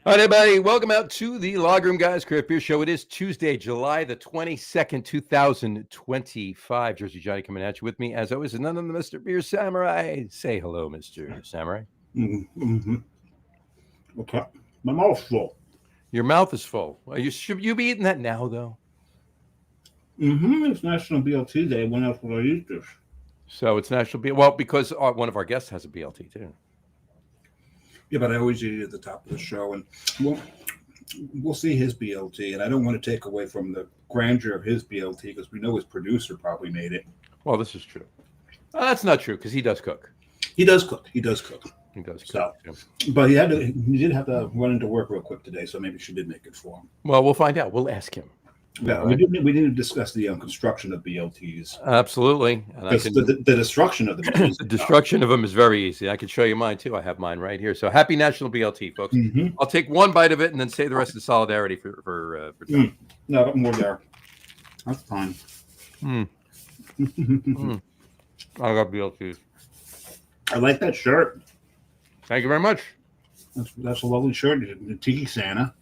All right, everybody, welcome out to the Log Room Guys Craft Beer Show. It is Tuesday, July the 22nd, 2025. Jersey Johnny coming at you with me, as always, none of the Mr. Beer Samurai. Say hello, Mr. Samurai. Mm-hmm. Okay. My mouth's full. Your mouth is full. Should you be eating that now, though? It's National BLT Day. When else would I eat this? So it's National BLT. Well, because one of our guests has a BLT, too. Yeah, but I always eat it at the top of the show, and we'll see his BLT, and I don't want to take away from the grandeur of his BLT because we know his producer probably made it. Well, this is true. That's not true because he does cook. He does cook. He does cook. So, but he did have to run into work real quick today, so maybe she did make it for him. Well, we'll find out. We'll ask him. Yeah, right. we didn't discuss the construction of BLTs. Absolutely. And the destruction of the BLTs. The destruction of them is very easy. I can show you mine, too. I have mine right here. So happy National BLT, folks. I'll take one bite of it and then save the rest in solidarity for John. No, more there. That's fine. I got BLTs. I like that shirt. Thank you very much. That's a lovely shirt. The Tiki Santa.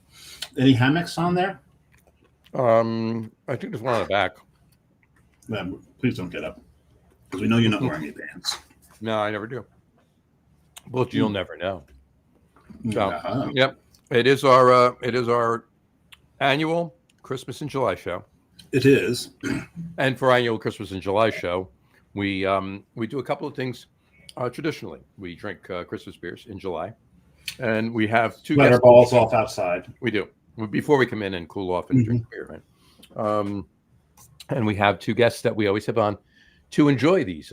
Any hammocks on there? I think there's one on the back. Please don't get up, because we know you're not wearing any pants. No, I never do. Well, you'll never know. So, Yep, it is our annual Christmas in July show. It is, and for our annual Christmas in July show, we do a couple of things. Traditionally, we drink Christmas beers in July, and we have two. Let our balls off outside. We do. Before we come in and cool off and drink beer, right? And we have two guests that we always have on to enjoy these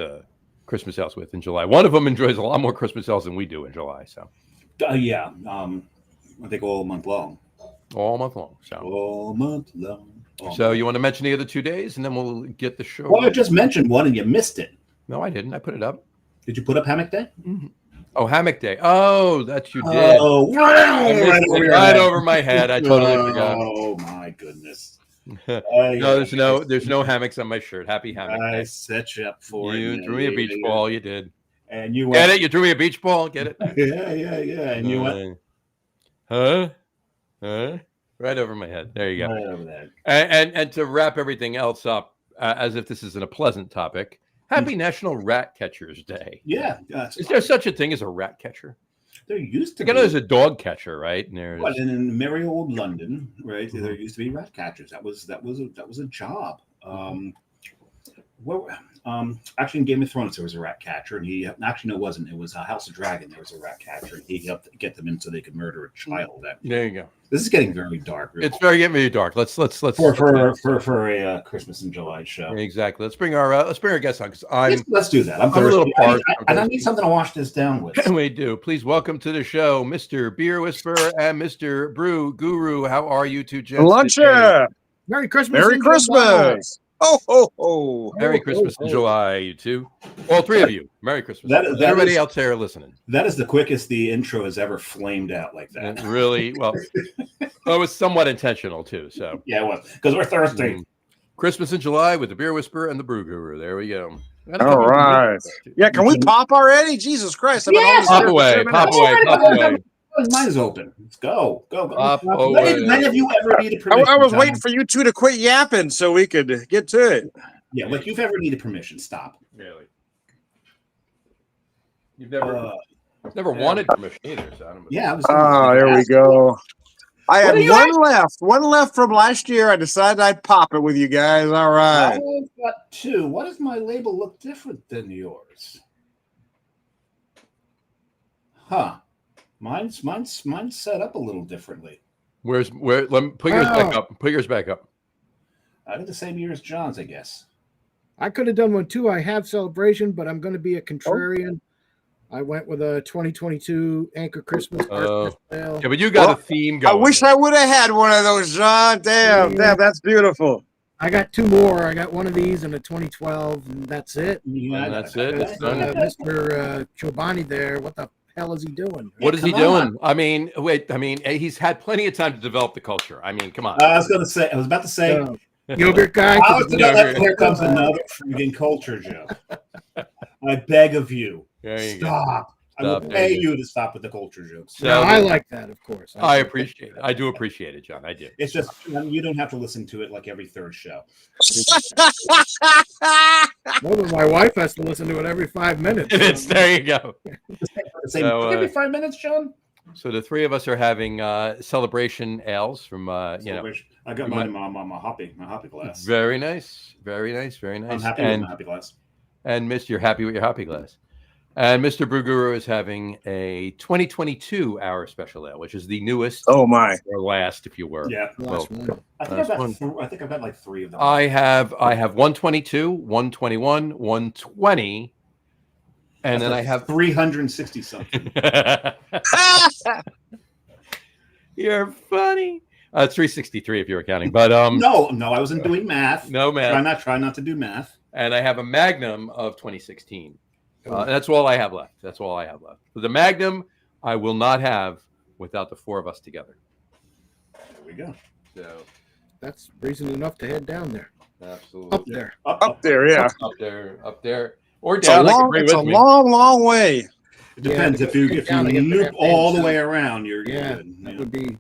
Christmas ales with in July. One of them enjoys a lot more Christmas ales than we do in July. So, I think all month long. All month long. So all month long. So you want to mention the other 2 days, and then we'll get the show. Well, I just mentioned one, and you missed it. No, I didn't. I put it up. Did you put up Hammock Day? Oh, Hammock Day. Oh, that you did. Oh, right over my head. I totally forgot. Oh my goodness. No, there's no hammocks on my shirt. Happy Hammock Day. I set you up for it. You threw me a beach ball. You did. And you get it? You threw me a beach ball. Get it? Yeah. And you went, huh? Right over my head. There you go. Right over that. And to wrap everything else up, as if this isn't a pleasant topic. Happy National Rat Catchers Day. Yeah. Is there such a thing as a rat catcher? There used to be. There's a dog catcher, right? And there's in merry old London, right? There used to be rat catchers. That was a job. Actually, in Game of Thrones, there was a rat catcher, and he actually no, it wasn't. It was House of Dragon. There was a rat catcher, and he helped get them in so they could murder a child. There you go. This is getting very dark. Really. It's getting very dark. Let's for a Christmas in July show. Exactly. Let's bring our guests on because let's do that. I'm a little parched. I need something to wash this down with. We do. Please welcome to the show, Mr. Beer Whisperer and Mr. Brew Guru. How are you two gents? Luncher. Merry Christmas. Merry Christmas. Oh, ho, ho. Merry Christmas in July, you two. All three of you. Merry Christmas. Everybody else there listening. That is the quickest the intro has ever flamed out like that. It really, well, it was somewhat intentional too. So yeah, it was because we're thirsty. Christmas in July with the Beer Whisperer and the Brew Guru. There we go. All right. Yeah, can we pop already? Jesus Christ. Pop away. Mine is open. Let's go. When have you ever needed permission? I was waiting for you two to quit yapping so we could get to it. Yeah, like you've ever needed permission. Stop. Really? You've never wanted permission either. So I don't know. There we go. I had one left from last year. I decided I'd pop it with you guys. All right. I've got two. Why does my label look different than yours? Huh. Mine's set up a little differently. Let me put yours back up. Put yours back up. I did the same year as John's, I guess. I could have done one too. I have Celebration, but I'm going to be a contrarian. I went with a 2022 Anchor Christmas. Yeah, but you got a theme going. I wish I would have had one of those, John. Damn, that's beautiful. I got two more. I got one of these and a 2012, and that's it. Yeah, that's it. Mr. Chobani there. What the hell is he doing? What is he doing? I mean, he's had plenty of time to develop the culture. I mean, come on. I was about to say yogurt guy. Here comes another freaking culture joke. I beg of you, stop. I will pay you to stop with the culture jokes. So, No, I like that, of course. I appreciate it. I do appreciate it, John. I do. It's just you don't have to listen to it like every third show. No, but my wife has to listen to it every 5 minutes. There you go. Every 5 minutes, John. So the three of us are having celebration ales from I got mine on my hoppy glass. Very nice, very nice, very nice. I'm happy with my hoppy glass. And you're happy with your hoppy glass. And Mr. Bruguru is having a 2022 hour special ale, which is the newest. Oh my! Or last, if you were. Yeah. Well, I think I've got like 3 of them. I have 122, 121, 120, and then I have 360 something. You're funny. It's 363 if you were counting, but no, I wasn't doing math. No math. Try not to do math. And I have a Magnum of 2016. That's all I have left. But the Magnum I will not have without the 4 of us together. There we go. So That's reason enough to head down there. absolutely Up there. Up there, yeah. up there, or down. It's a long way. It depends. If you loop all the way around, you're good. That would be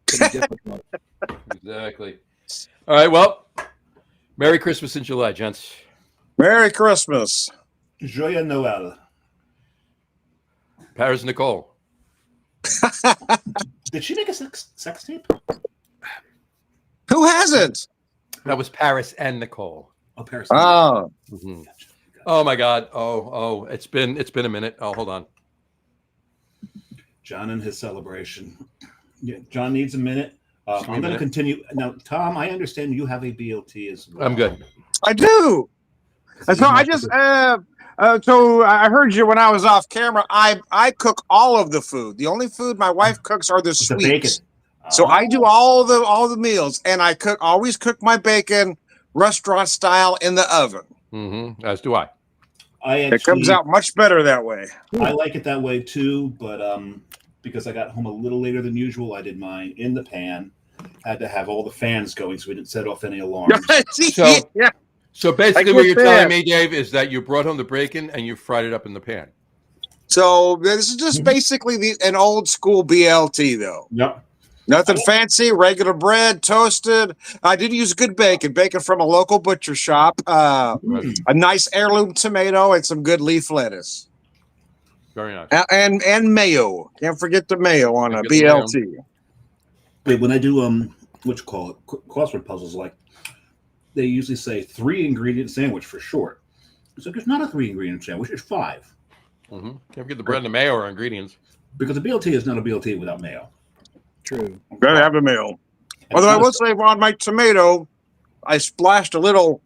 pretty difficult. Exactly. All right. Well, Merry Christmas in July, gents. Merry Christmas. Joyeux Noël. Paris Nicole. Did she make a sex tape? Who hasn't? That was Paris and Nicole. Oh, Paris. Oh, Mm-hmm. Oh my God. Oh, it's been a minute. Oh, hold on. John and his celebration. Yeah, John needs a minute. I'm going to continue now. Tom, I understand you have a BLT as well. I'm good. I do. So I just so I heard you when I was off camera. I cook all of the food. The only food my wife cooks are the sweets. bacon. So I do all the meals, and I always cook my bacon restaurant style in the oven. Mm-hmm. As do I. It comes out much better that way. I like it that way too, but because I got home a little later than usual, I did mine in the pan. Had to have all the fans going so we didn't set off any alarms. So basically what you're telling me, Dave, is that you brought home the bacon and you fried it up in the pan. So this is just basically an old school BLT, though. Yep. Nothing fancy, regular bread, toasted. I did use good bacon from a local butcher shop. A nice heirloom tomato and some good leaf lettuce. Very nice. And mayo. Can't forget the mayo on a BLT. Wait, when I do what you call it, crossword puzzles, like they usually say 3-ingredient sandwich for short. So it's not a 3-ingredient sandwich; it's 5. Mm-hmm. Can't forget the bread and the mayo are ingredients. Because a BLT is not a BLT without mayo. True. Gotta have the mayo. Although I will say on my tomato, I splashed a little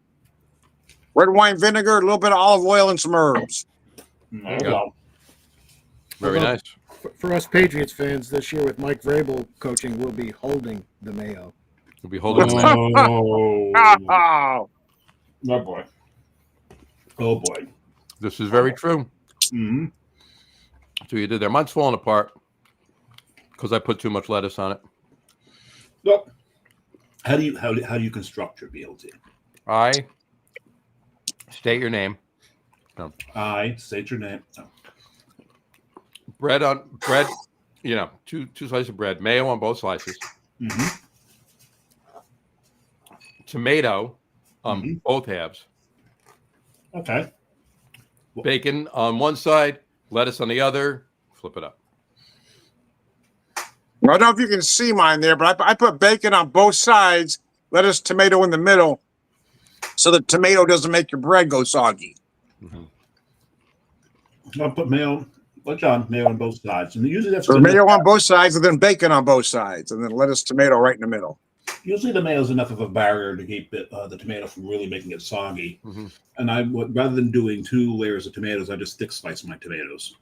red wine vinegar, a little bit of olive oil, and some herbs. Well, very nice. For us Patriots fans this year with Mike Vrabel coaching, we'll be holding the mayo. We'll be holding oh boy. Oh boy. This is very true. Mm-hmm. So you did there. Mine's falling apart because I put too much lettuce on it. Well, how do you construct your BLT? I state your name. No. I state your name. No. Bread, two slices of bread, mayo on both slices. Mm-hmm. Tomato on both halves. Okay. Bacon on one side, lettuce on the other. Flip it up. I don't know if you can see mine there, but I put bacon on both sides, lettuce, tomato in the middle, so the tomato doesn't make your bread go soggy. Mm-hmm. I'll put mayo, like John, mayo on both sides. And usually that's mayo on both sides, and then bacon on both sides, and then lettuce, tomato right in the middle. Usually the mayo is enough of a barrier to keep the tomato from really making it soggy. Mm-hmm. And rather than doing 2 layers of tomatoes, I just thick slice my tomatoes.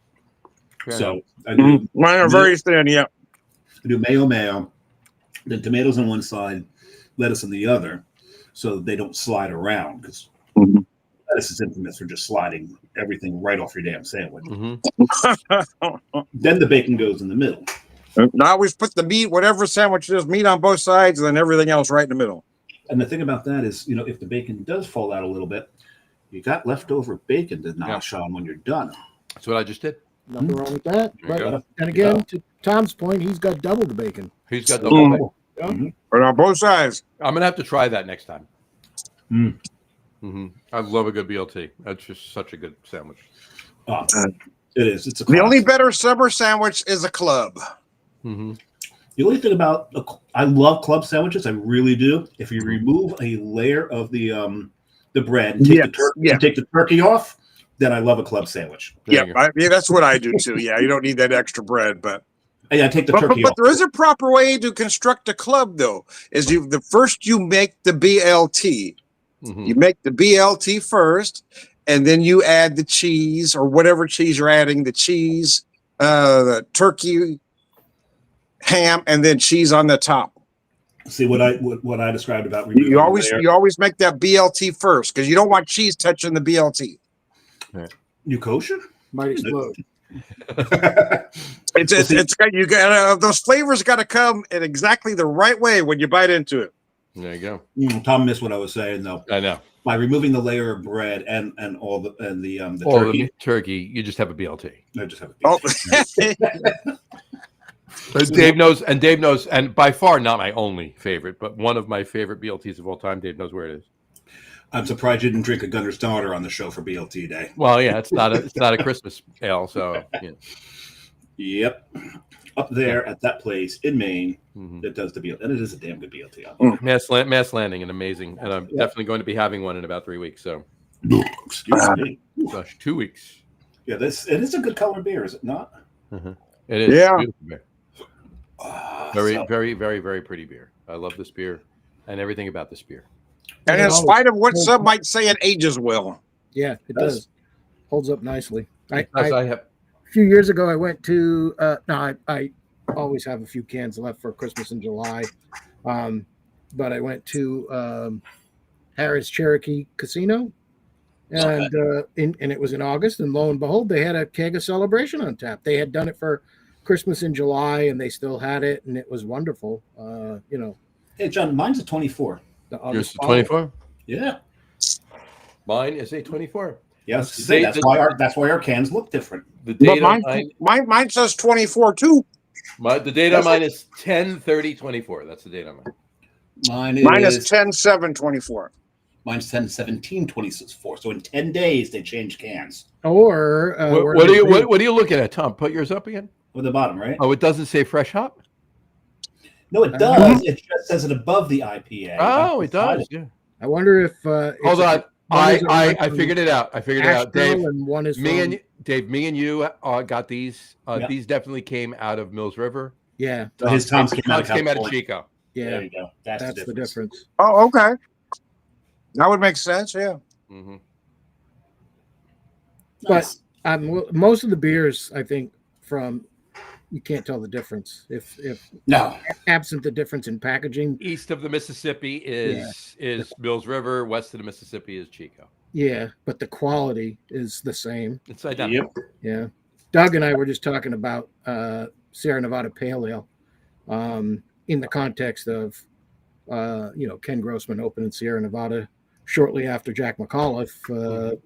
Okay. So I do mine are very thin, yeah. I do mayo, then tomatoes on one side, lettuce on the other, so they don't slide around because lettuce is infamous for just sliding everything right off your damn sandwich. Mm-hmm. Then the bacon goes in the middle. I always put the meat, whatever sandwich it is, meat on both sides, and then everything else right in the middle. And the thing about that is, if the bacon does fall out a little bit, you got leftover bacon to nosh on when you're done. That's what I just did. Nothing wrong with that. There you But go. and again, to Tom's point, he's got double the bacon. He's got double bacon. Yeah. Mhm. But on both sides. I'm gonna have to try that next time. Mm. I love a good BLT. That's just such a good sandwich. Oh, it is. It's a The only classic. better summer sandwich is a club. Mm-hmm. The only thing about I love club sandwiches, I really do. If you remove a layer of the bread and take take the turkey off, then I love a club sandwich. Yeah, that's what I do too. Yeah, you don't need that extra bread, but I take the but, turkey but off. there is a proper way to construct a club, though. Is you make the BLT. Mm-hmm. You make the BLT first, and then you add the cheese or whatever cheese you're adding. The cheese, the turkey, ham, and then cheese on the top. See what I described about You always make that BLT first because you don't want cheese touching the BLT. You kosher? Might explode. It's got you got those flavors got to come in exactly the right way when you bite into it. There you go. Tom missed what I was saying though. I know. By removing the layer of bread and all the turkey, you just have a BLT. I just have Dave knows, and by far not my only favorite, but one of my favorite BLTs of all time. Dave knows where it is. I'm surprised you didn't drink a Gunner's Daughter on the show for BLT Day. Well, yeah, it's not a Christmas ale, so yeah. Yep, up there at that place in Maine that does the BLT, and it is a damn good BLT. Out there. Mass Landing, and amazing, and I'm definitely going to be having one in about 3 weeks. So, excuse me, gosh, 2 weeks. Yeah, it is a good color beer, is it not? It is. Yeah. Beautiful beer. Very, very, very pretty beer. I love this beer and everything about this beer. And in spite of what some might say, it ages well. Yeah, it does. Holds up nicely. I have. A few years ago, I went to. I always have a few cans left for Christmas in July, but I went to Harris Cherokee Casino, and and it was in August, and lo and behold, they had a keg of Celebration on tap. They had done it for Christmas in July, and they still had it, and it was wonderful. Hey, John, mine's a 24. Yours is 24. Yeah. Mine is a 24. Yes, that's why our cans look different. The date on mine says 24 too. The date on mine is 10/30/24. That's the date on mine. Mine is 10/7/24. Mine's 10/17/24. So in 10 days they changed cans. Or what are you looking at, Tom? Put yours up again. With the bottom, right? Oh, it doesn't say fresh hop. No, it does. It just says it above the IPA. Oh, it does. Yeah. I wonder if. Hold on. I figured it out. Dave. And one is me and you got these. These definitely came out of Mills River. Yeah. His Tom's came out of Chico. Yeah. There you go. That's the difference. Oh, okay. That would make sense. Yeah. Mm-hmm. Nice. But most of the beers, I think, you can't tell the difference if absent the difference in packaging. East of the Mississippi is Mills River. West of the Mississippi is Chico. Yeah, but the quality is the same. It's identical. Yep. Yeah. Doug and I were just talking about Sierra Nevada Pale Ale in the context of Ken Grossman opened Sierra Nevada shortly after Jack McAuliffe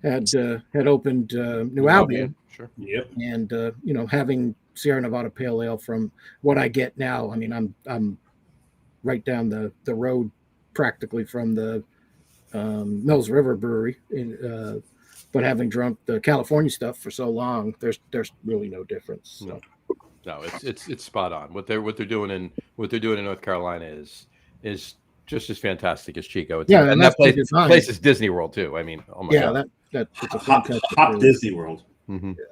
had opened New Albion. Sure. Yep. And having Sierra Nevada Pale Ale from what I get now, I mean, I'm right down the road practically from the Mills River Brewery, but having drunk the California stuff for so long, there's really no difference. So. No, it's spot on. What they're doing in North Carolina is just as fantastic as Chico. And that place is Disney World too. I mean, oh my God. It's a hop Disney World. Mm-hmm. Yeah.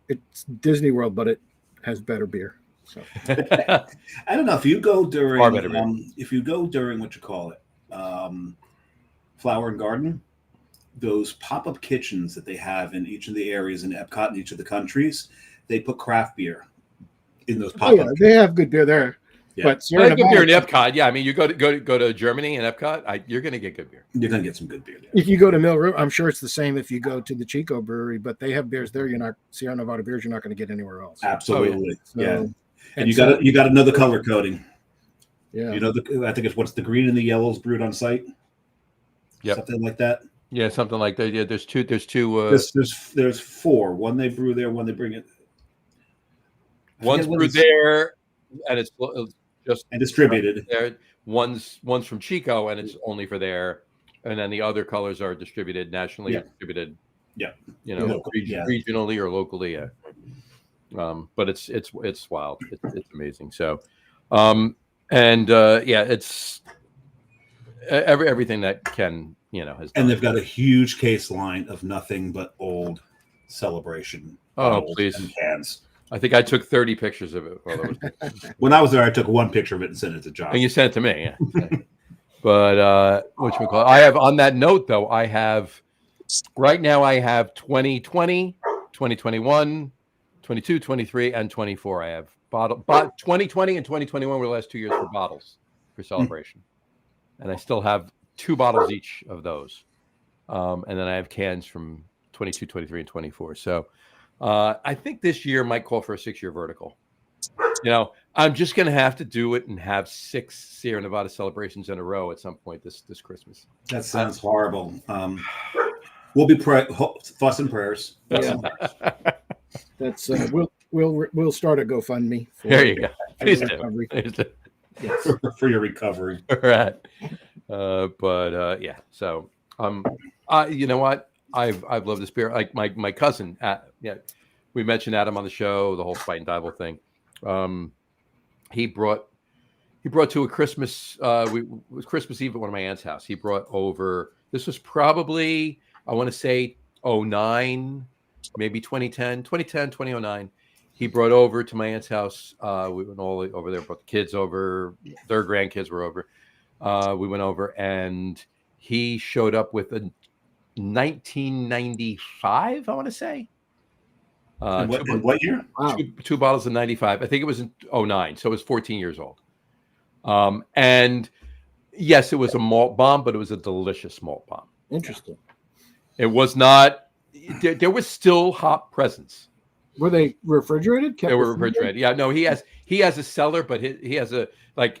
It's Disney World, but it has better beer. So I don't know if you go during what you call it, Flower and Garden, those pop-up kitchens that they have in each of the areas in Epcot in each of the countries, they put craft beer in those pop-up. They have good beer there. Yeah. But Sierra Nevada, good beer in Epcot. Yeah, I mean, you go to Germany and Epcot, you're going to get good beer. You're going to get some good beer there. If you go to Mill River, I'm sure it's the same if you go to the Chico Brewery, but they have beers there. Sierra Nevada beers you're not going to get anywhere else. Absolutely, yeah. And you got another color coding. Yeah, I think it's what's the green and the yellows brewed on site. Yeah, something like that. Yeah, something like that. Yeah, there's two. There's two. There's four. One they brew there. One they bring it. One's brewed there, and it's just and distributed there. One's from Chico, and it's only for there. And then the other colors are distributed nationally, distributed. Yeah, regionally or locally. Yeah. But it's wild. It's amazing. So, it's everything that Ken has done. And they've got a huge case line of nothing but old Celebration. Oh, please. And cans. I think I took 30 pictures of it. When I was there, I took one picture of it and sent it to John. And you sent it to me, yeah. But I have, on that note, though, right now I have 2020, 2021, 22, 23, and 24. I have 2020 and 2021 were the last 2 years for bottles for Celebration. And I still have 2 bottles each of those. And then I have cans from 22, 23, and 24. So I think this year might call for a 6-year vertical. I'm just going to have to do it and have 6 Sierra Nevada celebrations in a row at some point this Christmas. That sounds horrible. We'll be fuss and prayers. That's we'll start a GoFundMe. There you go. Please do. Yes. For your recovery. Right. So you know what? I've loved this beer. Like my cousin, we mentioned Adam on the show, the whole Spite and Dival thing. He brought to a Christmas. It was Christmas Eve at one of my aunt's house. He brought over. This was probably, I want to say 2009, maybe 2010, 2009. He brought over to my aunt's house. We went all over there, brought the kids over. Their grandkids were over. We went over, and he showed up with a 1995, I want to say. What year? Wow. Two bottles in 95. I think it was in 2009, so it was 14 years old. And yes, it was a malt bomb, but it was a delicious malt bomb. Interesting. It was not. There was still hop presence. Were they refrigerated? They were refrigerated. Yeah, no, he has a cellar, but he has a, like,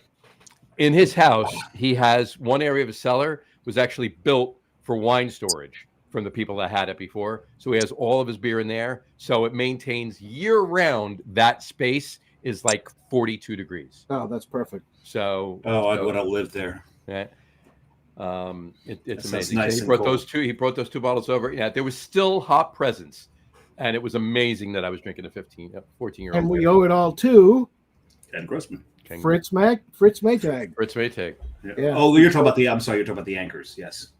in his house, he has one area of his cellar was actually built for wine storage from the people that had it before. So he has all of his beer in there. So it maintains year round. That space is like 42 degrees. Oh, that's perfect. So I'd want to live there. Yeah. It's amazing. Nice. So he brought those 2 bottles over. Yeah, there was still hop presence. And it was amazing that I was drinking a 14-year-old. And we owe it all to Ken Grossman. Fritz Maytag. Fritz Maytag. Yeah. Oh, you're talking about the Anchors. Yes.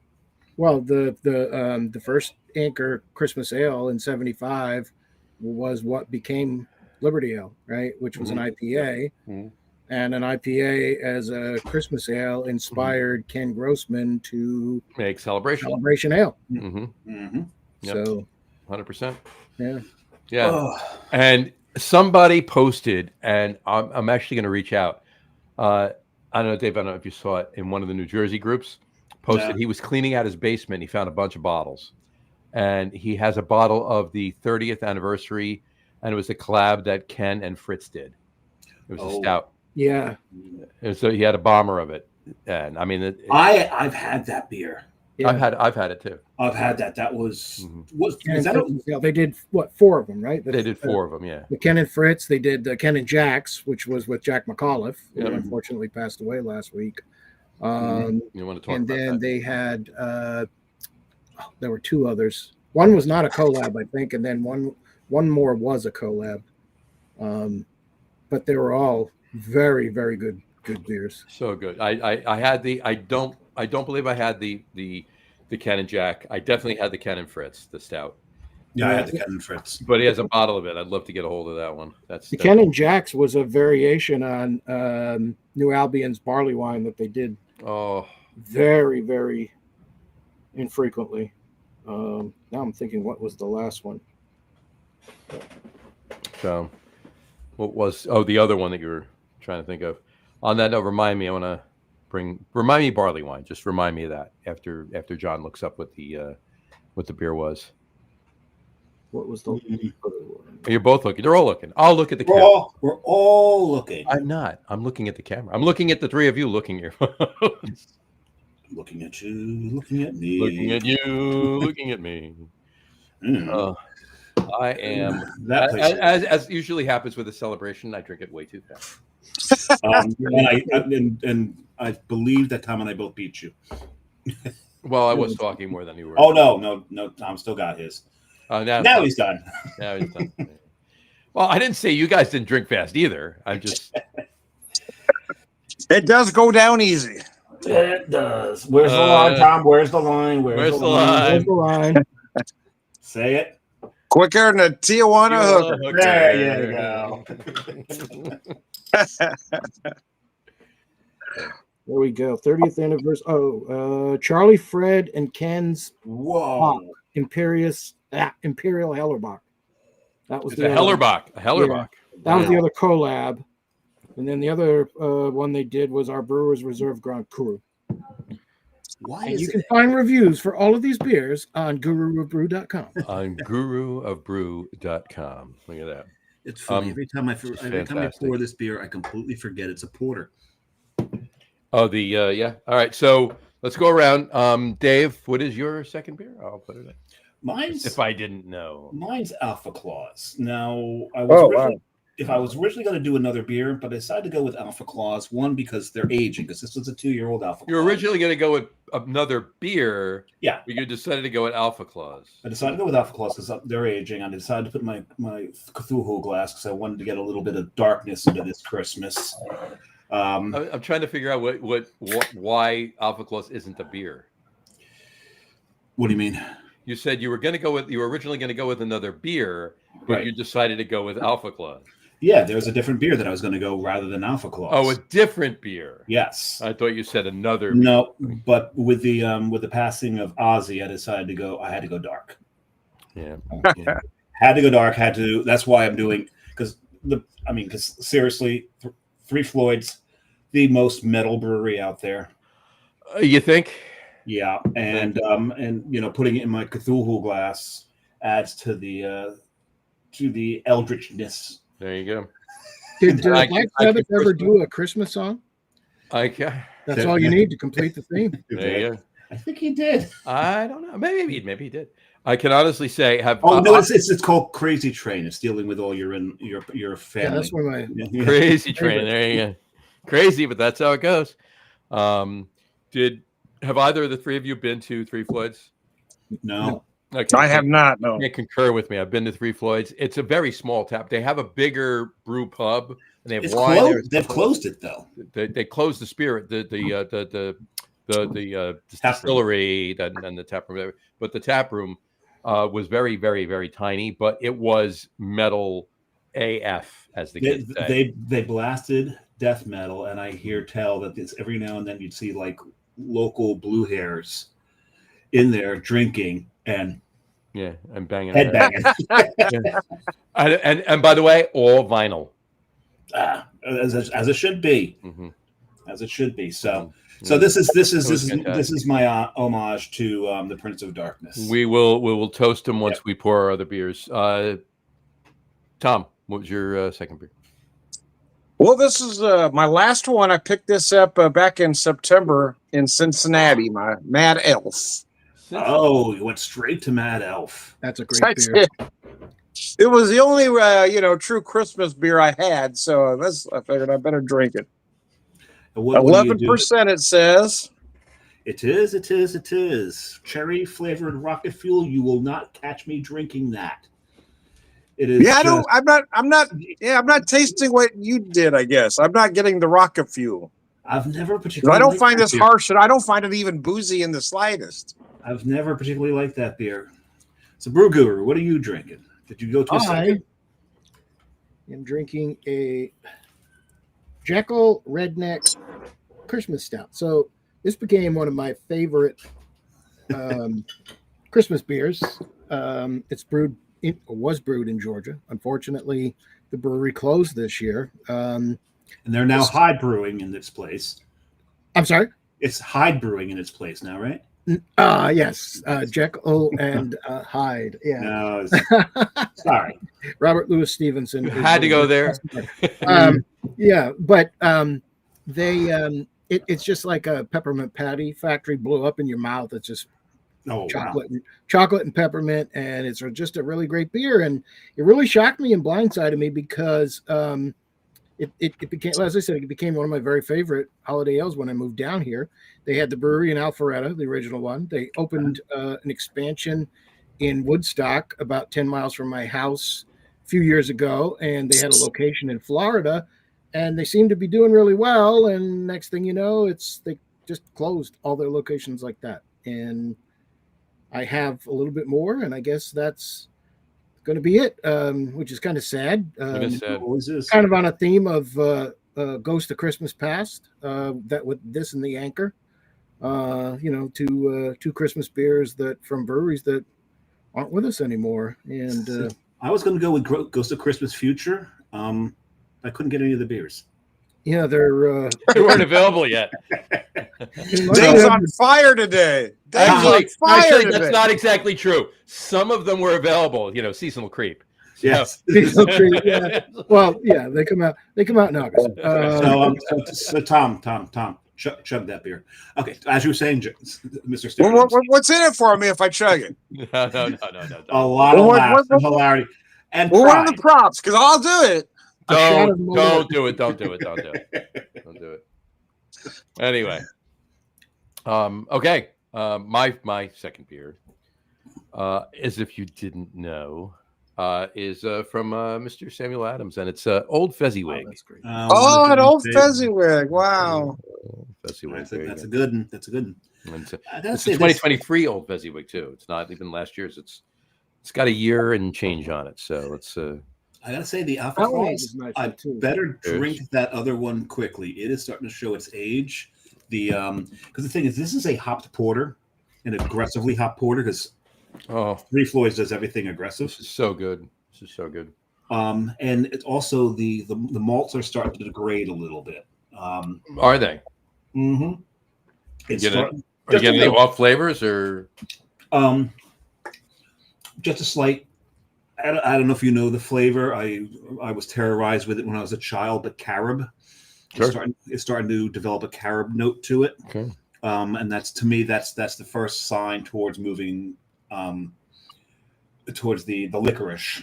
Well, the first Anchor Christmas Ale in '75 was what became Liberty Ale, right? Which was an IPA. Mm-hmm. And an IPA as a Christmas ale inspired Ken Grossman to make Celebration Ale. Mm-hmm. Mm-hmm. So 100%. Yeah. Oh. And somebody posted, and I'm actually going to reach out. I don't know, Dave, I don't know if you saw it in one of the New Jersey groups. Posted, He was cleaning out his basement. He found a bunch of bottles, and he has a bottle of the 30th anniversary, and it was a collab that Ken and Fritz did. It was a stout. Yeah. And so he had a bomber of it, and I mean, I've had that beer. Yeah. I've had it too. I've had that. That was they did 4 of them, right? They did 4 of them, yeah. The Ken and Fritz. They did the Ken and Jack's, which was with Jack McAuliffe, who Yep. unfortunately passed away last week. You want to talk And about then that? they had there were 2 others. One was not a collab, I think, and then one more was a collab. But they were all very, very good beers. So good. I had the I don't believe I had the Ken and Jack. I definitely had the Ken and Fritz, the stout. Yeah, I had the Ken and Fritz. But he has a bottle of it. I'd love to get a hold of that one. The Ken and Jack's was a variation on New Albion's barley wine that they did very, very infrequently. Now I'm thinking, what was the last one? So what was the other one that you were trying to think of? On that note, remind me. I want to remind me barley wine. Just remind me of that after John looks up what the beer was. What was the? You're both looking. They're all looking. I'll look at the camera. We're all looking. I'm not. I'm looking at the camera. I'm looking at the 3 of you looking at your phones. Looking at you, looking at me. Looking at you, looking at me. I am, that place. as usually happens with a celebration, I drink it way too fast. And I believe that Tom and I both beat you. Well, I was talking more than you were. Oh, no. Tom still got his. Now he's done. Now he's done. Well, I didn't say you guys didn't drink fast either. I'm just. It does go down easy. It does. Where's the line, Tom? Where's the line? Where's the line? Where's the line? Say it. Quicker than a Tijuana hooker. There you go. There we go. 30th anniversary. Charlie, Fred, and Ken's Whoa. Imperial Hellerbach. That was It's a Hellerbach. A Hellerbach. Yeah, that was the other collab. And then the other one they did was our Brewers Reserve Grand Cru. Why and you can find reviews for all of these beers on guruofbrew.com. On guruofbrew.com. Look at that. It's funny. Every time I pour this beer, I completely forget it's a porter. Oh, yeah. All right. So let's go around. Dave, what is your second beer? I'll put it in. Mine's, if I didn't know. Mine's Alpha Claus. Now, if I was originally going to do another beer, but I decided to go with Alpha Claus. One, because they're aging, because this was a 2-year-old Alpha Claus. You were originally going to go with another beer. Yeah. But you decided to go with Alpha Claus. I decided to go with Alpha Claus because they're aging. I decided to put my Cthulhu glass because I wanted to get a little bit of darkness into this Christmas. I'm trying to figure out why Alpha Claus isn't a beer. What do you mean? You said you were originally going to go with another beer, but you decided to go with Alpha Claus. Yeah, there was a different beer that I was going to go rather than Alpha Claus. Oh, a different beer. Yes. I thought you said another beer. No, but with the passing of Ozzy, I decided to go. I had to go dark. Yeah. Had to go dark. That's why I'm doing because seriously, Three Floyds, the most metal brewery out there. You think? Yeah, and putting it in my Cthulhu glass adds to the eldritchness. There you go. Did Black Sabbath ever do a Christmas song? That's all you need to complete the theme. There you go. I think he did. I don't know. Maybe he did. I can honestly say it's called Crazy Train. It's dealing with all your family. Yeah, that's where Crazy Train. There you go. Crazy, but that's how it goes. Have either of the three of you been to Three Floyds? No. Okay. I have not. No. You can concur with me. I've been to Three Floyds. It's a very small tap. They have a bigger brew pub, and they have wine. They've closed it though. They closed the Spirit, the distillery, and the tap room. But the tap room was very, very, very tiny. But it was metal AF, as the kids say. They blasted death metal, and I hear tell that this every now and then you'd see like local blue hairs in there drinking and banging headbanging. and by the way, all vinyl, as it should be. Mm-hmm. As it should be. So this is my homage to the Prince of Darkness. We will toast him once we pour our other beers. Tom, what was your second beer? Well, this is my last one. I picked this up back in September in Cincinnati, my Mad Elf. Oh, you went straight to Mad Elf. That's a great beer. It was the only, true Christmas beer I had, so I figured I better drink it. 11%, it says. It is. Cherry flavored rocket fuel. You will not catch me drinking that. It is. Yeah, I'm not tasting what you did, I guess. I'm not getting the rocket fuel. I've never particularly. I don't find this harsh, and I don't find it even boozy in the slightest. I've never particularly liked that beer. So, Brew Guru, what are you drinking? Did you go to a second? I am drinking a Jekyll Redneck Christmas Stout. So this became one of my favorite Christmas beers. It was brewed in Georgia. Unfortunately, the brewery closed this year. And they're now Hyde Brewing in its place. I'm sorry? It's Hyde Brewing in its place now, right? Yes. Jekyll and Hyde. Yeah. No, sorry. Robert Louis Stevenson. Had to go there. Yeah, but they it's just like a peppermint patty factory blew up in your mouth. It's just Oh, wow. chocolate and peppermint, and it's just a really great beer. And it really shocked me and blindsided me because it became, as I said, it became one of my very favorite holiday ales when I moved down here. They had the brewery in Alpharetta, the original one. They opened an expansion in Woodstock, about 10 miles from my house, a few years ago, and they had a location in Florida, and they seemed to be doing really well. And next thing you know, they just closed all their locations like that. And I have a little bit more, and I guess that's going to be it, which is kind of sad. It is sad. Always is. Kind of on a theme of Ghost of Christmas Past, that with this and the Anchor, two Christmas beers that from breweries that aren't with us anymore. And I was going to go with Ghost of Christmas Future. I couldn't get any of the beers. yeah, they're They weren't available yet. Dave's on fire today. Dave's on fire Actually, today. that's not exactly true. Some of them were available. Seasonal creep. Yes. yeah. Well, yeah, they come out in August. So Tom, chug that beer. Okay, as you were saying, Mr. Staradumsky, What's in it for me if I chug it? No. a lot of laughs and hilarity and Well, what are pride. the props? Because I'll do it. Don't do it. Don't do it. Anyway, okay. My second beer, as if you didn't know, is from Mr. Samuel Adams, and it's Old Fezziwig. That's great. An old Fezziwig. Wow. Fezziwig. That's a good one. That's a good one. And it's I gotta a say, 2023 Old Fezziwig too. It's not even last year's. It's got a year and change on it, so it's. I gotta say the That alcohol. one is nice I too. better drink that other one quickly. It is starting to show its age. Because the thing is, this is a hopped porter, an aggressively hopped porter. Because Three Floyds does everything aggressive. This is so good. And it's also the malts are starting to degrade a little bit. Are they? Mm-hmm. Are you getting any off flavors or? Just a slight. I don't know if you know the flavor. I was terrorized with it when I was a child, but carob. Sure. It's starting to develop a carob note to it. Okay. And that's, to me, that's the first sign towards moving towards the licorice.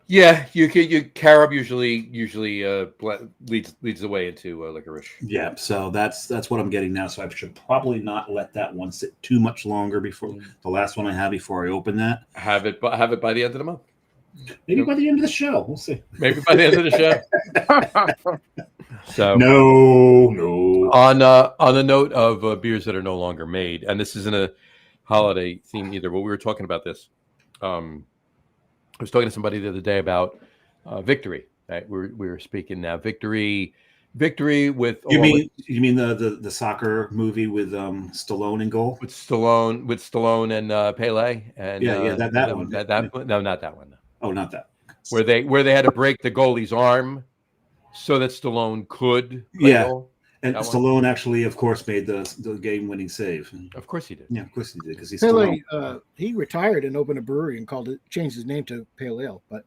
Yeah, you carob usually leads the way into licorice. Yeah, so that's what I'm getting now. So I should probably not let that one sit too much longer before the last one I have before I open that. Have it by the end of the month. Maybe by the end of the show, we'll see. Maybe by the end of the show. So no. On a note of beers that are no longer made, and this isn't a holiday theme either, but we were talking about this. I was talking to somebody the other day about Victory. Right, we were speaking now. Victory with You mean the soccer movie with Stallone in goal? with Stallone and Pele and that one. No, not that one. Oh, not that. Where they had to break the goalie's arm so that Stallone could play goal. And That Stallone actually, of course, made the game-winning save. Of course he did. Yeah, of course he did, because he's Pele, Stallone. he retired and opened a brewery and changed his name to Pale Ale. But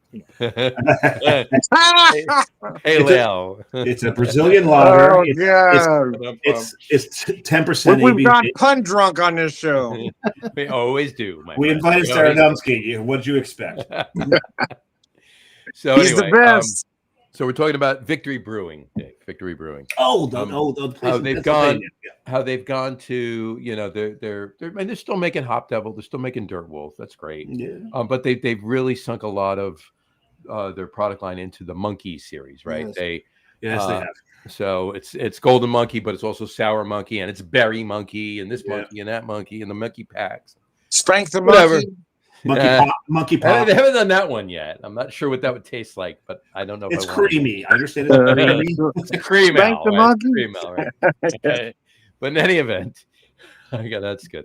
Pale. It's a Brazilian lager. Oh, it's, yeah. it's 10% We've ABV. gone pun drunk on this show. We always do. My We friend. invited We always Staradumsky. What did you expect? So He's anyway, the best. so we're talking about Victory Brewing, Dave. Victory Brewing. The place in they've Pennsylvania. How they've gone to, they're still making Hop Devil, they're still making Dirt Wolf. That's great. Yeah. But they've really sunk a lot of their product line into the Monkey series, right? Yes. Yes, they have. So it's Golden Monkey, but it's also Sour Monkey, and it's Berry Monkey, and this monkey and that monkey, and the Monkey packs. Spank the Whatever. monkey. Monkey They pop. haven't done that one yet. I'm not sure what that would taste like, but I don't know. It's if I want it. creamy. I understand it's creamy. It's a cream Spank ale, the right? monkey? Cream ale, right? Okay. But in any event, okay, that's good.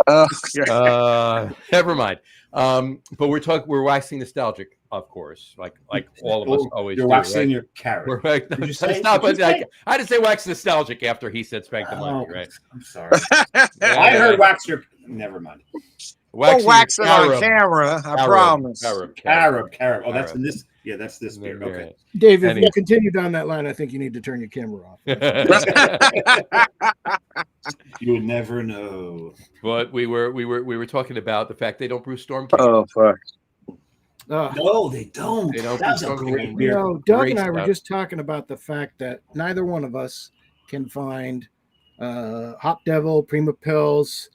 Never mind. But we're waxing nostalgic, of course, like all of us always You're do. waxing Right? your carrot. We're like, Did you say- stop did it. you say- I didn't say wax nostalgic after he said spank the monkey, right? I'm sorry. I heard wax your. Never mind. We'll wax it on carob. camera. I Carob. promise. Carob. Carob. Oh, that's Carob. in this. Yeah, that's this beer. Okay. Dave, if Anyway. you continue down that line, I think you need to turn your camera off. You would never know. But we were talking about the fact they don't brew Storm King. Oh fuck! No, they don't. They don't That's a brew Storm great King. beer. Doug Great and I were stuff. just talking about the fact that neither one of us can find Hop Devil, Prima Pils,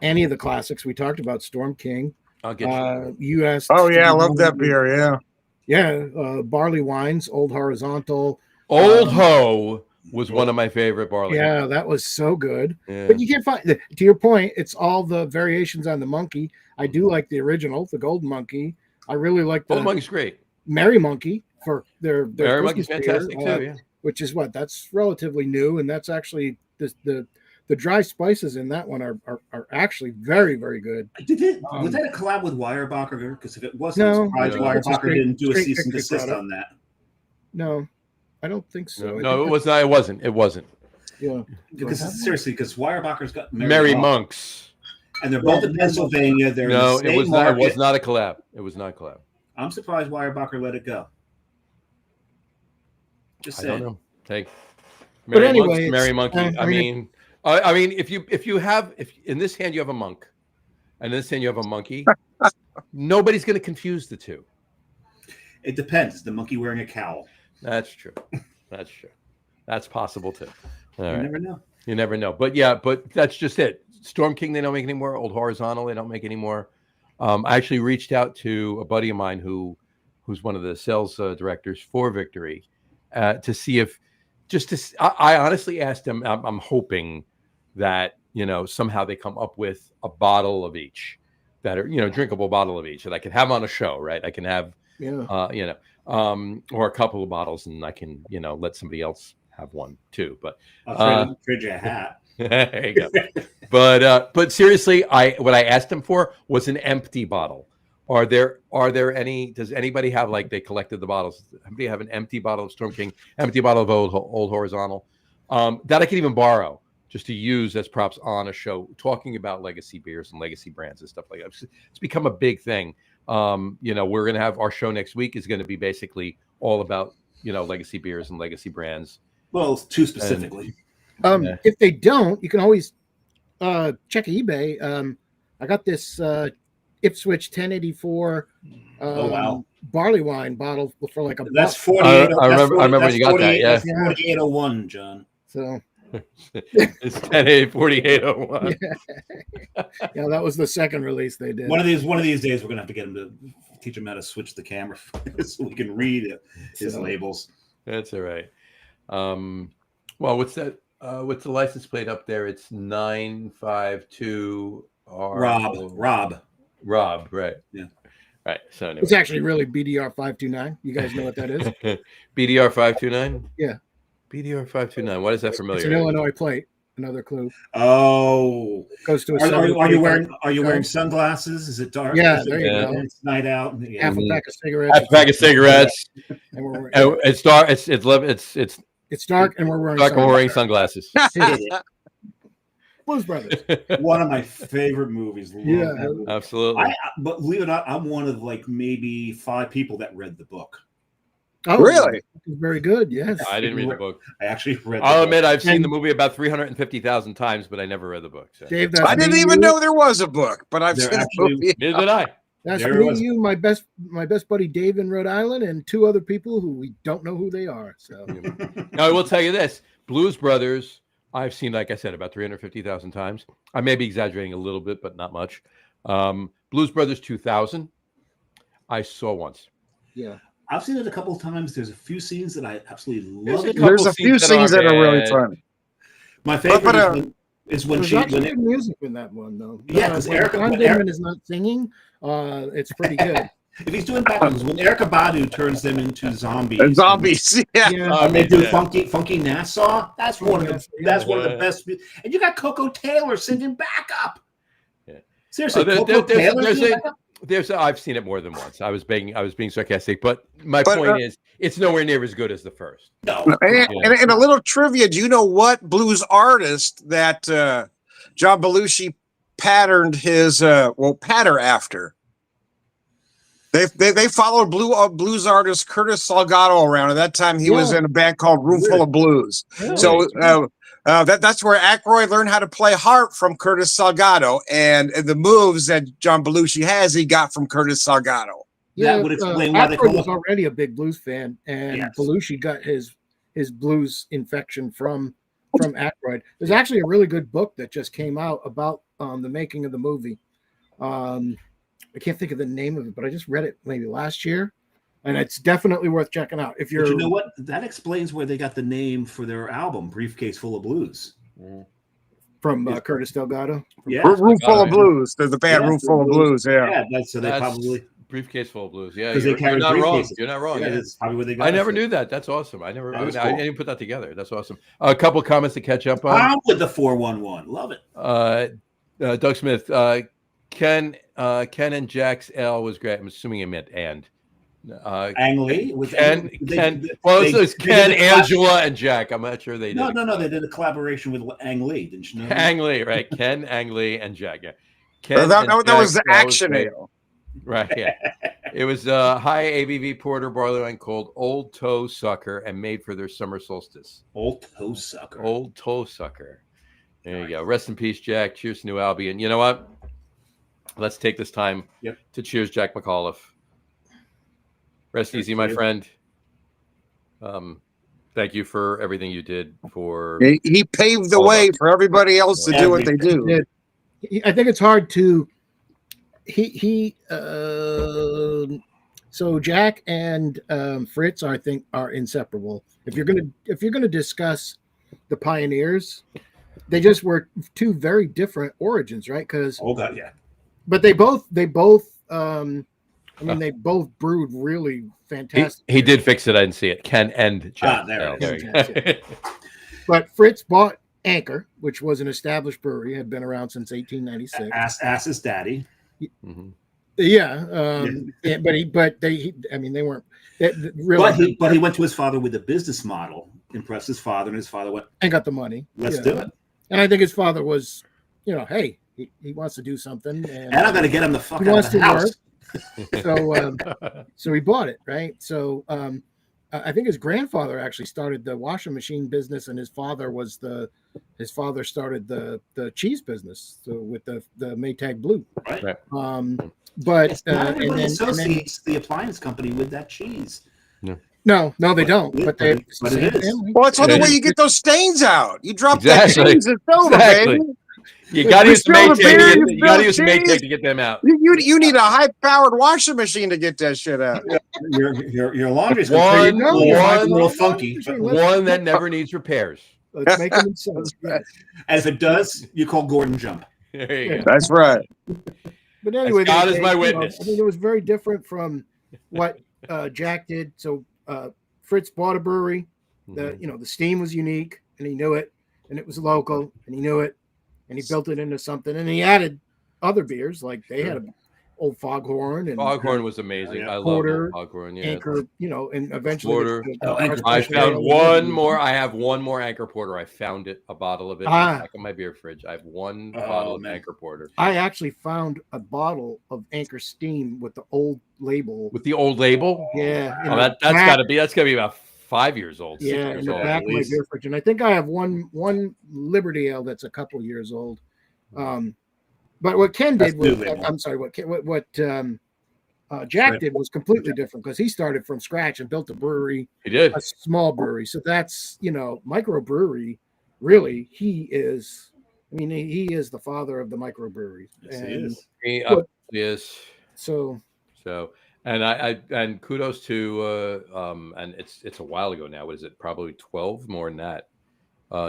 any of the classics. We talked about Storm King. I'll get you. You asked. Oh yeah, I Steve love that Mulvihill. beer. Yeah. Yeah, barley wines, Old Horizontal. Old Ho was one of my favorite barley. Yeah, that was so good. Yeah. But you can't find. To your point, it's all the variations on the monkey. I do like the original, the Golden Monkey. I really like the Old Monkey's great. Merry Monkey for their Merry Monkey's Christmas beer, fantastic too. Yeah. which is that's relatively new, and that's actually the dry spices in that one are actually very, very good. Was that a collab with Weyerbacher? Because if it wasn't, No, I'm surprised no, it's a Weyerbacher didn't do a straight cease and victory desist product. on that. No, I don't think so. No, it was not. It wasn't. It wasn't. Yeah, Because seriously, because Weyerbacher's got Merry Monks. and they're both in Pennsylvania. They're No, in the it same was not. It market. was not a collab. It was not a collab. I'm surprised Weyerbacher let it go. Just I don't saying. know. Take. But Merry anyway, Monks, Merry it's- Monkey. I mean, if in this hand you have a monk, and in this hand you have a monkey, nobody's going to confuse the two. It depends. Is the monkey wearing a cowl? That's true. That's true. That's possible too. All You right. never know. You never know. But yeah, but that's just it. Storm King, they don't make anymore. Old Horizontal, they don't make anymore. I actually reached out to a buddy of mine who's one of the sales directors for Victory to see if I honestly asked him, I'm hoping that, somehow they come up with a bottle of each that are, drinkable bottle of each that I can have on a show, right? I can have, or a couple of bottles, and I can, let somebody else have one too. But I'll trade you a hat. there you go. But seriously, what I asked him for was an empty bottle. Are there any? Does anybody have, like, they collected the bottles? Does anybody have an empty bottle of Storm King, empty bottle of Old Horizontal that I could even borrow just to use as props on a show, talking about legacy beers and legacy brands and stuff like that. It's become a big thing. We're gonna have our show next week is going to be basically all about legacy beers and legacy brands. Well, two specifically. If they don't, you can always check eBay. I got this Ipswich 1084 wow. barley wine bottle for like a That's buck. 48. I remember when you got that. Yeah, That's 4801, John. So it's 10/8/48/01. yeah, that was the second release they did. One of these days, we're gonna have to get him to teach him how to switch the camera so we can read his labels. That's all right. Well, what's that? What's the license plate up there? It's 952 Rob, right? Yeah. Right. So anyway. It's actually really BDR 529. You guys know what that is? BDR 529. Yeah. BDR 529. What is that familiar? It's an Illinois plate. Another clue. Oh, Goes to a are you wearing sunglasses? Is it dark? Yeah, there you go. It's night out. Yeah. Half a pack of cigarettes. Half a pack of cigarettes. And we're, And it's dark. It's it's dark, and we're wearing dark. And we're wearing sunglasses. Blues Brothers. One of my favorite movies. Yeah. Absolutely. But believe it or not, I'm one of like maybe 5 people that read the book. Oh, Really? Very good. Yes. I didn't read the book. I actually read. The I'll book. admit I've seen the movie about 350,000 times, but I never read the book. So. Dave, that's I didn't me, even you. know there was a book, but I've There seen a actually- movie. Neither did I. That's There me, was- you, my best buddy Dave in Rhode Island, and 2 other people who we don't know who they are. So Now, I will tell you this: Blues Brothers, I've seen, like I said, about 350,000 times. I may be exaggerating a little bit, but not much. Blues Brothers 2000, I saw once. yeah. I've seen it a couple of times. There's a few scenes that I absolutely love. There's a few scenes that are really fun. My favorite But, is when There's she actually when good music in that one, though. Yeah, 'cause when Erica- John when Goodman Eric- is not singing, it's pretty good. if he's doing backgrounds, when Erica Badu turns them into zombies. Zombies. Yeah. Yeah. And they do Yeah. funky Nassau. That's one of the one of the Yeah. best. And you got Coco Taylor singing backup. Yeah. Seriously, there- Coco there's- Taylor there's singing a- backup? I've seen it more than once. I was being sarcastic, but my But, point is, it's nowhere near as good as the first. No. And a little trivia: do you know what blues artist that John Belushi patterned his patter after? They followed blues artist Curtis Salgado around. At that time, he was in a band called Room Full of Blues. Really? So that's where Aykroyd learned how to play harp from Curtis Salgado, and the moves that John Belushi has, he got from Curtis Salgado. Yeah, that would explain why they Aykroyd call was it. already a big blues fan, and Yes. Belushi got his blues infection from Aykroyd. There's actually a really good book that just came out about the making of the movie. I can't think of the name of it, but I just read it maybe last year, and it's definitely worth checking out. If you're, But you know what? That explains where they got the name for their album, Briefcase Full of Blues. from Curtis Delgado. Yeah, Room Full of Blues. There's the band Room Full of Blues. Yeah. So they probably Briefcase Full of Blues. Yeah, 'cause they you're carry not wrong. briefcases. You're not wrong. Yeah, Yeah. that's probably where they got. I it never from. knew that. That's awesome. I was I cool. didn't put that together. That's awesome. A couple comments to catch up on. I'm with the 411. Love it. Doug Smith, Ken and Jack's L was great. I'm assuming he meant and. Ang Lee with Ken. they It's Ken, did a Angela, and Jack. I'm not sure they did. No. They did a collaboration with Ang Lee. Didn't you know? Ang Lee, right? Ken, Ang Lee, and Jack. Yeah. Ken That and was Jack, the that action great. ale. Right. Yeah. It was high ABV porter barley wine called Old Toe Sucker and made for their summer solstice. Old toe sucker. Old Toe Sucker. There you go. Rest in peace, Jack. Cheers to New Albion. You know what? Let's take this time to cheers Jack McAuliffe. Rest easy, my friend. Thank you for everything you did for. He paved the way for everybody else to do what they do. I think it's hard to. So Jack and Fritz, I think, are inseparable. If you're gonna discuss the pioneers, they just were two very different origins, right? Because but they both they both brewed really fantastic. He did fix it. I didn't see it. Ken and Jack. There you go. But Fritz bought Anchor, which was an established brewery, had been around since 1896. Ask his daddy. Mm-hmm. Yeah, they weren't really. But he went to his father with a business model, impressed his father, and his father went and got the money. Let's do it. And I think his father was, hey, he wants to do something, and I'm going to get him the fuck out of the house. So he bought it, right? So I think his grandfather actually started the washing machine business, and his father started the cheese business, so with the Maytag Blue. Right. But everybody associates the appliance company with that cheese. No, they don't. But it is. Well, it's the only way you get those stains out. You drop Exactly. that cheese and soda, baby. You got to use the Maytag. You got to use the Maytag to get them out. You need a high-powered washing machine to get that shit out. Your laundry's a little funky. One that never needs repairs. Let's make them themselves. And if it does, you call Gordon Jump. There you go. That's right. But anyway, God is my witness. It was very different from what Jack did. So Fritz bought a brewery. The steam was unique, and he knew it, and it was local, and he knew it, and he built it into something. And he added other beers, like they had an Old Foghorn, and Foghorn was amazing. I love Porter, Foghorn. Yeah. Anchor, and eventually Porter. Anchor I Special found Ale. one more. I have one more Anchor Porter. I found it, a bottle of it in the back of my beer fridge. I have one bottle of Anchor Porter. I actually found a bottle of Anchor Steam with the old label. With the old label? Yeah. Oh, that's gotta be about 5 years old. Yeah, in the back of my beer fridge. And I think I have one Liberty Ale that's a couple years old. But what Ken did was, what Jack did was completely different, because he started from scratch and built a brewery. He did. A small brewery. So that's, microbrewery. Really, he is the father of the microbrewery. Yes, he is. So and kudos to and it's a while ago now. What is it? Probably 12 more than that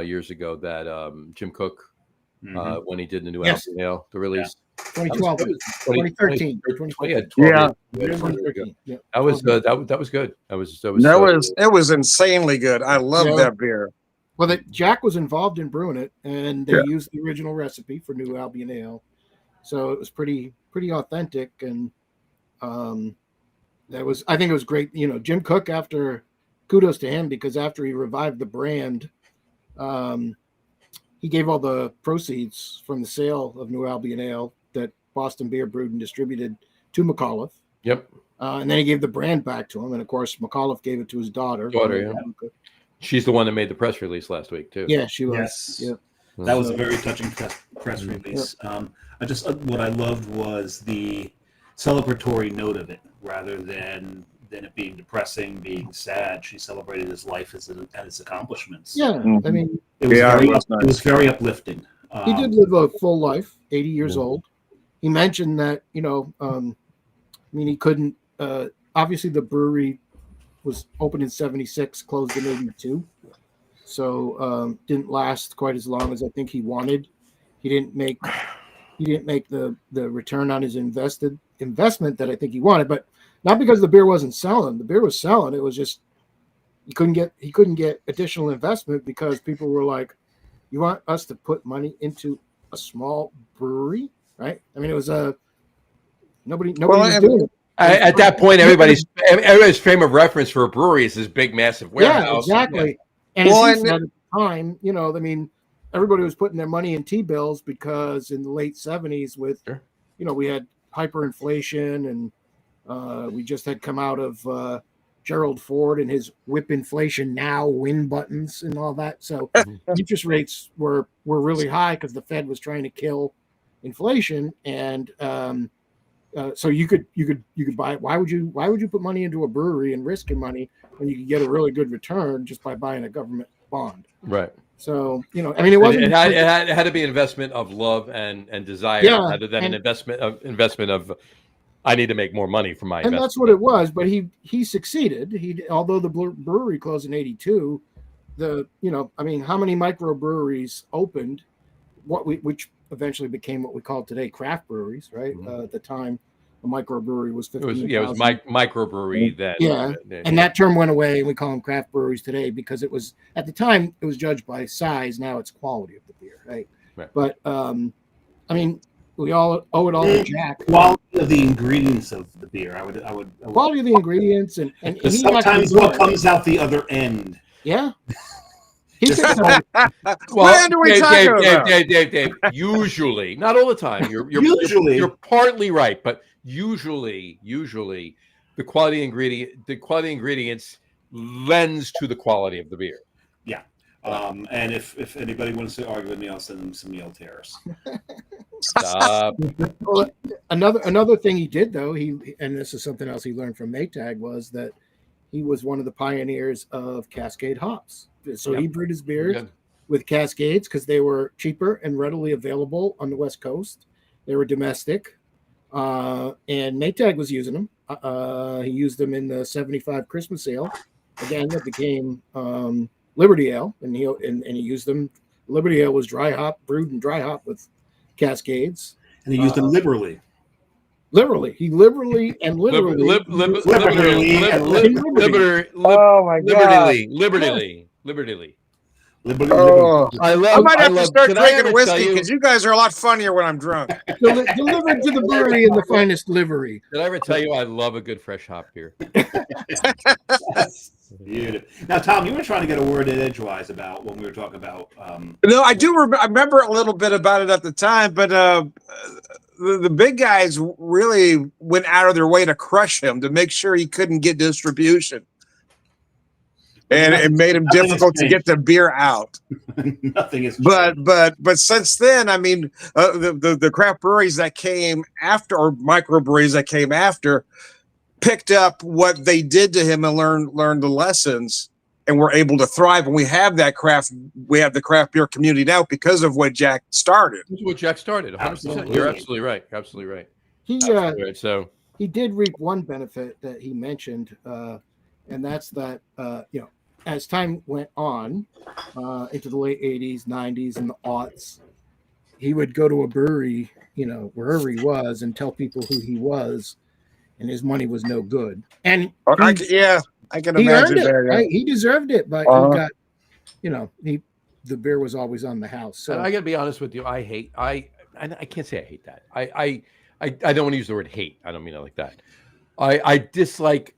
years ago that Jim Cook when he did the new Albion Ale, the release. 2012, 2013, 2013. Yeah. 2013. Yeah. That was good. It was insanely good. I love that beer. Well, Jack was involved in brewing it, and they used the original recipe for New Albion Ale, so it was pretty authentic, and I think it was great. Jim Cook, kudos to him, because after he revived the brand, he gave all the proceeds from the sale of New Albion Ale that Boston Beer brewed and distributed to McAuliffe. Yep. And then he gave the brand back to him. And of course, McAuliffe gave it to his daughter. Yeah. She's the one that made the press release last week, too. Yeah, she was. Yes. Yep. That was a very touching press release. Yep. What I loved was the celebratory note of it, rather than it being depressing, being sad. She celebrated his life and his accomplishments. Yeah, I mean, it was very uplifting. He did live a full life, 80 years old. He mentioned that, he couldn't. Obviously, the brewery was opened in 76, closed in 82. So didn't last quite as long as I think he wanted. He didn't make the return on his investment that I think he wanted, but not because the beer wasn't selling. The beer was selling. It was just he couldn't get additional investment because people were like, "You want us to put money into a small brewery?" Right? I mean, it was nobody was doing it. At that point, everybody's frame of reference for a brewery is this big, massive warehouse. Yeah, exactly. And at the time, everybody was putting their money in T-bills because in the late 70s we had hyperinflation and we just had come out of Gerald Ford and his whip inflation now win buttons and all that. So interest rates were really high because the Fed was trying to kill inflation. And so you could buy it. Why would you put money into a brewery and risk your money when you could get a really good return just by buying a government bond? Right. So it wasn't. It had to be an investment of love and desire, rather than an investment of I need to make more money from my investment. And that's what it was. But he succeeded. Although the brewery closed in 82, how many microbreweries opened? Which eventually became what we call today craft breweries, right? At the time, a microbrewery was 15,000. It was microbrewery then. Yeah, and that term went away, and we call them craft breweries today because it was at the time it was judged by size. Now it's quality of the beer, right? But we all owe it all to Jack. Quality of the ingredients of the beer. I would quality of the ingredients and sometimes what comes out the other end. Yeah. Well, Dave. Usually, not all the time. You're partly right, but usually the quality ingredients lends to the quality of the beer. Yeah. And if anybody wants to argue with me, I'll send them some meal tears. Well, another thing he did though, and this is something else he learned from Maytag, was that he was one of the pioneers of Cascade hops. So he brewed his beers with Cascades because they were cheaper and readily available on the West Coast. They were domestic, and Maytag was using them. He used them in the 75 Christmas Ale. Again, that became Liberty Ale, and he used them. Liberty Ale was brewed in dry hop with Cascades, and he used them liberally. He liberally and literally. Oh my God! Liberty. Oh, I might have to start drinking whiskey because you guys are a lot funnier when I'm drunk. Delivered to the brewery in the finest livery. Did I ever tell you I love a good fresh hop beer? Beautiful. Now, Tom, you were trying to get a word in edgewise about when we were talking about. No, I do. I remember a little bit about it at the time, but the big guys really went out of their way to crush him to make sure he couldn't get distribution. And it made him difficult to get the beer out. Nothing is. But since then, I mean, the craft breweries that came after, or microbreweries that came after, picked up what they did to him and learned the lessons, and were able to thrive. And we have the craft beer community now because of what Jack started. This is what Jack started. 100%. You're absolutely right. Absolutely right. He did reap one benefit that he mentioned, and that's that as time went on into the late 80s, 90s, and the aughts, he would go to a brewery, wherever he was, and tell people who he was, and his money was no good. And I can imagine it, that. Right? He deserved it, but he got, the beer was always on the house. So I got to be honest with you. I can't say I hate that. I don't want to use the word hate. I don't mean it like that. I dislike,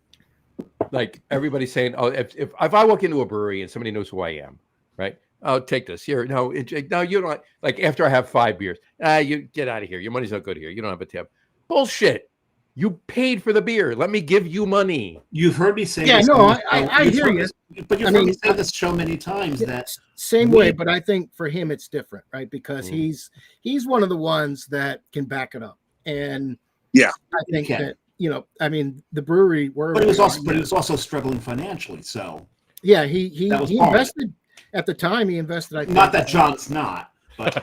like everybody saying, "Oh, if I walk into a brewery and somebody knows who I am, right? Oh, take this here. No, you don't. Like after I have 5 beers, you get out of here. Your money's not good here. You don't have a tip. Bullshit. You paid for the beer. Let me give you money. You've heard me say Yeah, this. no, on the show. I You've hear heard you. me- But you've I heard mean, me say this show many times that Same we- way, but I think for him it's different, right? Because he's one of the ones that can back it up, and Yeah. I think He can. that I mean, the brewery were, but he was also struggling financially. So yeah, he That was part of it. invested at the time. He invested, I think, not that John's not, but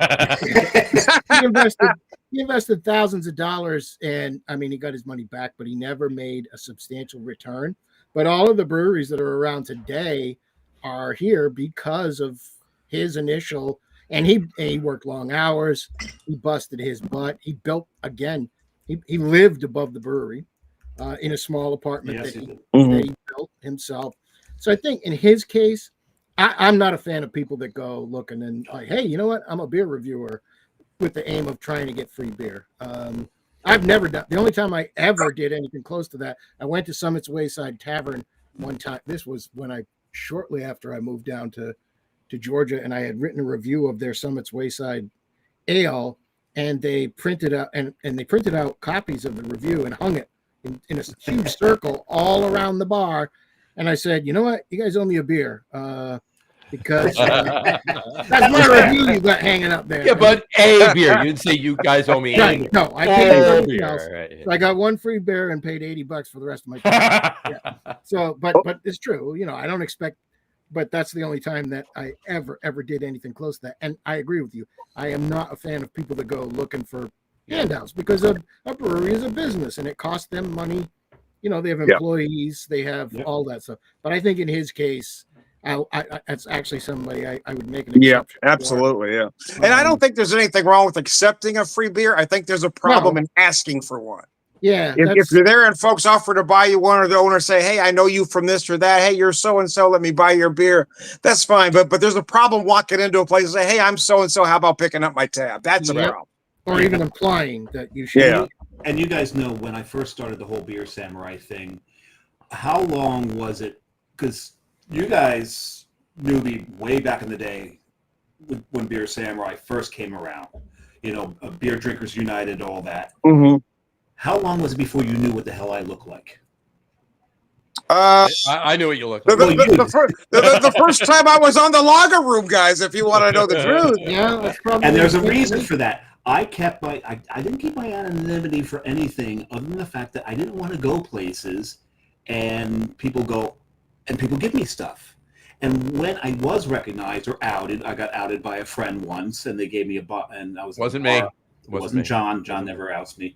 he invested thousands of dollars, and I mean, he got his money back, but he never made a substantial return. But all of the breweries that are around today are here because of his initial, and he worked long hours. He busted his butt. He built again. He lived above the brewery in a small apartment Yes, that he did. that he built himself. So I think in his case, I'm not a fan of people that go looking and like, hey, you know what? I'm a beer reviewer with the aim of trying to get free beer. I've never done. The only time I ever did anything close to that, I went to Summit's Wayside Tavern one time. This was when shortly after I moved down to Georgia, and I had written a review of their Summit's Wayside ale, and they printed out and they printed out copies of the review and hung it in a huge circle all around the bar. And I said, you know what? You guys owe me a beer. Because that's my review you got hanging up there. Yeah, but a beer. You didn't say you guys owe me a Right, beer. no, I paid for A everything beer. else. Right. So I got one free beer and paid $80 for the rest of my time. Yeah. So, but it's true. I don't expect, but that's the only time that I ever did anything close to that. And I agree with you. I am not a fan of people that go looking for handouts because a brewery is a business and it costs them money. They have employees, they have all that stuff. But I think in his case, that's actually somebody I would make an exception. Yeah, absolutely, yeah. And I don't think there's anything wrong with accepting a free beer. I think there's a problem in asking for one. Yeah, if you're there and folks offer to buy you one, or the owner say, "Hey, I know you from this or that. Hey, you're so and so. Let me buy your beer." That's fine. But there's a problem walking into a place and say, "Hey, I'm so and so. How about picking up my tab?" That's a problem. Or even implying that you should. Yeah. And you guys know when I first started the whole Beer Samurai thing, how long was it? Because you guys knew me way back in the day when Beer Samurai first came around. Beer Drinkers United, all that. Mm-hmm. How long was it before you knew what the hell I looked like? I knew what you looked like. The first time I was on the Lager Room, guys, if you want to know the truth. Yeah, that's probably. And there's a reason for that. I didn't keep my anonymity for anything other than the fact that I didn't want to go places and people give me stuff. And when I was recognized or outed, I got outed by a friend once, and they gave me and I was Wasn't me. It wasn't John. John never outs me.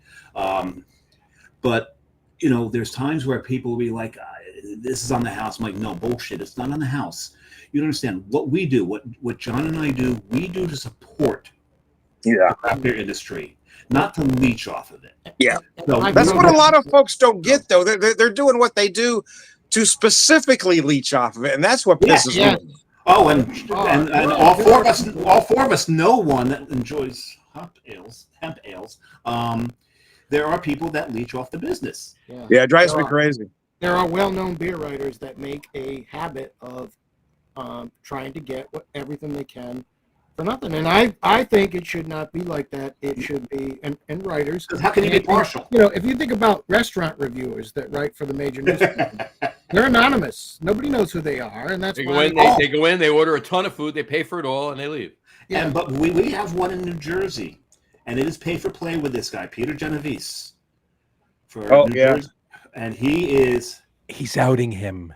But there's times where people will be like, "This is on the house." I'm like, "No, bullshit. It's not on the house." You don't understand what we do. What John and I do. We do to support the craft beer industry, not to leech off of it. Yeah, so that's what a lot of folks don't get, though. They're doing what they do to specifically leech off of it, and that's what pisses me. Oh, and all four of us know one that enjoys hemp ales. There are people that leech off the business. Yeah, it drives me crazy. There are well-known beer writers that make a habit of trying to get everything they can for nothing, and I think it should not be like that. It should be, and writers. How can you be partial? If you think about restaurant reviewers that write for the major newspapers, they're anonymous. Nobody knows who they are, and that's They why go in, they order a ton of food, they pay for it all, and they leave. Yeah, but we have one in New Jersey, and it is pay for play with this guy, Peter Genovese. New Jersey. And he's outing him.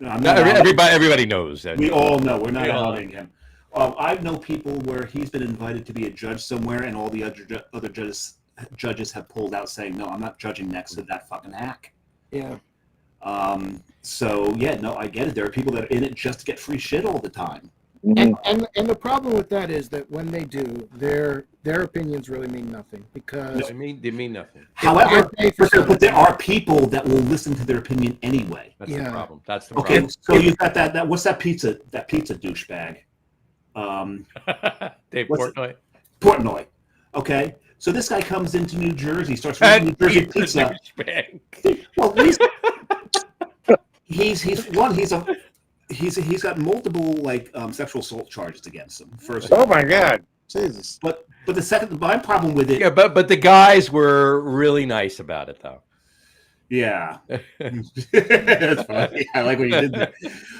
No, everybody knows that. We all know we're not outing him. I know people where he's been invited to be a judge somewhere, and all the other judges have pulled out saying, "No, I'm not judging next to that fucking hack." Yeah. So I get it. There are people that are in it just to get free shit all the time. And the problem with that is that when they do, their opinions really mean nothing because they mean nothing. However, but there are people that will listen to their opinion anyway. That's the problem. That's the problem. Okay, so you've got that. What's that pizza? That pizza douchebag. Dave Portnoy. Portnoy. Okay, so this guy comes into New Jersey, starts reading New Jersey pizza. Well, he's got multiple sexual assault charges against him. First. Oh my God, Jesus! But But my problem with it, Yeah, but the guys were really nice about it, though. yeah, that's funny. I like what you did there.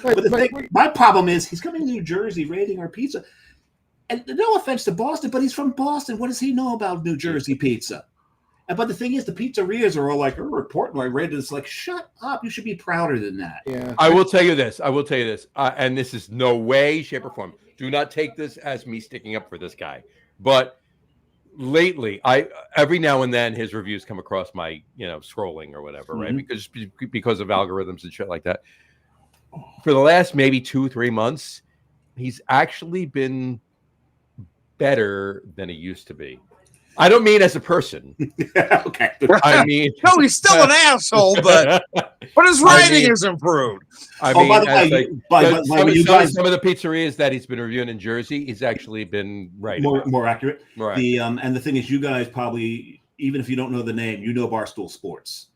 But But my problem is he's coming to New Jersey raiding our pizza. And no offense to Boston, but he's from Boston. What does he know about New Jersey pizza? But the thing is, the pizzerias are all like, reporting like rated. It's like, shut up. You should be prouder than that. yeah, I will tell you this. And this is no way, shape, or form. Do not take this as me sticking up for this guy. But lately, every now and then his reviews come across my scrolling or whatever, right? Because of algorithms and shit like that. For the last maybe 2-3 months, he's actually been better than he used to be. I don't mean as a person. Okay. I mean, No, he's still an asshole, but his writing is improved. I mean, by the way, some of the pizzerias that he's been reviewing in Jersey, he's actually been right. more accurate. Right. And the thing is, you guys probably, even if you don't know the name, you know Barstool Sports.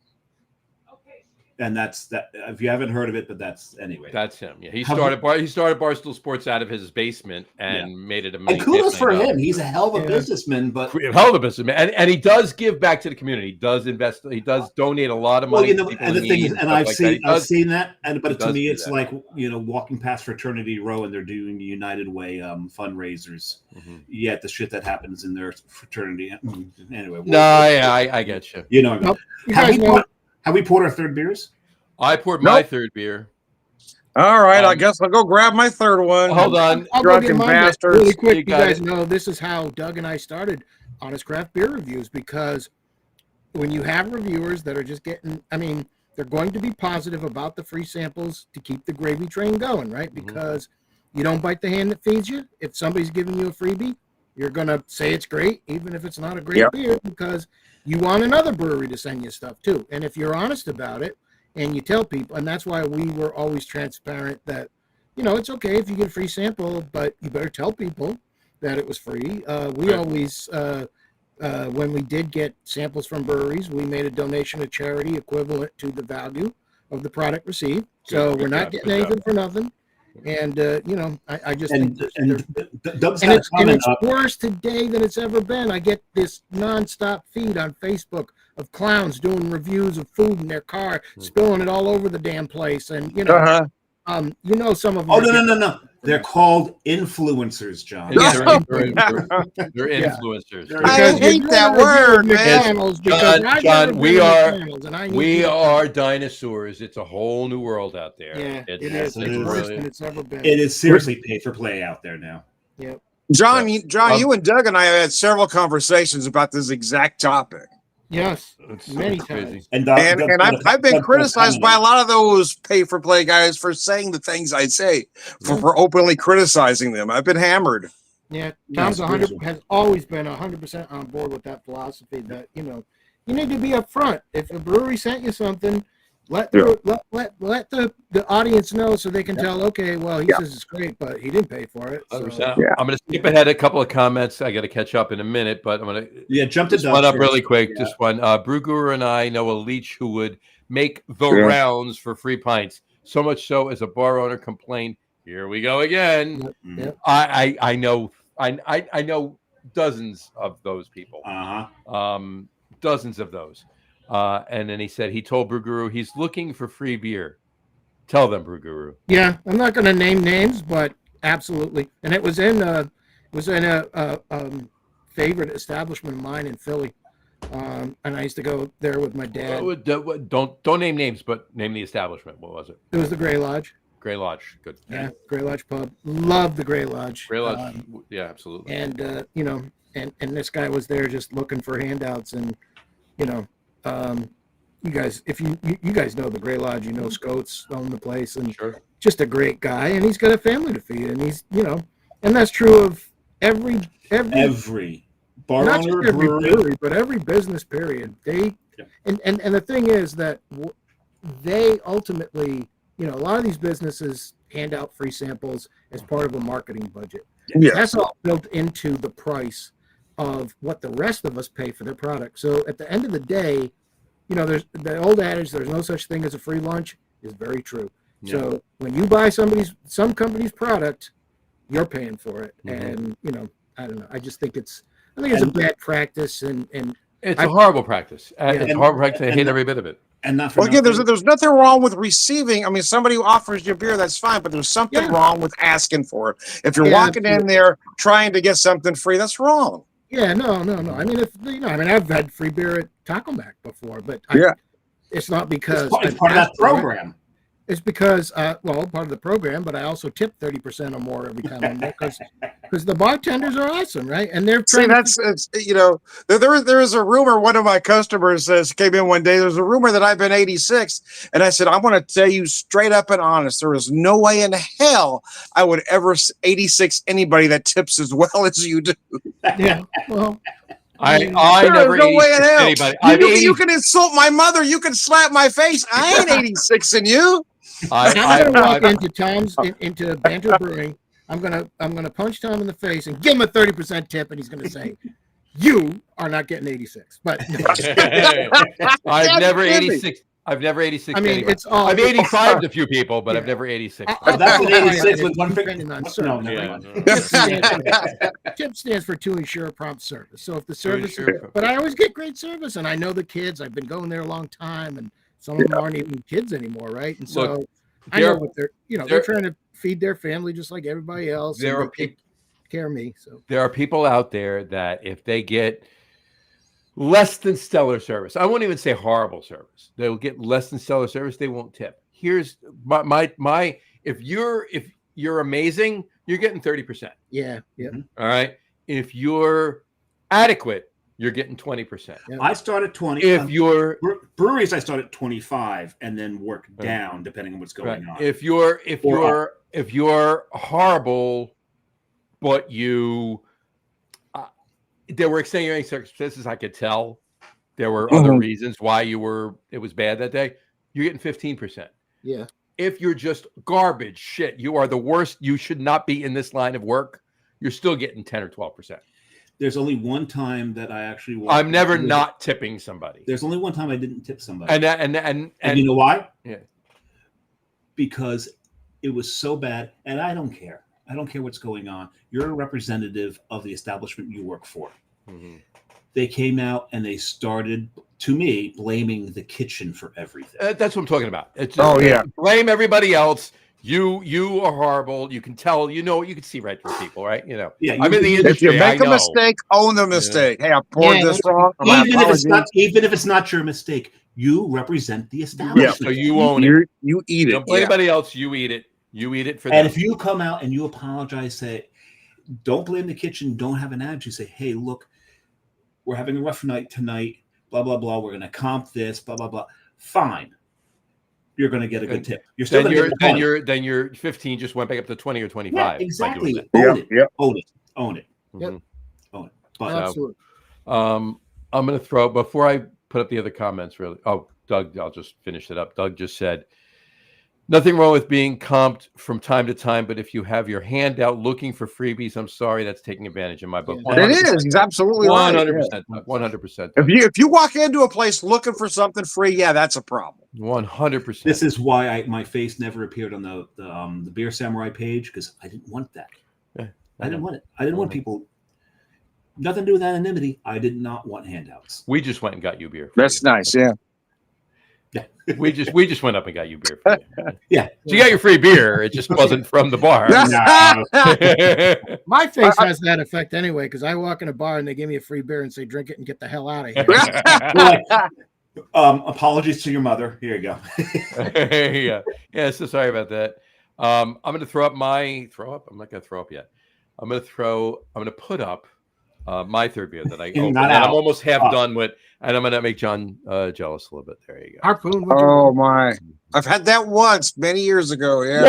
And that's that. If you haven't heard of it, but that's anyway. That's him. Yeah, he started Barstool Sports out of his basement and made it amazing. And kudos for him. He's a hell of a businessman, but hell of a businessman, and he does give back to the community. He does invest. He does donate a lot of money. And the thing is, and I've seen that. But to me, it's that. like walking past Fraternity Row and they're doing the United Way fundraisers. Mm-hmm. Yet the shit that happens in their fraternity. Anyway. I get you. You know. Nope. You guys know. Have we poured our third beers? I poured my third beer. All right, I guess I'll go grab my third one. Hold on. I'll go get Drunken mine, but bastards. really quick, You you got guys it. know this is how Doug and I started Honest Craft Beer Reviews, because when you have reviewers that are just they're going to be positive about the free samples to keep the gravy train going, right? Because you don't bite the hand that feeds you. If somebody's giving you a freebie, you're going to say it's great, even if it's not a great beer, because you want another brewery to send you stuff too. And if you're honest about it and you tell people, and that's why we were always transparent that, it's okay if you get a free sample, but you better tell people that it was free. We always, when we did get samples from breweries, we made a donation to charity equivalent to the value of the product received. So we're not getting anything for nothing. And I just think it's worse today than it's ever been. I get this nonstop feed on Facebook of clowns doing reviews of food in their car, spilling it all over the damn place, and some of them. Oh no! They're called influencers, John. Yeah, they're influencers. I hate that word, John, we are dinosaurs. It's a whole new world out there. Yeah, it is. It's worse than it's ever been. It is seriously pay for play out there now. Yep. John, you and Doug and I have had several conversations about this exact topic. Yes, many times. And I've been criticized by a lot of those pay-for-play guys for saying the things I say, for openly criticizing them. I've been hammered. Yeah, Tom's has always been 100% on board with that philosophy that, you need to be upfront. If a brewery sent you something, let the audience know so they can tell, okay, well, he says it's great, but he didn't pay for it. So. I'm going to skip ahead a couple of comments. I got to catch up in a minute, but I'm going to jump to one up really quick. Yeah. Just one. Bruguru and I know a leech who would make the rounds for free pints. So much so as a bar owner complained, here we go again. Yep. I know dozens of those people. Dozens of those. And then he said he told Bruguru he's looking for free beer. Tell them, Bruguru. Yeah, I'm not going to name names, but absolutely. And it was in a favorite establishment of mine in Philly, and I used to go there with my dad. Don't name names, but name the establishment. What was it? It was the Gray Lodge. Gray Lodge, good. Yeah, Gray Lodge pub. Love the Gray Lodge. Gray Lodge, yeah, absolutely. And and this guy was there just looking for handouts, and you guys, if you guys know the Gray Lodge, Scotes own the place, and just a great guy, and he's got a family to feed, and he's and that's true of every bar not owner, just every brewery, but every business period. They and the thing is that they ultimately, a lot of these businesses hand out free samples as part of a marketing budget. Yeah. That's all built into the price of what the rest of us pay for their product. So at the end of the day, there's the old adage, there's no such thing as a free lunch, is very true. Yeah. So when you buy some company's product, you're paying for it. And, I don't know. I just think it's I think it's a bad practice, and it's a horrible practice. It's a horrible practice. I hate every bit of it. And not for Well, again, nothing. there's nothing wrong with receiving. I mean, somebody who offers you beer, that's fine, but there's something wrong with asking for it. If you're walking in there trying to get something free, that's wrong. Yeah, no. I mean, I've had free beer at Taco Mac before, but it's not because it's part of that program. It's because, part of the program, but I also tip 30% or more every time I'm there because the bartenders are awesome, right? And they're trying there is a rumor. One of my customers came in one day. There's a rumor that I've been 86, and I said, I want to tell you straight up and honest. There is no way in hell I would ever 86 anybody that tips as well as you do. Yeah, well. I never no way in hell. anybody. You can insult my mother. You can slap my face. I ain't 86 in you. I'm gonna walk into Tom's into Banter Brewing. I'm gonna punch Tom in the face and give him a 30% tip, and he's gonna say, "You are not getting 86." But no. I've never 86. I've never 86. I mean, it's all. I've 85 to a few people, but I've never 86. That's an 86 with one Tip stands for to ensure prompt service. So if the service, but I always get great service, and I know the kids. I've been going there a long time, and some of them aren't even kids anymore, right? And so I know what they're trying to feed their family just like everybody else. There are people care of me. So there are people out there that if they get less than stellar service, I won't even say horrible service, they'll get less than stellar service, they won't tip. Here's my if you're amazing, you're getting 30%. Yeah. All right. If you're adequate, you're getting 20%. I start at 20. If you're breweries, I start at 25 and then work down depending on what's going on. If you're horrible, but there were extenuating circumstances, I could tell there were other reasons why it was bad that day, you're getting 15%. Yeah. If you're just garbage shit, you are the worst, you should not be in this line of work, you're still getting 10 or 12%. There's only one time that I actually I'm never not tipping somebody. There's only one time I didn't tip somebody. And you know why? Yeah. Because it was so bad, and I don't care. I don't care what's going on. You're a representative of the establishment you work for. Mm-hmm. They came out and they started, to me, blaming the kitchen for everything. That's what I'm talking about. It's blame everybody else. You are horrible. You can tell. You can see right through people, right? Yeah. I'm in the industry. If you make a mistake, own the mistake. Yeah. Hey, I poured this wrong. Even if it's not your mistake, you represent the establishment. So you own it. You eat it. Don't blame anybody else. You eat it. You eat it for them. And if you come out and you apologize, say, don't blame the kitchen. Don't have an attitude. Say, hey, look, we're having a rough night tonight. Blah blah blah. We're going to comp this. Blah blah blah. Fine. You're going to get a good tip. You're still going to get then your 15 just went back up to 20 or 25. Yeah, exactly. Own it. Own it. Yep. Own it. But, absolutely. I'm going to throw, before I put up the other comments, really. Oh, Doug, I'll just finish it up. Doug just said, nothing wrong with being comped from time to time, but if you have your hand out looking for freebies, I'm sorry, that's taking advantage in my book. It is. He's absolutely 100%. 100%. If you walk into a place looking for something free, that's a problem. 100%. This is why my face never appeared on the Beer Samurai page, because I didn't want that. Yeah, I didn't want it. I didn't want people. Nothing to do with anonymity. I did not want handouts. We just went and got you beer. That's nice. Yeah. Yeah. We just went up and got you beer. For you. Yeah. So you got your free beer. It just wasn't from the bar. My face has that effect anyway, because I walk in a bar and they give me a free beer and say, drink it and get the hell out of here. Apologies to your mother. Here you go. Yeah. So sorry about that. I'm going to throw up I'm not going to throw up yet. I'm going to put up my third beer that I opened. I'm almost half done with, and I'm going to make John jealous a little bit. There you go. Harpoon. Oh my! I've had that once many years ago. Yeah.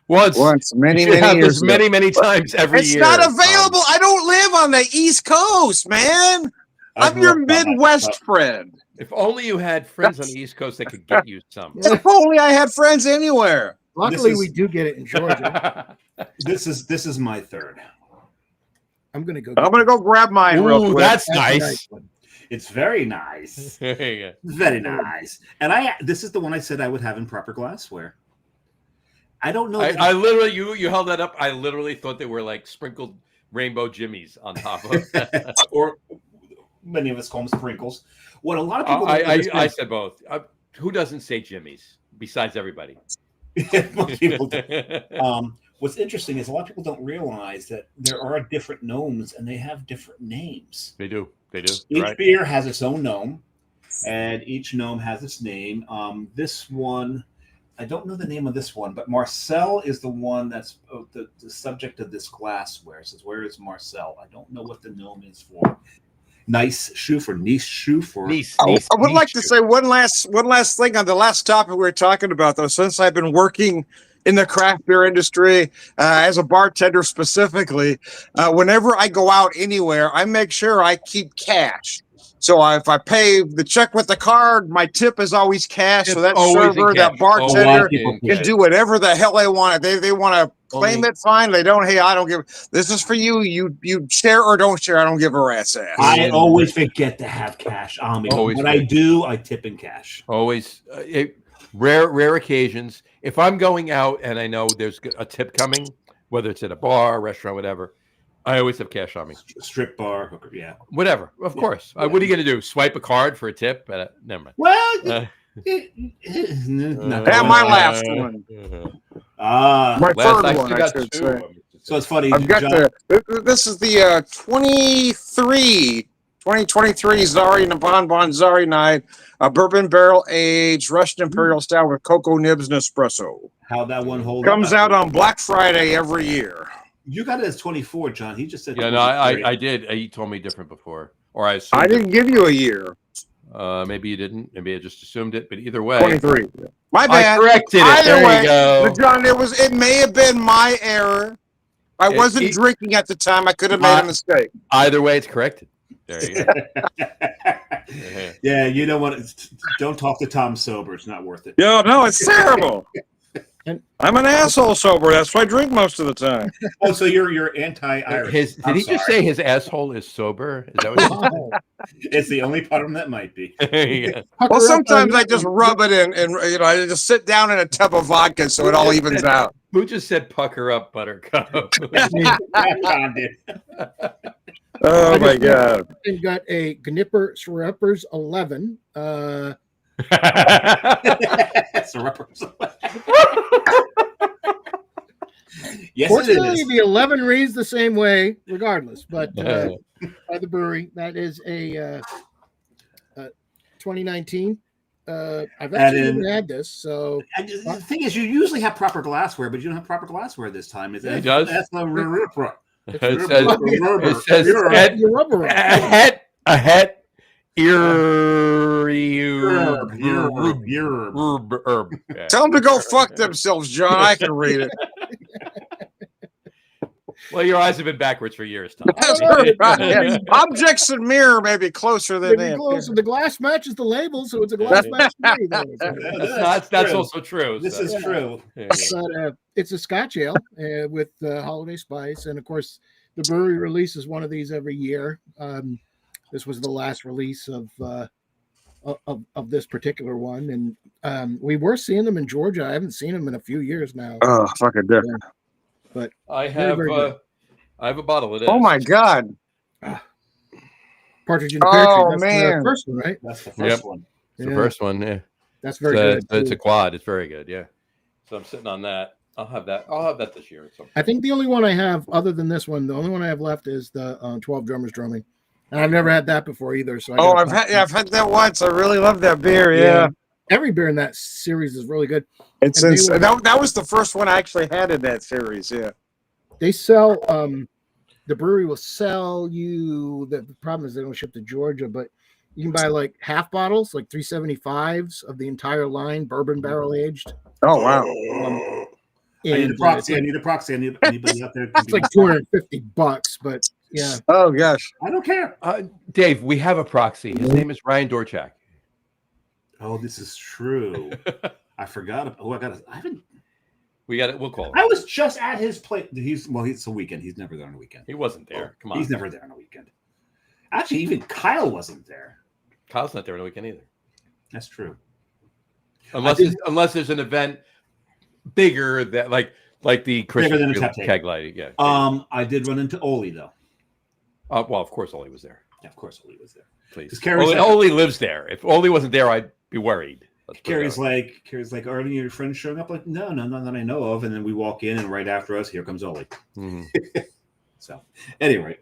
Once. Many years ago. Many times every year. It's not available. I don't live on the East Coast, man. I'm your Midwest friend. If only you had friends on the East Coast that could get you some. If only I had friends anywhere. Luckily, we do get it in Georgia. This is my third. I'm gonna go grab mine real quick. That's nice. It's very nice. Very nice. And this is the one I said I would have in proper glassware. I don't know. I literally, you held that up. I literally thought they were like sprinkled rainbow jimmies on top of. Or many of us call them sprinkles. What a lot of people I said both. Who doesn't say jimmies besides everybody? most people do. What's interesting is a lot of people don't realize that there are different gnomes and they have different names. They do. Each beer has its own gnome, and each gnome has its name. This one, I don't know the name of this one, but Marcel is the one that's the subject of this glassware. It says, where is Marcel? I don't know what the gnome is for. Nice Schoof or Nice Schoof or I would like to say one last thing on the last topic we were talking about, though. Since I've been working in the craft beer industry as a bartender specifically, whenever I go out anywhere, I make sure I keep cash. So if I pay the check with the card, my tip is always cash. So that server, that bartender can do whatever the hell they want. They want to claim it, fine. They don't. Hey, I don't give. This is for you. You share or don't share. I don't give a rat's ass. I always forget to have cash on me. When I do, I tip in cash. Always. Rare occasions. If I'm going out and I know there's a tip coming, whether it's at a bar, restaurant, whatever, I always have cash on me. Strip bar, hooker, yeah. Whatever. Of course. What are you going to do? Swipe a card for a tip? Never mind. Well, my last one. My third one, I should say. So it's funny. I've got this is the 2023 Zari and Bonbon Zari Night, bourbon barrel aged Russian Imperial style with cocoa nibs and espresso. How that one holds comes out on Black Friday every year. You got it as 24, John. He just said. Yeah, no, I did. He told me different before, or I didn't give you a year. Maybe you didn't. Maybe I just assumed it. But either way, 23. My bad. I corrected it. Either way, you go. John. It may have been my error. I wasn't drinking at the time. I could have made a mistake. Either way, it's corrected. There you go. Yeah, you know what? Don't talk to Tom sober. It's not worth it. No, it's terrible. I'm an asshole sober. That's why I drink most of the time. Oh, so you're anti-Irish. Did he just say his asshole is sober? Is that what it's the only part of him that might be. Yeah. Well, sometimes I just rub it in, and I just sit down in a tub of vodka so it all evens out. Who just said pucker up, Buttercup? John did. Oh my God! And got a Gnipper Sreppers 11. Yes, fortunately, the 11 reads the same way, regardless. But by the brewery, that is a 2019. I've actually never had this. So the thing is, you usually have proper glassware, but you don't have proper glassware this time. It does. That's the it says a het. Tell them to go fuck themselves, John. I can read it. Well, your eyes have been backwards for years, Tom. Right. Objects and mirror may be closer than that. Closer. The glass matches the label, so it's a glass match. That's also true. This is true. But, it's a Scotch ale with holiday spice, and of course, the brewery releases one of these every year. This was the last release of this particular one, and we were seeing them in Georgia. I haven't seen them in a few years now. Oh, fucking different. But I have a bottle of this. Oh my God! Partridge in the Pear Tree. Oh That's man, the first one, right? That's the first one. It's the first one. Yeah, that's very good. It's a quad. It's very good. Yeah. So I'm sitting on that. I'll have that this year. I think the only one I have, other than this one, the only one I have left is the 12 Drummers Drumming, and I've never had that before either. So I've had that once. I really love that beer. Yeah. Every beer in that series is really good. That was the first one I actually had in that series. Yeah. They sell, the brewery will sell you, the problem is they don't ship to Georgia, but you can buy like half bottles, like 375s of the entire line, bourbon barrel aged. Oh, wow. I need a proxy. Anybody out there? It's like $250, but yeah. Oh, gosh. I don't care. Dave, we have a proxy. His name is Ryan Dorchak. Oh, this is true. I forgot. I haven't. We got it. We'll call him. I was just at his place. It's a weekend. He's never there on a weekend. He wasn't there. Come on. He's never there on a weekend. Actually, even Kyle wasn't there. Kyle's not there on a weekend either. That's true. Unless there's an event bigger that, like, Like the Bigger than a Christmas tap taker. keg lighting. Yeah. I did run into Oli though. Well, of course, Oli was there. Yeah, of course, Oli was there. Please, Carrie's Oli lives there. If Oli wasn't there, I'd be worried. Carrie's like, are any of your friends showing up? Like, no, none that I know of. And then we walk in, and right after us, here comes Oli. Mm-hmm. So, anyway,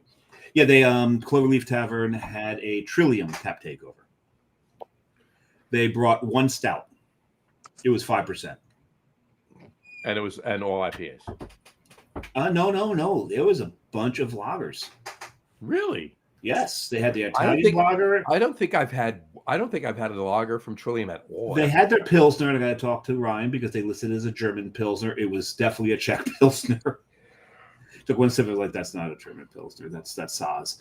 yeah, they Cloverleaf Tavern had a Trillium tap takeover. They brought one stout. It was 5%. And it was all IPAs. No. There was a bunch of lagers. Really? Yes, they had the Italian lager. I don't think I've had a lager from Trillium at all. They had their Pilsner, and I got to talk to Ryan because they listed it as a German Pilsner. It was definitely a Czech Pilsner. Took one sip, I was like, that's not a German Pilsner. That's Saaz.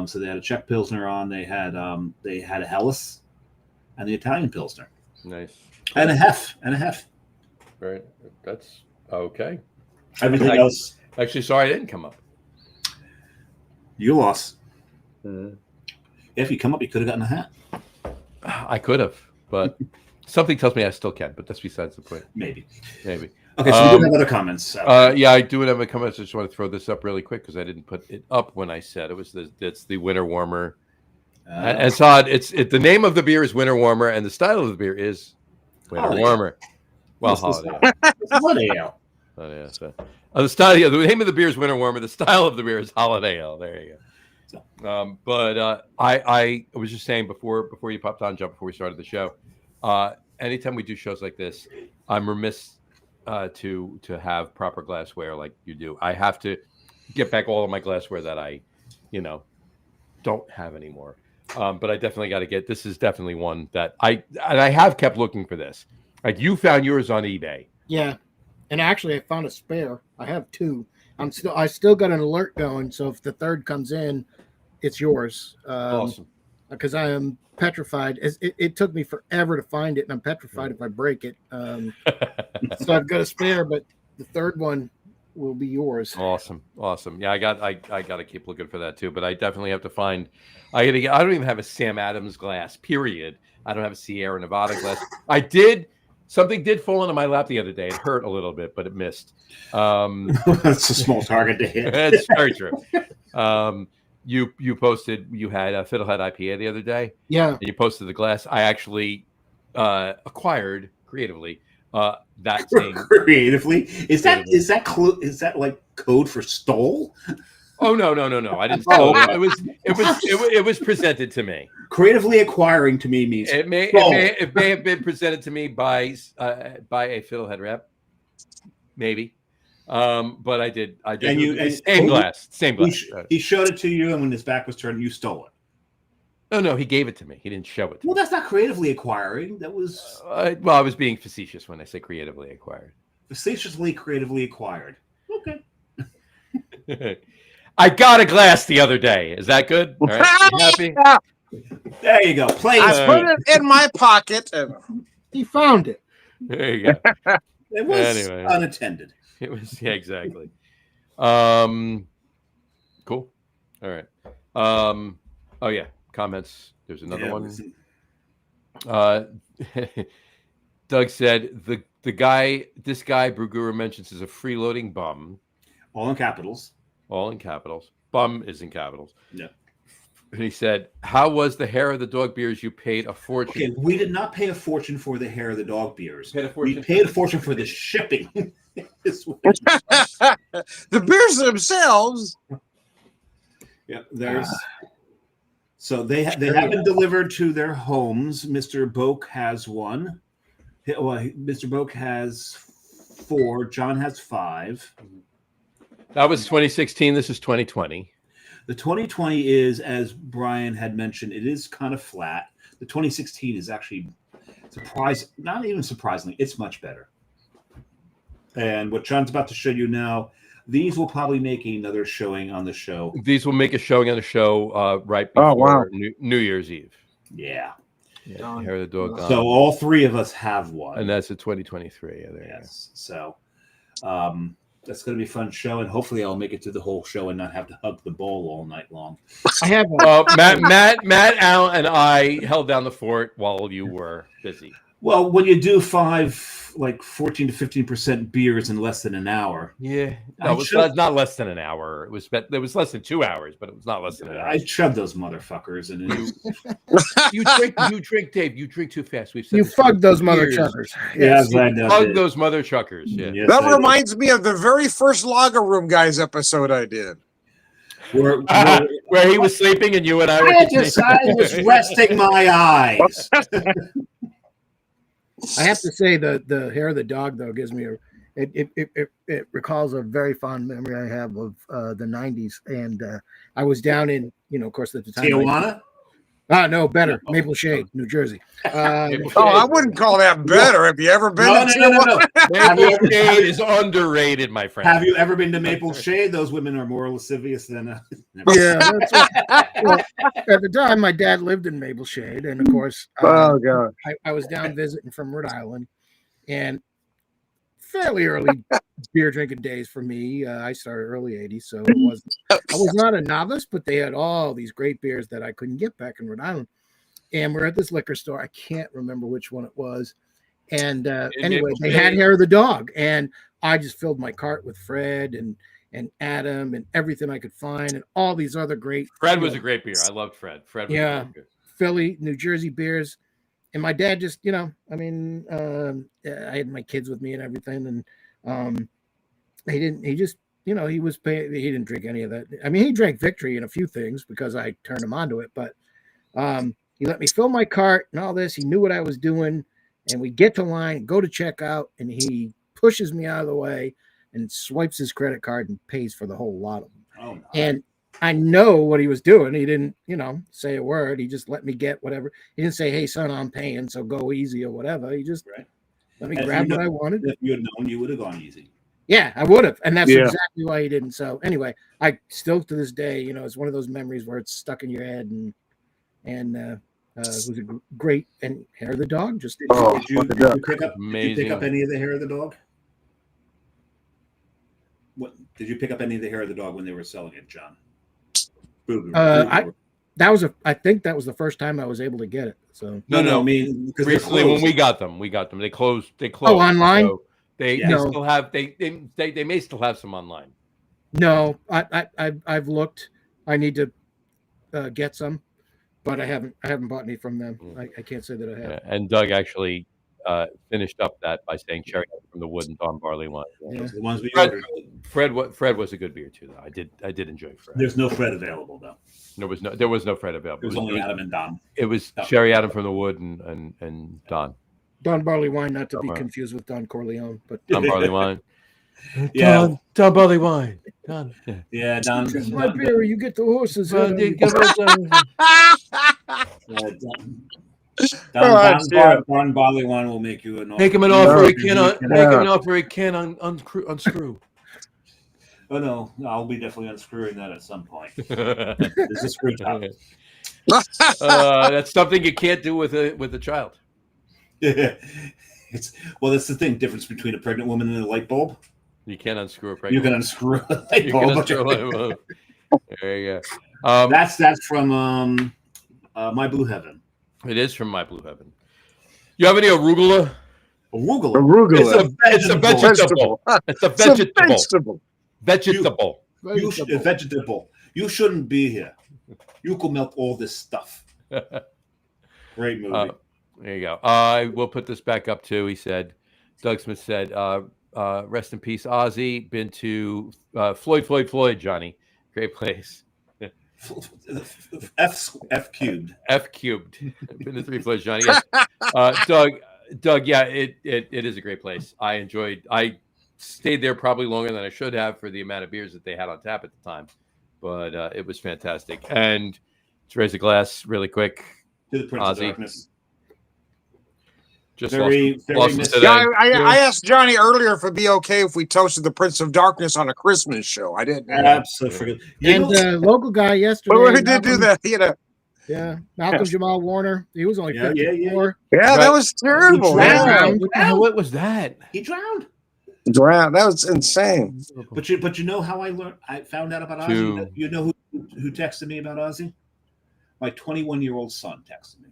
So they had a Czech Pilsner on. They had a Helles and the Italian Pilsner. Nice. And a Hef. Right. That's okay. Everything else. Actually, sorry I didn't come up. You lost. Mm-hmm. If you come up, you could have gotten a hat. I could have, but something tells me I still can. But that's besides the point. Maybe. Okay, so we do have other comments. Yeah, I do have a comment. I just want to throw this up really quick because I didn't put it up when I said it was. It's the Winter Warmer. And it's odd. The name of the beer is Winter Warmer, and the style of the beer is Winter Warmer. Well, holiday. Holiday ale. Oh yeah. So, the name of the beer is Winter Warmer. The style of the beer is Holiday Ale. There you go. But I was just saying before you popped on, John, before we started the show. Anytime we do shows like this, I'm remiss to have proper glassware like you do. I have to get back all of my glassware that I, don't have anymore. But I definitely got to get. This is definitely one that I have kept looking for this. Like you found yours on eBay. Yeah, and actually I found a spare. I have two. I still got an alert going. So if the third comes in, it's yours. Awesome. Because I am petrified. It took me forever to find it, and I'm petrified if I break it. So I've got a spare, but the third one will be yours. Awesome. Yeah, I got to keep looking for that too. But I definitely have to find. I don't even have a Sam Adams glass. Period. I don't have a Sierra Nevada glass. Something did fall into my lap the other day. It hurt a little bit, but it missed. That's a small target to hit. That's very true. You posted you had a Fiddlehead IPA the other day. Yeah. And you posted the glass. I actually acquired creatively that same creatively. Is that like code for stole? Oh no! I didn't steal it. It was presented to me. Creatively acquiring to me means it may have been presented to me by a Fiddlehead rep, maybe. But I did. Same glass. He showed it to you, and when his back was turned, you stole it. No, he gave it to me. He didn't show it to me. Well, that's not creatively acquiring. That was I was being facetious when I say creatively acquired. Facetiously creatively acquired. Okay. I got a glass the other day. Is that good? All right. You happy? There you go. Play. I put it in my pocket. He found it. There you go. It was unattended. It was exactly. Cool. All right. Oh yeah. Comments. There's another one. Doug said this guy Bruguru mentions is a freeloading bum. All in capitals. Bum is in capitals. Yeah. And he said, "How was the hair of the dog beers you paid a fortune?" Okay, we did not pay a fortune for the hair of the dog beers. We paid a fortune for the shipping. The beers themselves. Yeah, there's. So they have been delivered to their homes. Mr. Boak has one. Well, Mr. Boak has 4. John has 5. That was 2016. This is 2020. The 2020 is, as Brian had mentioned, it is kind of flat. The 2016 is actually not even surprisingly, it's much better. And what John's about to show you now, these will probably make another showing on the show. These will make a showing on the show right before New Year's Eve. Yeah. Hair of the dog. So all 3 of us have one. And that's a 2023. Yeah, yes. So that's going to be a fun show, and hopefully I'll make it through the whole show and not have to hug the bowl all night long. I have Matt, Al, and I held down the fort while you were busy. Well, when you do 14 to 15% beers in less than an hour, Yeah, no, it was not less than an hour. It was less than 2 hours, but it was not less than an hour. I shoved those motherfuckers, and you drink, Dave. You drink too fast. We've said You fucked those mother chuckers. Yes, I you fucked those mother chuckers. Yeah, Yes, That reminds me of the very first Lager Room Guys episode I did. Where he was sleeping and you and I were. I was resting my eyes. I have to say the hair of the dog though gives me it recalls a very fond memory I have of the 90s, and I was down in, of course at the time Tijuana. No, better. Maple Shade, New Jersey. I wouldn't call that better. Have you ever been to Tijuana? Maple Shade is underrated, my friend. Have you ever been to Maple Shade? Those women are more lascivious than. Yeah, that's right. Well, at the time, my dad lived in Maple Shade, and of course, Oh god. I was down visiting from Rhode Island, and fairly early beer drinking days for me. I started early 80s, so I was not a novice, but they had all these great beers that I couldn't get back in Rhode Island. And we're at this liquor store. I can't remember which one it was. And anyway, they had Hair of the Dog, and I just filled my cart with Fred and Adam and everything I could find, and all these other great. Fred was a great beer. I loved Fred. Fred was a great beer. Philly, New Jersey beers. And my dad just, I had my kids with me and everything. And he didn't drink any of that. I mean, he drank Victory and a few things because I turned him onto it. But he let me fill my cart and all this. He knew what I was doing. And we get to line, go to checkout, and he pushes me out of the way and swipes his credit card and pays for the whole lot of them. Oh, no. And I know what he was doing. He didn't, say a word. He just let me get whatever. He didn't say, "Hey, son, I'm paying, so go easy," or whatever. He just let me grab what I wanted. If you had known, you would have gone easy. Yeah, I would have. And that's exactly why he didn't. So anyway, I still to this day, it's one of those memories where it's stuck in your head, and it was a great, and Hair of the Dog. Just did you pick up any of the Hair of the Dog? What did you pick up any of the Hair of the Dog when they were selling it, John? I think that was the first time I was able to get it. So no, I mean, recently when we got them. They closed. Oh, online. So they still have. They may still have some online. No, I've looked. I need to get some, but I haven't bought any from them. I can't say that I have. Yeah, and Doug actually finished up that by saying Cherry from the Wood and Don Barley wine. Yeah. The ones we Fred was a good beer too, though. I did enjoy Fred. There's no Fred available though. There was no Fred available. It was only Adam and Don. It was Cherry Adam from the Wood and Don. Don Barley wine, not to be confused with Don Corleone, but Don Barley wine. Yeah, Don Barley wine. Don. Yeah, Don. This is my beer. You get the horses. Don Barley wine will make you an offer. Make him an offer he can unscrew. Oh no, I'll be definitely unscrewing that at some point. This is screw top. That's something you can't do with a child. That's the thing. Difference between a pregnant woman and a light bulb. You can't unscrew a pregnant. You can unscrew a light bulb. There you go. That's from My Blue Heaven. It is from My Blue Heaven. You have any arugula? Arugula. It's a vegetable. It's a vegetable. Vegetable. You shouldn't be here. You could melt all this stuff. Great movie. There you go. I will put this back up too. He said, Doug Smith said, rest in peace, Ozzy. Been to Floyd, Johnny. Great place. F cubed. Been to 3 Floyd, Johnny. Yes. Doug. Yeah, it is a great place. I stayed there probably longer than I should have for the amount of beers that they had on tap at the time, but it was fantastic. And to raise a glass really quick, to the Prince of Darkness. Just I asked Johnny earlier if it'd be okay if we toasted the Prince of Darkness on a Christmas show. I didn't. Absolutely. And local guy yesterday. Well, we did do that, Yeah, Malcolm Jamal Warner. He was only 54. Yeah, that was terrible. What was that? He drowned. That was insane. But you know how I found out about Ozzy? You know who texted me about Ozzy? My 21-year-old son texted me.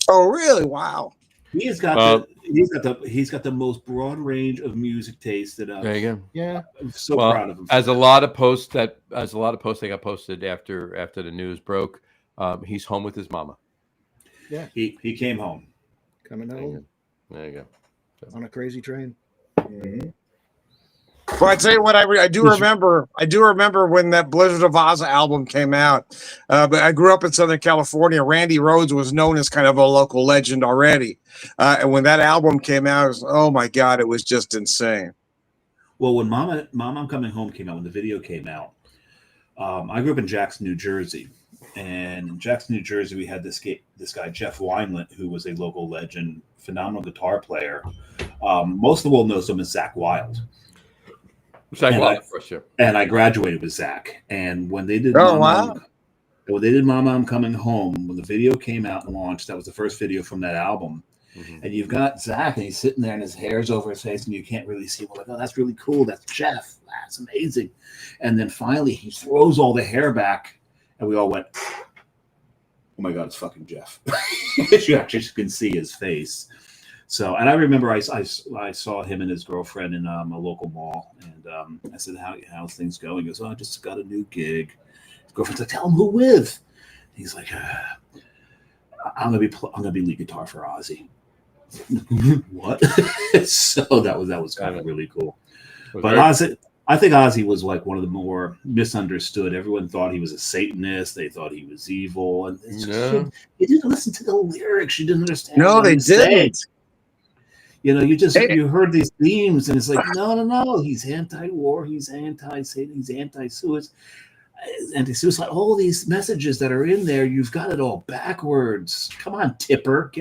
Oh, really? Wow. He's got he's got the most broad range of music taste that There you go. Yeah. I'm so Well, proud of him. as a lot of posts that got posted after the news broke, he's home with his mama. Yeah. He came home. Coming home There you go. on a crazy train. Well, I tell you what, I do remember. I do remember when that Blizzard of Oz album came out. But I grew up in Southern California. Randy Rhoads was known as kind of a local legend already. And when that album came out, it was, oh my God, it was just insane. Well, when Mama I'm Coming Home came out, when the video came out, I grew up in Jackson, New Jersey. And in Jackson, New Jersey, we had this guy, Jeff Wineland, who was a local legend, phenomenal guitar player. Most of the world knows him as Zach Wild. For sure. And I graduated with Zach. And when they did Mama I'm Coming Home, when the video came out and launched, that was the first video from that album. Mm-hmm. And you've got Zach, and he's sitting there, and his hair's over his face, and you can't really see. Well, like, oh, that's really cool. That's Jeff. That's amazing. And then finally, he throws all the hair back, and we all went, "Oh my God, it's fucking Jeff!" You actually can see his face. So, and I remember I saw him and his girlfriend in a local mall, and I said, "How's things going?" He goes, "Oh, I just got a new gig." His girlfriend's like, "Tell him who with." He's like, "I'm gonna be lead guitar for Ozzy." What? So that was kind of really cool. But Ozzy, I think Ozzy was like one of the more misunderstood. Everyone thought he was a Satanist. They thought he was evil, and he didn't listen to the lyrics. You didn't understand. No, they didn't. You know, you heard these themes, and it's like, no. He's anti-war. He's anti-Satan. He's anti-suicide. Anti-suicide. All these messages that are in there, you've got it all backwards. Come on, Tipper,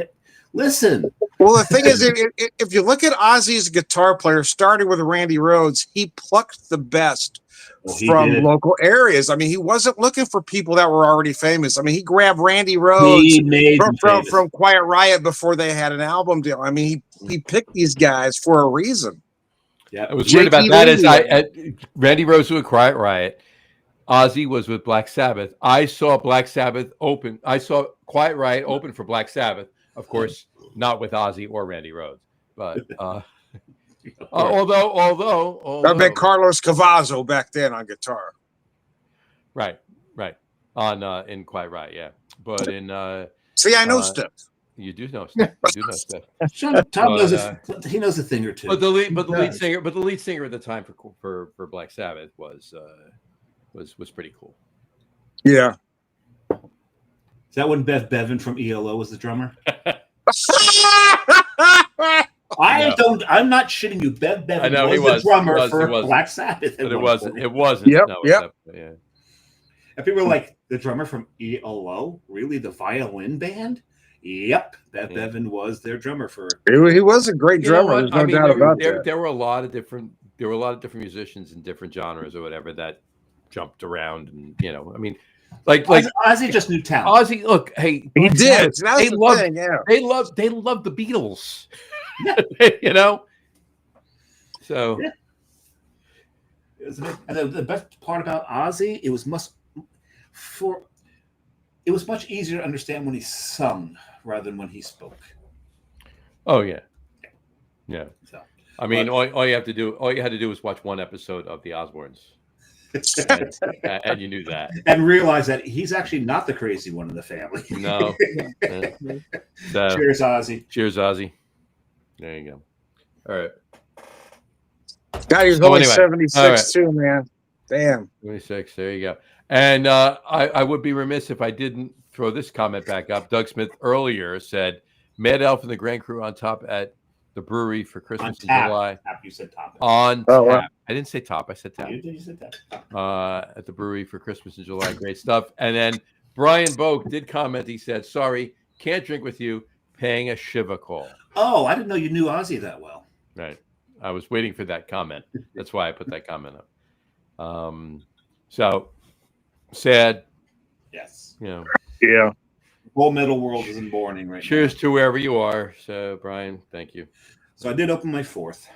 listen. Well, the thing is, if you look at Ozzy as a guitar player, starting with Randy Rhoads, he plucked the best from local areas. I mean, he wasn't looking for people that were already famous. I mean, he grabbed Randy Rhoads from Quiet Riot before they had an album deal. I mean, he picked these guys for a reason. Yeah, it was weird about that is Randy Rhoads with Quiet Riot. Ozzy was with Black Sabbath. I saw Black Sabbath open. I saw Quiet Riot open for Black Sabbath. Of course, not with Ozzy or Randy Rhoads, but although I bet Carlos Cavazo back then on guitar. Right, on in Quiet Riot, yeah. But in see, I know stuff. You do know stuff. You do know stuff. Tom knows he knows a thing or two. But the lead singer at the time for Black Sabbath was pretty cool. Yeah. Is that when Bev Bevan from ELO was the drummer? I'm not shitting you. Bev Bevan was the drummer for Black Sabbath. But it wasn't. Yep. No, yep. Yeah. And people were like, the drummer from ELO? Really? The violin band? Yep. Bevan was their drummer for. He was a great drummer. There's no doubt about that. There were a lot of different musicians in different genres or whatever that jumped around, and I mean. Like Ozzy just knew talent. Ozzy, look, hey, he did. They loved the Beatles. Yeah. So, yeah. And the best part about Ozzy, it was much easier to understand when he sung rather than when he spoke. Oh yeah. So, I mean, all you had to do was watch one episode of The Osbournes. And you knew that, and realize that he's actually not the crazy one in the family. No. So, cheers, Ozzy. Cheers, Ozzy. There you go. All right. God, he was only 76 too, man. Damn. 76. There you go. And I would be remiss if I didn't throw this comment back up. Doug Smith earlier said, "Mad Elf and the Grand Crew on top at the brewery for Christmas in July." You said top. On tap. Wow. I didn't say top. I said tap. You said tap. At the brewery for Christmas in July. Great stuff. And then Brian Boak did comment. He said, "Sorry, can't drink with you. Paying a Shiva call." Oh, I didn't know you knew Ozzy that well. Right. I was waiting for that comment. That's why I put that comment up. So sad. Yes. Yeah. Whole middle world is in mourning right Cheers to wherever you are. So, Brian, thank you. So I did open my fourth.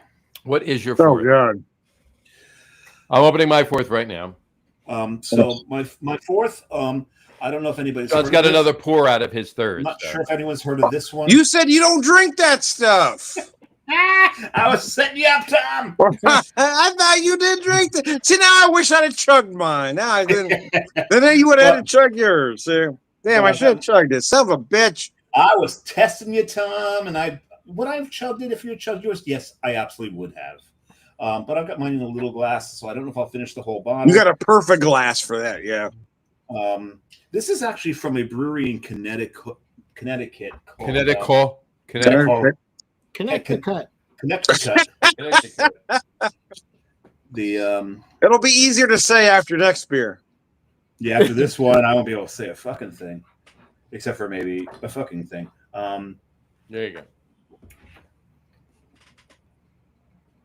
What is your fourth? Oh, God. I'm opening my fourth right now. So my fourth, I don't know if anybody's. John's got another pour out of his third. I'm not sure if anyone's heard of this one. You said you don't drink that stuff. I was setting you up, Tom. I thought you did drink that. See, now I wish I'd have chugged mine. Now I didn't. Then you would have had to chug yours. Damn, I should have chugged it. Son of a bitch. I was testing you, Tom, and would I have chugged it if you had chugged yours? Yes, I absolutely would have. But I've got mine in a little glass, so I don't know if I'll finish the whole bottle. You got a perfect glass for that, yeah. This is actually from a brewery in Connecticut. Connecticut. Connecticut. It'll be easier to say after next beer. Yeah, after this one, I won't be able to say a fucking thing, except for maybe a fucking thing. There you go.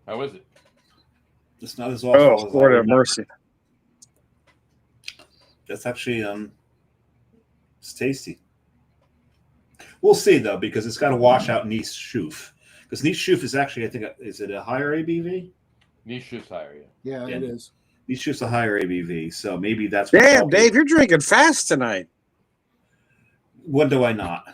How is it? It's not as awful as Lord have mercy. That's actually it's tasty. We'll see though, because it's got to wash out Nice Schoof. Because Nice Schoof is actually, I think, is it a higher ABV? Nice Shoof's higher, Yeah, it is. Nice Schoof's a higher ABV, so maybe that's. Damn, Dave, you're drinking fast tonight. When do I not?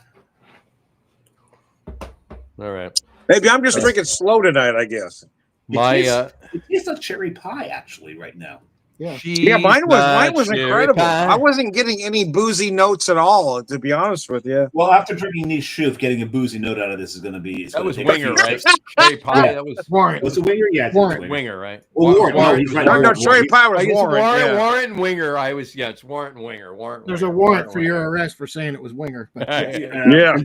All right. Maybe I'm just drinking slow tonight, I guess. It tastes like cherry pie actually right now. Yeah, mine was incredible. Pie. I wasn't getting any boozy notes at all, to be honest with you. Well, after drinking Nice Schoof, getting a boozy note out of this is going to be. That was Winger, right? Cherry pie. That was Warren. Was it Winger? Yeah, Winger, right? Well, Warren. No, he's right. No, cherry pie was Warren. Warren and Winger. It's Warren and Winger. There's a warrant for your arrest for saying it was Winger. But yeah.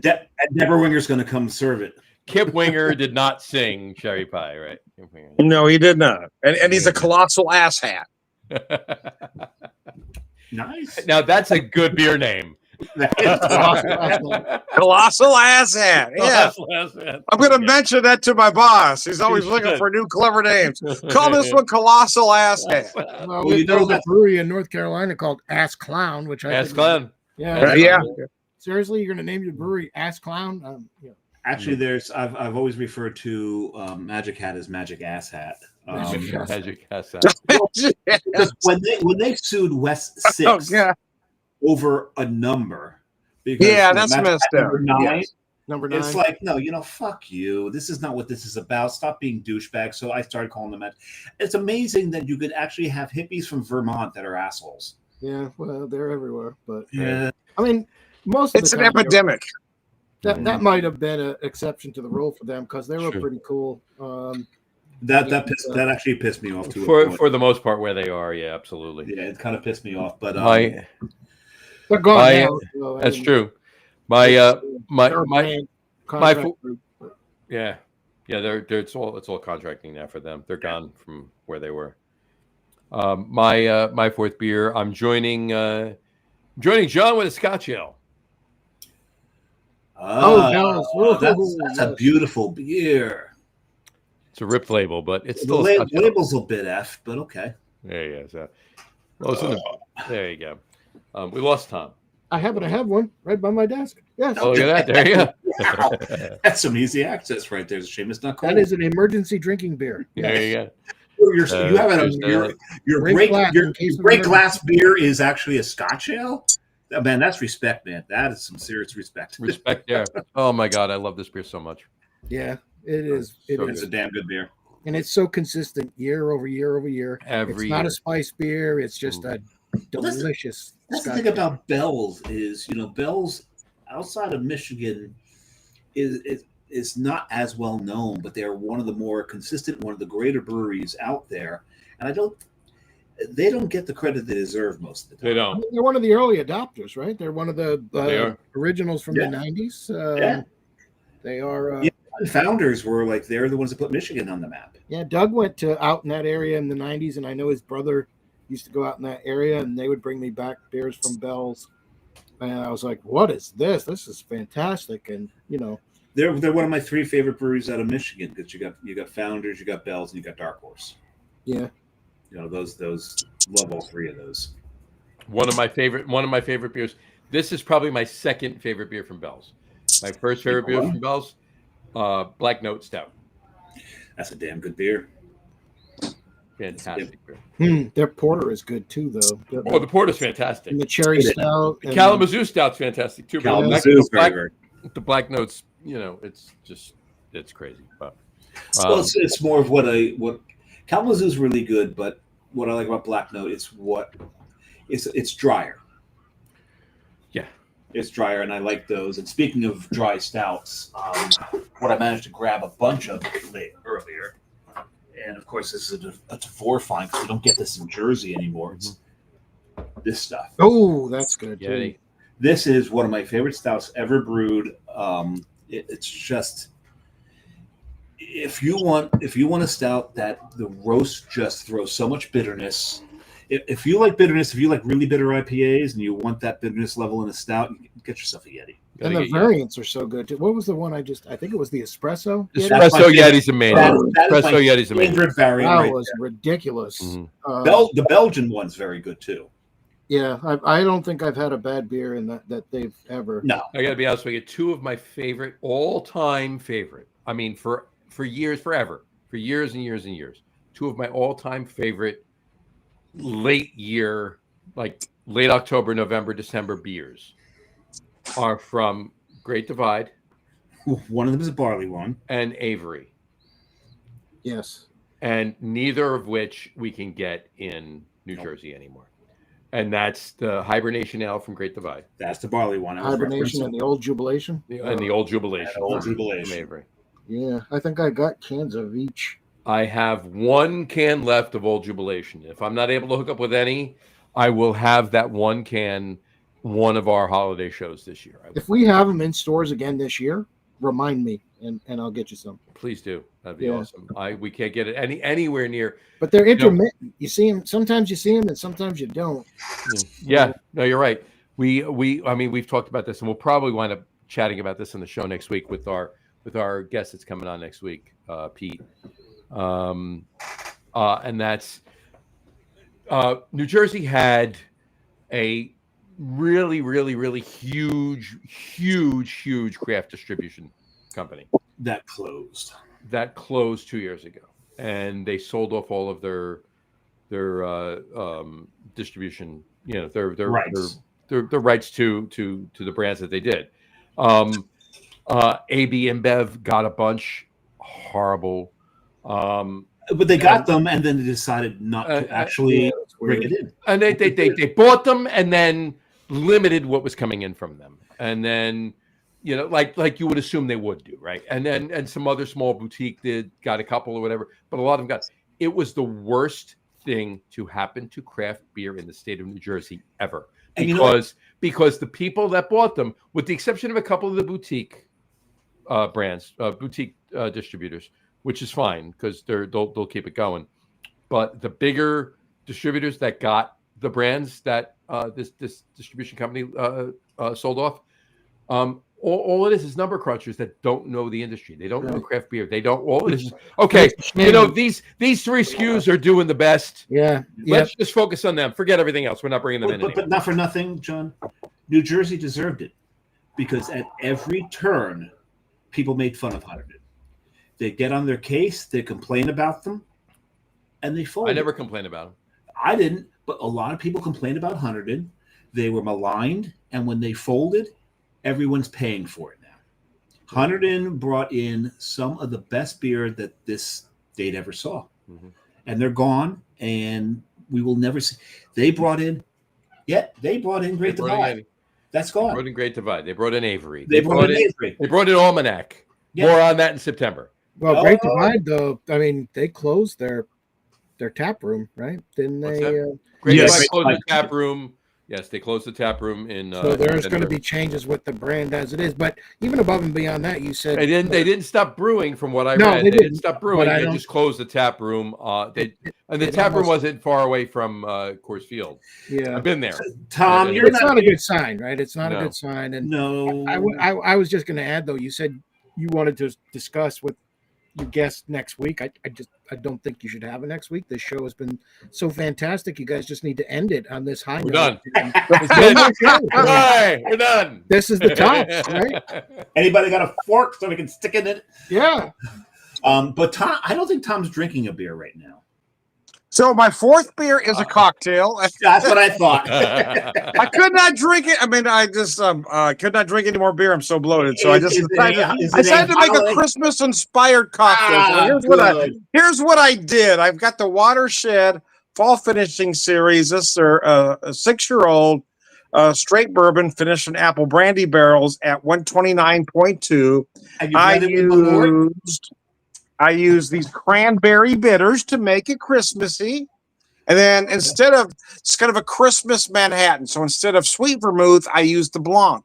Deborah Winger's going to come serve it. Kip Winger did not sing Cherry Pie, right? No, he did not. And he's a colossal asshat. Nice. Now that's a good beer name. Colossal asshat. Yeah. I'm going to mention that to my boss. He's always looking for new clever names. Call this one Colossal Asshat. Well, you know a brewery in North Carolina called Ass Clown, which I Ass Clown. Yeah. Seriously, you're going to name your brewery Ass Clown? Yeah. Actually, I've always referred to Magic Hat as Magic Ass Hat. Magic Ass Hat. Because when they sued West 6 over a number, because that's messed up. Number 9. It's like, no, fuck you. This is not what this is about. Stop being douchebags. So I started calling them that. It's amazing that you could actually have hippies from Vermont that are assholes. Yeah, well, they're everywhere, but yeah, I mean, most of it's an epidemic. That might have been an exception to the rule for them because they were pretty cool. That actually pissed me off too. For the most part, where they are, yeah, absolutely. Yeah, it kind of pissed me off, but they're gone now. So that's true. It's all contracting now for them. They're gone from where they were. My fourth beer. I'm joining John with a Scotch ale. That's a beautiful beer. It's a rip label, but it's the still label's a bit F, but okay. There you go. There you go. We lost Tom. I happen to have one right by my desk. Yes. Oh, look at that. There you go. That's some easy access right there. It's a shame it's not cold. That is an emergency drinking beer. There you go. You have your great glass beer is actually a Scotch ale. Oh, man, that's respect, man. That is some serious respect. Respect, yeah. Oh my God, I love this beer so much. Yeah, it is. It's a damn good beer, and it's so consistent year over year over year. It's not a spice beer. It's just a delicious. That's the thing about Bell's is Bell's outside of Michigan is not as well known, but they're one of the more consistent, one of the greater breweries out there, and they don't get the credit they deserve most of the time. They don't. They're one of the early adopters, right? They're one of the originals from the 90s. They are. Founders were like they're the ones that put Michigan on the map. Yeah, Doug went out in that area in the 90s, and I know his brother used to go out in that area, and they would bring me back beers from Bell's, and I was like, "What is this? This is fantastic!" And they're one of my 3 favorite breweries out of Michigan because you got Founders, you got Bell's, and you got Dark Horse. Yeah. Those love all 3 of those. One of my favorite beers. This is probably my second favorite beer from Bell's. My first favorite beer from Bell's, Black Note Stout. That's a damn good beer. Fantastic beer. Their porter is good too, though. Oh, the porter's fantastic. And the cherry stout. The Kalamazoo stout's fantastic too. But Kalamazoo is very, black, very. the black notes, it's crazy. But Well, it's more of what Kalamazoo is really good, but what I like about Black Note is it's drier. Yeah, it's drier, and I like those. And speaking of dry stouts, what I managed to grab a bunch of earlier, and of course this is a Tavor find because we don't get this in Jersey anymore. It's this stuff. Oh, that's good too. Yeti. This is one of my favorite stouts ever brewed. It's just. If you want a stout that the roast just throws so much bitterness, if you like bitterness, if you like really bitter IPAs and you want that bitterness level in a stout, get yourself a Yeti. And the variants are so good too. What was the one I think it was the espresso? Espresso Yeti's amazing. Espresso Yeti's amazing. Favorite variant. That right was there. ridiculous. Mm-hmm. The Belgian one's very good too. Yeah, I don't think I've had a bad beer in that they've ever. No, I got to be honest with you. Two of my favorite, all-time favorite. I mean, for years, forever, for years and years and years. Two of my all-time favorite late year, like late October, November, December beers are from Great Divide. one of them is a barley one. And Avery. Yes. And neither of which we can get in New Jersey anymore. And that's the Hibernation Ale from Great Divide. That's the barley one. Hibernation and the Old Jubilation. And the Old Jubilation. Yeah, Old Jubilation. From Avery. Yeah, I think I got cans of each. I have one can left of Old Jubilation. If I'm not able to hook up with any, I will have that one can one of our holiday shows this year. If we have them in stores again this year, remind me and I'll get you some. Please do. That'd be awesome. We can't get it anywhere near. But they're intermittent. You see them. Sometimes you see them and sometimes you don't. Yeah. No, you're right. We've talked about this and we'll probably wind up chatting about this on the show next week with our guest that's coming on next week, Pete. And that's New Jersey had a really, really, really huge craft distribution company that closed 2 years ago, and they sold off all of their distribution, their rights. their rights to the brands that they did. AB InBev got a bunch. Horrible. But they got them, and then they decided not to actually bring it in. And they bought them, and then limited what was coming in from them, and then like you would assume they would do, right? And some other small boutique got a couple or whatever, but a lot of them got. It was the worst thing to happen to craft beer in the state of New Jersey ever, because the people that bought them, with the exception of a couple of the boutique brands, boutique distributors, which is fine because they'll keep it going. But the bigger distributors that got the brands that this distribution company sold off, all it is number crunchers that don't know the industry. They don't know craft beer. They don't. All it is okay. These three SKUs are doing the best. Yeah. Let's just focus on them. Forget everything else. We're not bringing them in. But not for nothing, John. New Jersey deserved it because at every turn, people made fun of Hunterdon. They get on their case, they complain about them, and they fold. I never complained about them. I didn't, but a lot of people complained about Hunterdon. They were maligned, and when they folded, everyone's paying for it now. Hunterdon brought in some of the best beer that this state ever saw, and they're gone, and we will never see. They brought in Great Divide. That's gone. They brought in Great Divide. They brought in Avery. They brought in Avery. They brought in Almanac. Yeah. More on that in September. Well, Great Divide, though, I mean, they closed their tap room, right? Didn't they? Great Yes. Divide closed the tap room. Yes, they closed the tap room in. So there's going to be changes with the brand as it is, but even above and beyond that, you said they didn't stop brewing. From what I read, they didn't stop brewing. But They just closed the tap room. The tap room wasn't far away from Coors Field. Yeah, I've been there. Tom, it's not a good sign, right? It's not a good sign. And no, I was just going to add though. You said you wanted to discuss with your guest next week. I don't think you should have it next week. This show has been so fantastic. You guys just need to end it on this high note. Done. Right, we're done. This is the top, right? Anybody got a fork so we can stick it in it? Yeah. But Tom, I don't think Tom's drinking a beer right now. So my fourth beer is a cocktail. That's what I thought. I could not drink it. I mean, I just could not drink any more beer. I'm so bloated. So I just decided to make a Christmas inspired cocktail. So here's what I did. I've got the Watershed Fall Finishing Series. This are a 6-year-old straight bourbon finished in apple brandy barrels at 129.2. I used these cranberry bitters to make it Christmassy. And then it's kind of a Christmas Manhattan. So instead of sweet vermouth, I used the Blanc.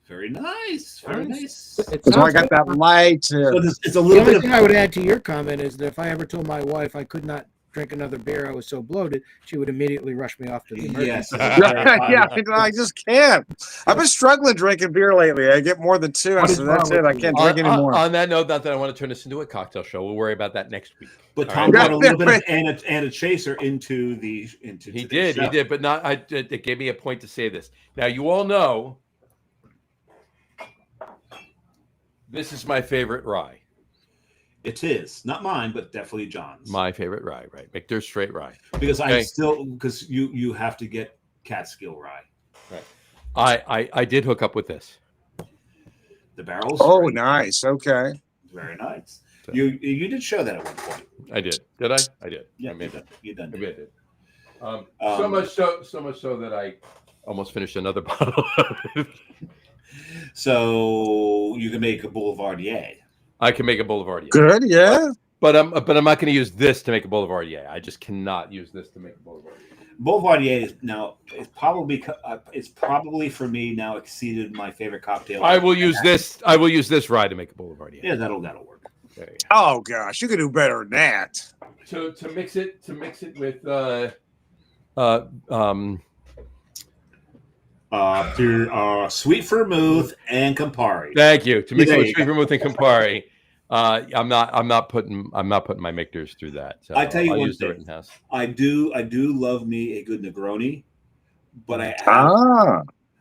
Very nice. Very nice. So I got that light. So it's a little the only bit thing I would add to your comment is that if I ever told my wife I could not drink another beer, I was so bloated, she would immediately rush me off to the emergency. Yeah, I just can't. I've been struggling drinking beer lately. I get more than 2. I said, that's it. I can't drink anymore. On that note, not that I want to turn this into a cocktail show. We'll worry about that next week. But Tom brought a little bit of and a chaser into the He did, but not. It gave me a point to say this. Now you all know this is my favorite rye. It is not mine, but definitely John's. My favorite rye, right? Michter's straight rye. Because because you have to get Catskill rye. Right. I did hook up with this. The barrels. Oh, nice. Okay. Very nice. So, you did show that at one point. I did. Did I? I did. Yeah, I made that. You done. Maybe I did. So much so that I almost finished another bottle of it. So you can make a Boulevardier. I can make a Boulevardier. Good, yeah. But I'm not going to use this to make a Boulevardier. I just cannot use this to make a Boulevardier. Boulevardier is now it's probably for me now exceeded my favorite cocktail. I will use this rye to make a Boulevardier. Yeah, that'll work. Oh gosh, you can do better than that. So to mix it with sweet vermouth and Campari. Thank you. To mix it with sweet vermouth and Campari. I'm not putting my Michter's through that. So I tell you one thing. I do love me a good Negroni, but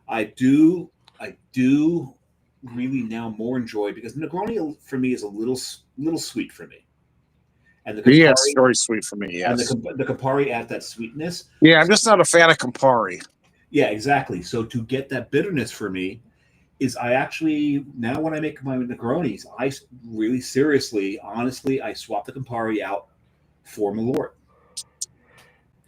I do really now more enjoy because Negroni for me is a little sweet for me. And the Campari, very sweet for me. Yes, and the Campari adds that sweetness. Yeah, I'm just not a fan of Campari. Yeah, exactly. So to get that bitterness for me is I actually now when I make my Negronis, I really seriously, honestly, I swap the Campari out for Malort.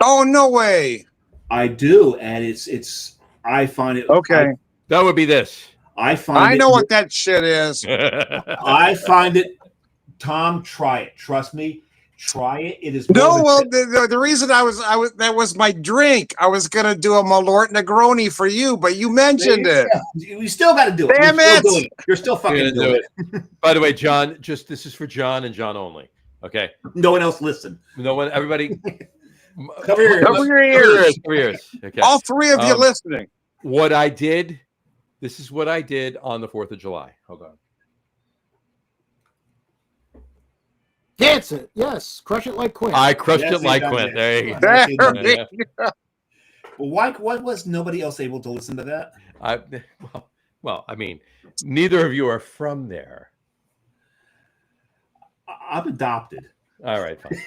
Oh no way! I do, and it's I find it okay. That would be this. I know what that shit is. I find it. Tom, try it. Trust me. Try it. It is the reason I was that was my drink. I was gonna do a Malort Negroni for you, but you mentioned it. You still got to do it. Damn it! You're still fucking doing it. By the way, John, this is for John and John only. Okay. No one else listen. No one. Everybody. Cover your ears. Cover your ears. Okay. All three of you listening. What I did. This is what I did on the 4th of July. Hold on. Dance it. Yes. Crush it like Quint. I crushed it like Quint. There you go. Why was nobody else able to listen to that? Well, I mean, neither of you are from there. I'm adopted. All right, fine.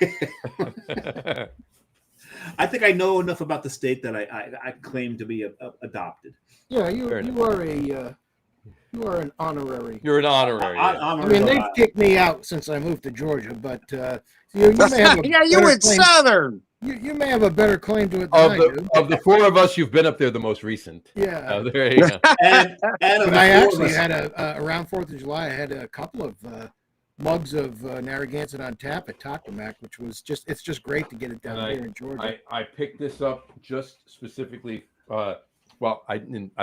I think I know enough about the state that I claim to be adopted. Yeah, you are an honorary. You're an honorary. I mean, they've kicked me out since I moved to Georgia, but you may have you went southern. You may have a better claim to it than I do. Of the 4 of us, you've been up there the most recent. Yeah. There you go. and I actually had around 4th of July, I had a couple of mugs of Narragansett on tap at Toctomac, which was it's just great to get it down here in Georgia. I picked this up just specifically. I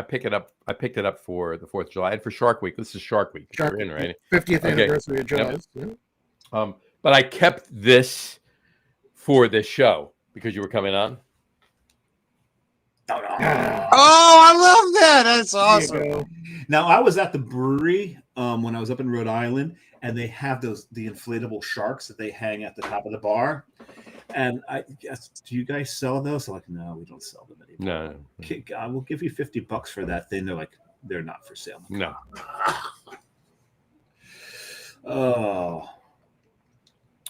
picked it up for the 4th of July and for Shark Week. This is Shark Week. We're in, right? 50th anniversary of Jaws. Yep. Yeah. But I kept this for this show because you were coming on. Oh, I love that. That's awesome. Now I was at the brewery when I was up in Rhode Island, and they have the inflatable sharks that they hang at the top of the bar. And I guess, do you guys sell those? I'm like, no, we don't sell them anymore. No. I will give you $50 for that thing. They're like, they're not for sale. No. Oh.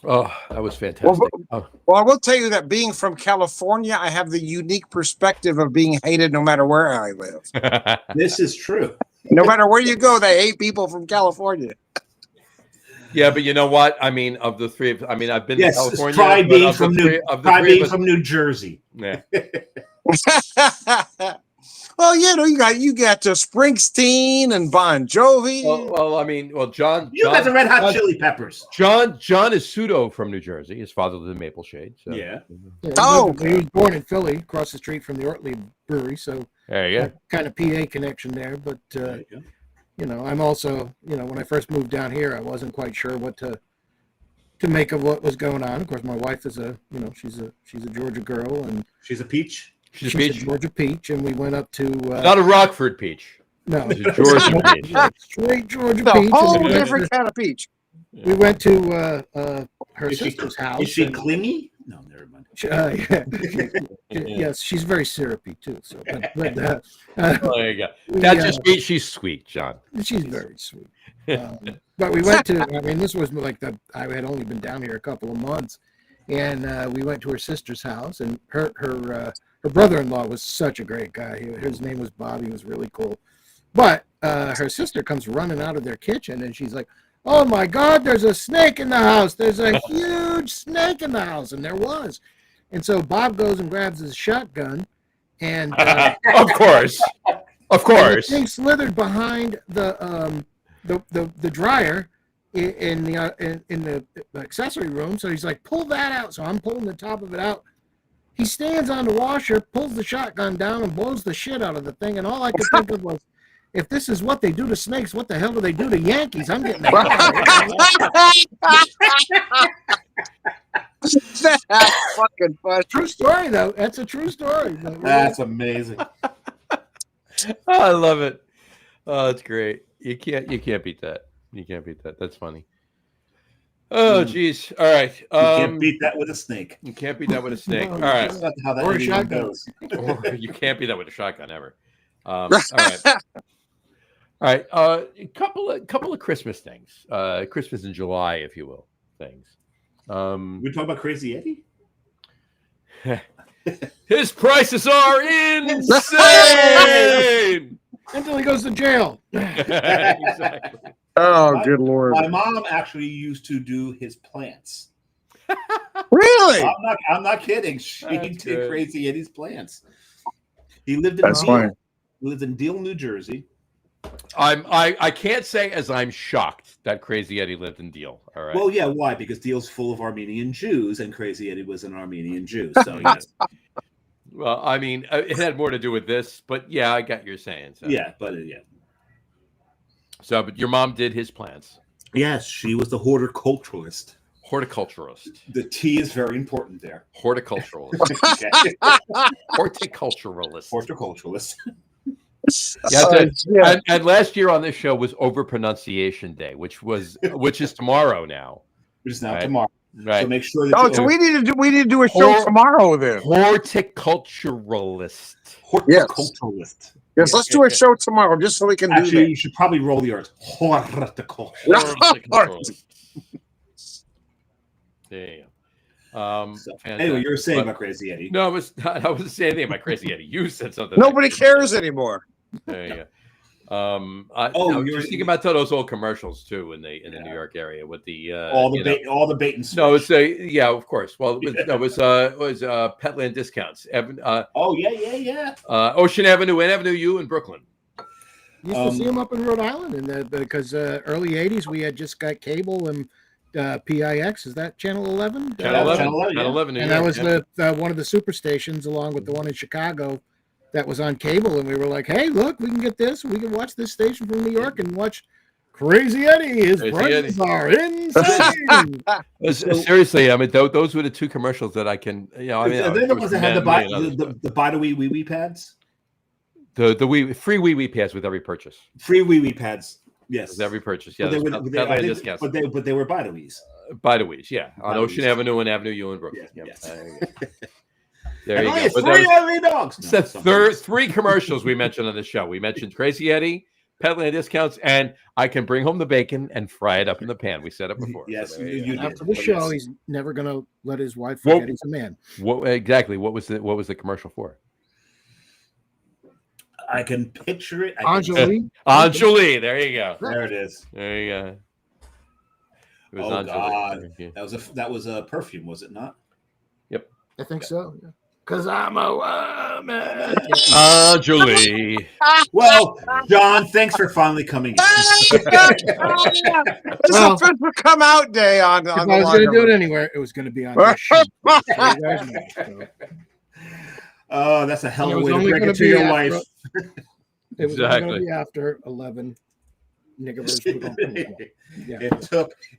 Oh, that was fantastic. Well, I will tell you that being from California, I have the unique perspective of being hated no matter where I live. This is true. No matter where you go, they hate people from California. Yeah, but you know what? I mean, of the three, I mean, I've been Yes, to California. try but being of the from three- New, of the try three of being us- from New Jersey. Yeah. Well, you got Springsteen and Bon Jovi. Well, I mean, John. You got the Red Hot John- Chili Peppers. John is pseudo from New Jersey. His father lived in Maple Shade. So. Yeah. He was born in Philly, across the street from the Ortley Brewery, so There you go. kind of PA connection there. But There you go. I'm also, when I first moved down here, I wasn't quite sure what to make of what was going on. Of course, my wife is she's a Georgia girl, and She's a peach. She's a she's peach. a Georgia peach, and we went up to Not a Rockford peach. no, She's a Georgia peach. straight Georgia It's a peach. whole and we went different kind of peach. We went to her Is she, sister's house. is she and clingy? No, never mind. yes, she's very syrupy too. So, but There you go. That's just sweet. She's sweet, John. she's very sweet. But we went to. I mean, this was like I had only been down here a couple of months, and we went to her sister's house, and her brother-in-law was such a great guy. His name was Bob. He was really cool. But her sister comes running out of their kitchen, and she's like, "Oh my God, there's a snake in the house! There's a huge snake in the house!" And there was. And so Bob goes and grabs his shotgun, and Of course. Of the course. thing slithered behind the dryer in the accessory room. So he's like, "Pull that out." So I'm pulling the top of it out. He stands on the washer, pulls the shotgun down, and blows the shit out of the thing. And all I could think of was, if this is what they do to snakes, what the hell do they do to Yankees? I'm getting the hell out of here. That's fucking funny. True story, though. That's a true story. But That's amazing. I love it. Oh, it's great. You can't beat that. You can't beat that. That's funny. Oh, geez. All right. You can't beat that with a snake. You can't beat that with a snake. No, All right. That's not how that Or a even shotgun. goes. Or you can't beat that with a shotgun ever. All right. All right. A couple of Christmas things. Christmas in July, if you will, things. We talk about Crazy Eddie? His prices are insane. until he goes to jail. Exactly. Oh, good Lord. My mom actually used to do his plants. Really? I'm not kidding. She That's did good. Crazy Eddie's plants. He lived in That's Deal. funny. He lived in Deal, New Jersey. I can't say as I'm shocked that Crazy Eddie lived in Deal. All right. Well, yeah, why? Because Deal's full of Armenian Jews, and Crazy Eddie was an Armenian Jew. So yes. Well, I mean, it had more to do with this, but yeah, I got you're saying. So. Yeah, but yeah. So, but your mom did his plants. Yes, she was the horticulturalist. Horticulturalist. The T is very important there. Horticulturalist. Okay. Horticulturalist. Horticulturalist. Yeah, and last year on this show was Overpronunciation Day, which is tomorrow now. Which is now Right. tomorrow. Right. So make sure that Oh, so we need to do a show tomorrow then. Horticulturalist. Horticulturalist. Yes, let's do a show tomorrow just so we can Actually, do you should probably roll the R's. Horticulturalist. Horticulturalist. There you go. So, fantastic. anyway, you were saying But- about Crazy Eddie. No, I wasn't saying anything about Crazy Eddie. You said something. that. Nobody about cares anymore. There you go. Oh, you're you're- thinking about those old commercials too in the New York area with the all the bait and switch. No, it's yeah, of course. Well, it was Petland Discounts. Oh yeah. Ocean Avenue and Avenue U in Brooklyn. You used to see him up in Rhode Island, and because early '80s we had just got cable and PIX. Is that Channel 11? Channel 11. Channel 11, Channel 11. And that was the one of the super stations, along with the one in Chicago, that was on cable. And we were like, "Hey, look, we can get this. We can watch this station from New York and watch Crazy Eddie. His Crazy prices are insane." Seriously, I mean, those were the two commercials that I can, Are they the ones that had the buy the wee wee pads? the free wee pads with every purchase. Free wee wee pads. Yes. With every purchase. Yeah. But they, Petland Discounts. but they were buy the wees. By the wees, yeah, on By the Ocean Wees. Avenue and Avenue U in Brooklyn. Yeah, Yep. yes. There you And go. only But three ugly dogs. it's the three commercials we mentioned on the show. We mentioned Crazy Eddie, Petland discounts, and I can bring home the bacon and fry it up in the pan. We said it before. Yes, so there you you go. did. After the Oh, show, yes. he's never going to let his wife Well- forget he's a man. What exactly? What was the commercial for? I can picture it. I can- Anjali, Anjali. There you go. There it is. There you go. It was Oh, Anjali. God. Thank you. That was a perfume, was it not? I think so. Because I'm a woman. Anjali. Well, John, thanks for finally coming in. It's Well, official come out day on If the I was going to do it Locker anywhere, it was going to be on this show. So you guys know, so. Oh, that's a hell And of it a was way to only break gonna it to be your after- wife. It was only going Exactly. to be after 11 niggers put on Cool. Yeah.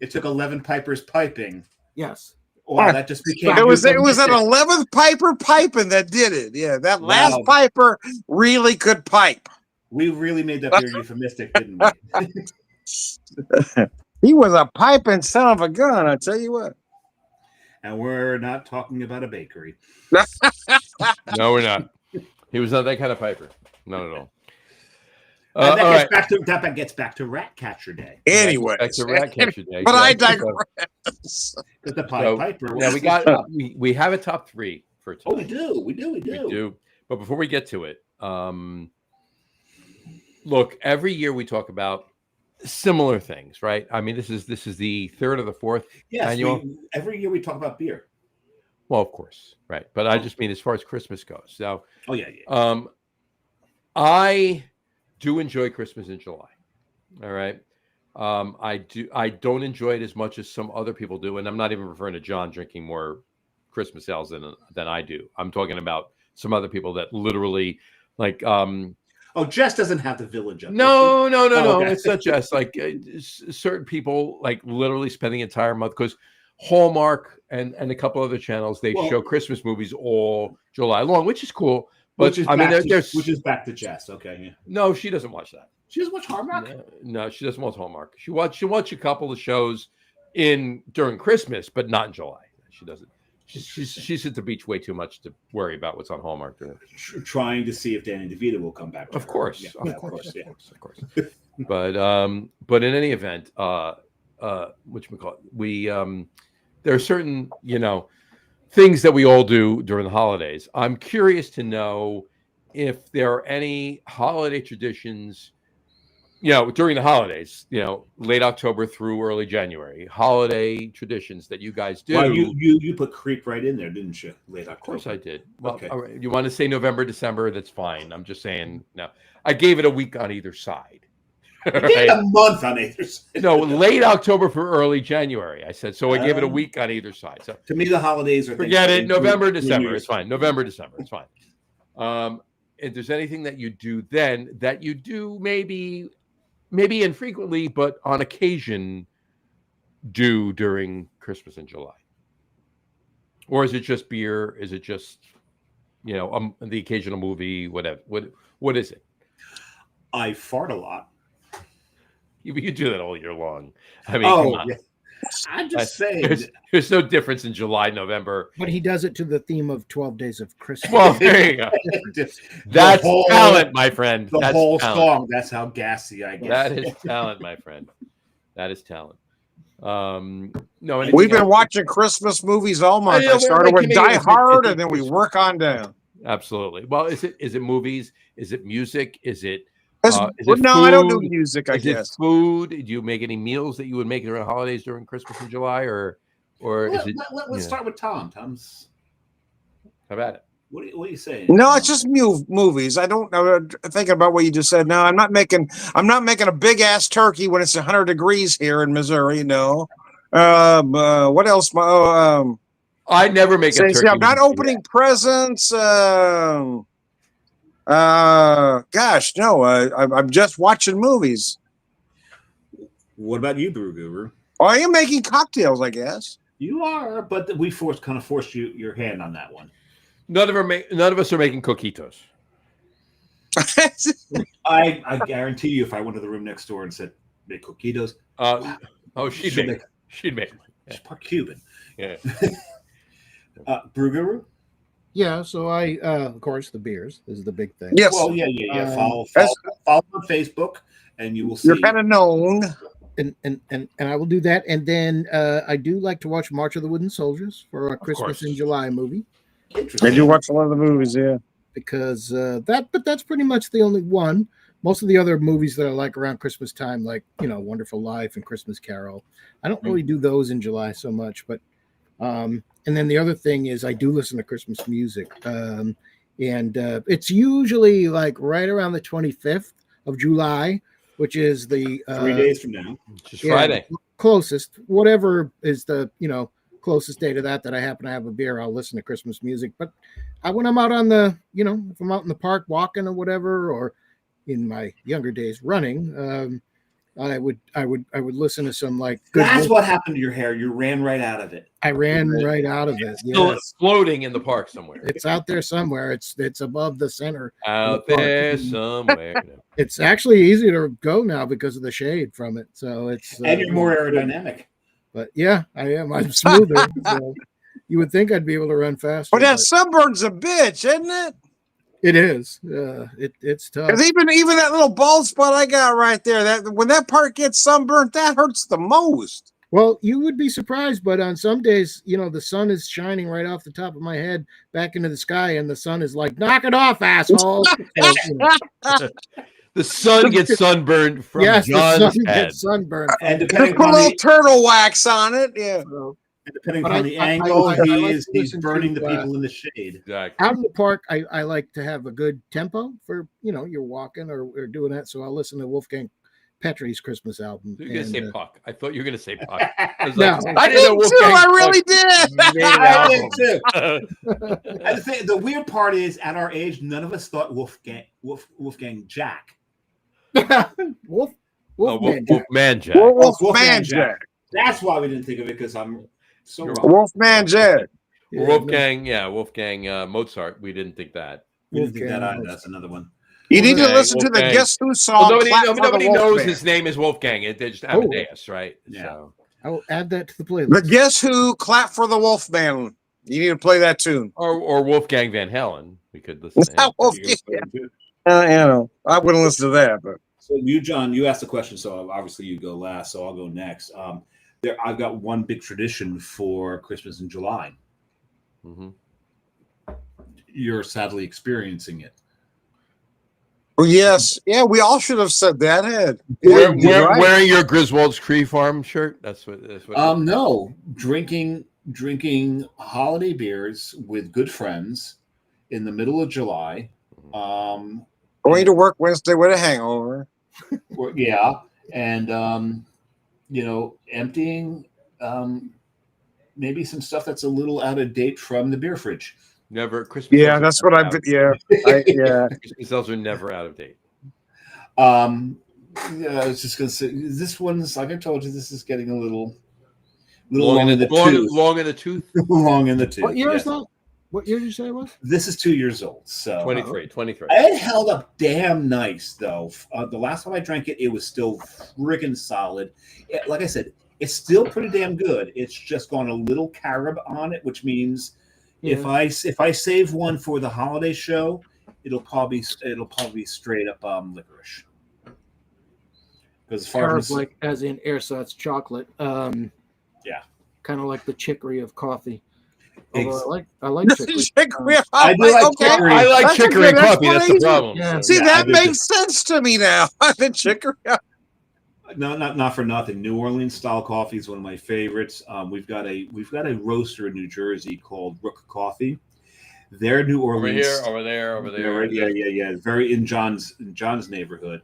It took 11 pipers piping. Yes. Wow, that just became. It was an euphemistic. 11th piper piping that did it. Yeah, that last Wow. piper really could pipe. We really made that very euphemistic, didn't we? He was a piping son of a gun, I tell you what. And we're not talking about a bakery. No, we're not. He was not that kind of piper. Not at all. And all right. that gets back to Ratcatcher Day. Anyway, Back to Ratcatcher Day. but I Exactly. digress. Because the Pied So, Piper. Yeah, we got we have a top three for tonight. Oh, we do. We do. We do. But before we get to it, look, every year we talk about similar things, right? I mean, this is the third or the fourth Yes. annual. Every year we talk about beer. Well, of course, right. But I just mean as far as Christmas goes. So, Oh yeah, yeah. I do enjoy Christmas in July. All right. I don't enjoy it as much as some other people do, and I'm not even referring to John drinking more Christmas ales than I do. I'm talking about some other people that literally like. Oh, Jess doesn't have the village up. No. Okay. It's not just like certain people like literally spend the entire month because Hallmark and a couple other channels they show Christmas movies all July long, which is cool. But which is which is back to Jess. Okay, yeah. No, she doesn't watch that. She doesn't watch Hallmark. No, she doesn't watch Hallmark. She watch a couple of shows during Christmas, but not in July. She doesn't. She's at the beach way too much to worry about what's on Hallmark. Trying to see if Danny DeVito will come back. Of course, Yeah, of course. But in any event, whatchamacallit, we there are certain things that we all do during the holidays. I'm curious to know if there are any holiday traditions, during the holidays, late October through early January, holiday traditions that you guys do. Well, you put creep right in there, didn't you? Late October. Of course I did. Well, Okay. all right. You want to say November, December? That's fine. I'm just saying. No, I gave it a week on either side. You did a month on either side. No, late October for early January. I said so. I gave it a week on either side. So To me, the holidays are. forget it. November, December. Year's. It's fine. November, December. It's fine. If there's anything that you do then that you do maybe infrequently, but on occasion do during Christmas and July, or is it just beer? Is it just the occasional movie? Whatever. What is it? I fart a lot. You do that all year long. I mean, Oh, come on. yeah. I'm just saying. There's no difference in July, November. But he does it to the theme of 12 Days of Christmas. Well, there you go. That's That's talent, my friend. The That's whole talent. song. That's how gassy I get. That is talent, my friend. That is talent. No, We've been else? watching Christmas movies all month. I know, I started we're with making Die it- Hard, it's- and then we work on down. Absolutely. Well, is it movies? Is it music? Is it Is it no, I don't do food? music. I is it guess. food? Do you make any meals that you would make around holidays during Christmas and July, or is it? Let's start with Tom. Tom's. How about it? What are you saying? No, it's just movies. I don't know. Thinking about what you just said. No, I'm not making a big ass turkey when it's 100 degrees here in Missouri. No. What else? I never make a turkey. I'm not opening presents. Gosh, no. I'm just watching movies. What about you, Brew Guru? Oh, I am making cocktails, I guess. You are, but we kind of forced your hand on that one. None of us are making coquitos. I guarantee you, if I went to the room next door and said make coquitos, She'd make. she's part Cuban. Yeah. Brew Guru? Yeah, so I, of course, the beers is the big thing. Yes. Well, yeah. Follow That's- on Facebook and you will see. You're kind of known. And I will do that. And then I do like to watch March of the Wooden Soldiers for a Christmas in July movie. I do watch a lot of the movies, yeah. Because that's pretty much the only one. Most of the other movies that I like around Christmas time, like Wonderful Life and Christmas Carol, I don't really do those in July so much. But and then the other thing is I do listen to Christmas music, and it's usually like right around the 25th of July, which is the 3 days from now. Just Friday. Closest, whatever is the closest day to that I happen to have a beer, I'll listen to Christmas music. But when I'm out on the if I'm out in the park walking or whatever, or in my younger days running, I would listen to some like good. That's what happened to your hair. You ran right out of it. I ran right out of it. It's still floating in the park somewhere. It's out there somewhere. It's above the center. Out there somewhere. It's actually easy to go now because of the shade from it. So it's and you're more aerodynamic. But yeah, I am. I'm smoother. So you would think I'd be able to run faster. But that sunburn's a bitch, isn't it? It is. It's tough. Because even that little bald spot I got right there, that when that part gets sunburnt, that hurts the most. Well, you would be surprised, but on some days, the sun is shining right off the top of my head back into the sky, and the sun is like, "Knock it off, asshole!" The sun gets sunburned from John's head. Gets sunburned. And Just depending put a on little turtle wax on it, yeah. depending on the angle, he's burning the people in the shade. Exactly. Out in the park, I like to have a good tempo for you're walking or doing that. So I'll listen to Wolfgang Petri's Christmas album. You're gonna say Puck. I thought you were gonna say Puck. I was No. I did too. I really did. I did too. And the weird part is, at our age, none of us thought Wolfgang Jack. Wolfman Jack. Wolfman Jack. That's why we didn't think of it, because I'm so wrong. Wolfman Jack. Wolfgang Mozart. We didn't think that. We didn't think that either. That's another one. You need to listen to the Guess Who song. Well, nobody knows his name is Wolfgang. They're just Amadeus, right? Yeah. So. I will add that to the playlist. The Guess Who Clap for the Wolfman. You need to play that tune. Or Wolfgang Van Halen. We could listen to him. I wouldn't listen to that, but. So you, John, you asked the question, so obviously you go last, so I'll go next. I've got one big tradition for Christmas in July. Mm-hmm. You're sadly experiencing it. Oh, yes. Yeah, we all should have said that. Ed. Wearing your Griswold's Cree Farm shirt? That's what no. Drinking holiday beers with good friends in the middle of July. Going to work Wednesday with a hangover. Yeah. And emptying maybe some stuff that's a little out of date from the beer fridge. Never Christmas. Yeah, that's what I've been. Yeah, Christmas sales are never out of date. I was just gonna say this one's, like I told you, this is getting a little long in the tooth. Long in the tooth. Long in the tooth. What year is that? What year did you say it was? This is 2 years old. So 23. It held up damn nice though. The last time I drank it, it was still friggin' solid. Like I said, it's still pretty damn good. It's just gone a little carob on it, which means if I save one for the holiday show, it'll probably be straight up licorice. Because carob, like as in ersatz chocolate. Yeah, kind of like the chicory of coffee. Although I like chicory. I do like chicory. I like chicory and coffee. That's the problem. Yeah. See, that makes sense to me now. The chicory. No, not for nothing. New Orleans style coffee is one of my favorites. We've got a roaster in New Jersey called Rook Coffee. They're New Orleans. Over there. Right, yeah. Very in John's neighborhood.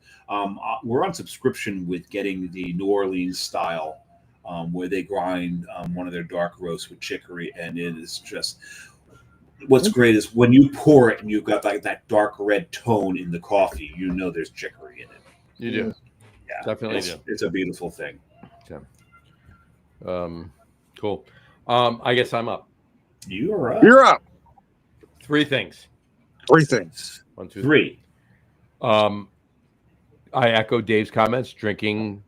We're on subscription with getting the New Orleans style, where they grind one of their dark roasts with chicory, and it is just. What's great is when you pour it and you've got like that dark red tone in the coffee, there's chicory in it. You do. Yeah, definitely it's a beautiful thing. Yeah. Cool. I guess I'm up. You're up. 3 things. 3 things. 1, 2, 3. I echo Dave's comments. Drinking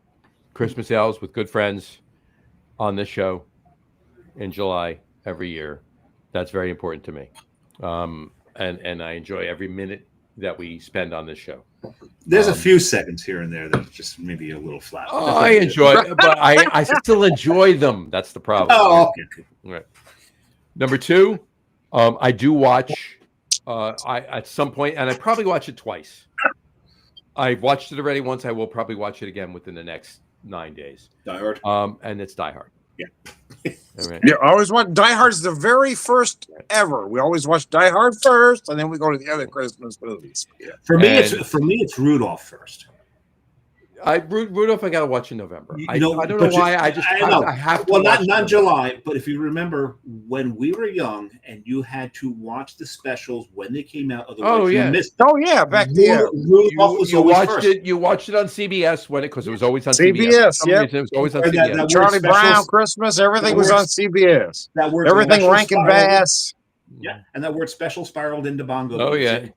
Christmas ales with good friends on this show in July every year. That's very important to me. And I enjoy every minute that we spend on this show. There's a few seconds here and there that just maybe a little flat. Oh, I enjoy it, but I still enjoy them. That's the problem. Oh, okay. Right. Number 2, I do watch I at some point, and I probably watch it twice. I've watched it already once. I will probably watch it again within the next 9 days. Die Hard. And it's Die Hard. Yeah. All right. Yeah, I always want Die Hard's the very first ever. We always watch Die Hard first, and then we go to the other Christmas movies. Yeah. For me, it's Rudolph first. Rudolph, I got to watch in November. I know, don't know why. I have to. Well, watch not July, but if you remember when we were young and you had to watch the specials when they came out, otherwise you missed them. Oh yeah, back then. Rudolph was you always watched first. it. You watched it on CBS because it was always on CBS. Yeah, Yep. it was always on That- CBS. that Charlie specials- Brown Christmas, everything was on CBS. That word Everything special Rankin spiraled- Bass. Yeah, and that word special spiraled into bongo. Oh yeah. music.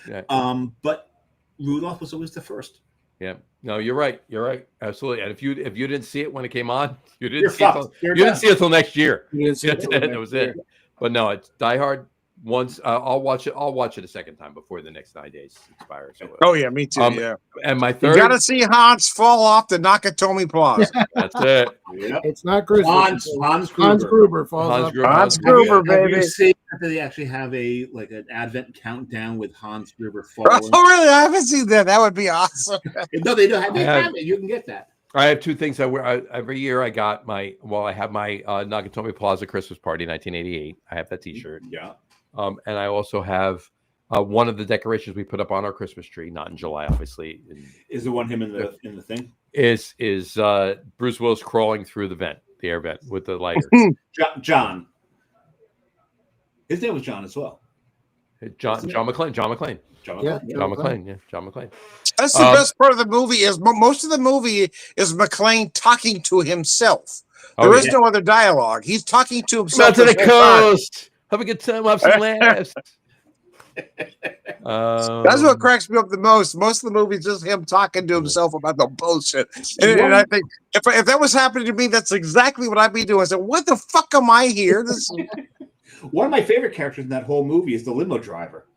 Yeah. But Rudolph was always the first. Yeah. No, you're right. You're right. Absolutely. And if you didn't see it when it came on, you You're didn't see it. fucked. You're You didn't done. see it till next year. You didn't see it till That next was year. it. But no, it's Die Hard once. I'll watch it. I'll watch it a second time before the next 9 days expires. So, Oh yeah, me too. Yeah. and my You third. got to see Hans fall off the Nakatomi Plaza. That's it. Yep. It's not Christmas. Hans Hans Gruber. Gruber falls Hans off. Gruber. Hans Have you- Gruber, have you baby. seen that they actually have an Advent countdown with Hans Gruber Oh falling? really? I haven't seen that. That would be awesome. No, they don't. They I have- have it. You can get that. I have 2 things I wear every year. I got my I have my Nakatomi Plaza Christmas Party 1988. I have that T-shirt. Yeah. And I also have one of the decorations we put up on our Christmas tree, not in July, obviously, Is the one him in the thing? is Bruce Willis crawling through the air vent with the lighter. John. His name was John as well. John McClane. Yeah. John McClane. Yeah, John McClane. That's the best part of the movie. Is most of the movie is McClane talking to himself. There is no other dialogue. He's talking to himself. Come out to the the whole time. coast. Have a good time. Have some laughs. That's what cracks me up the most. Most of the movie is just him talking to himself about the bullshit. And I think if that was happening to me, that's exactly what I'd be doing. I said, "What the fuck am I here?" This One of my favorite characters in that whole movie is the limo driver.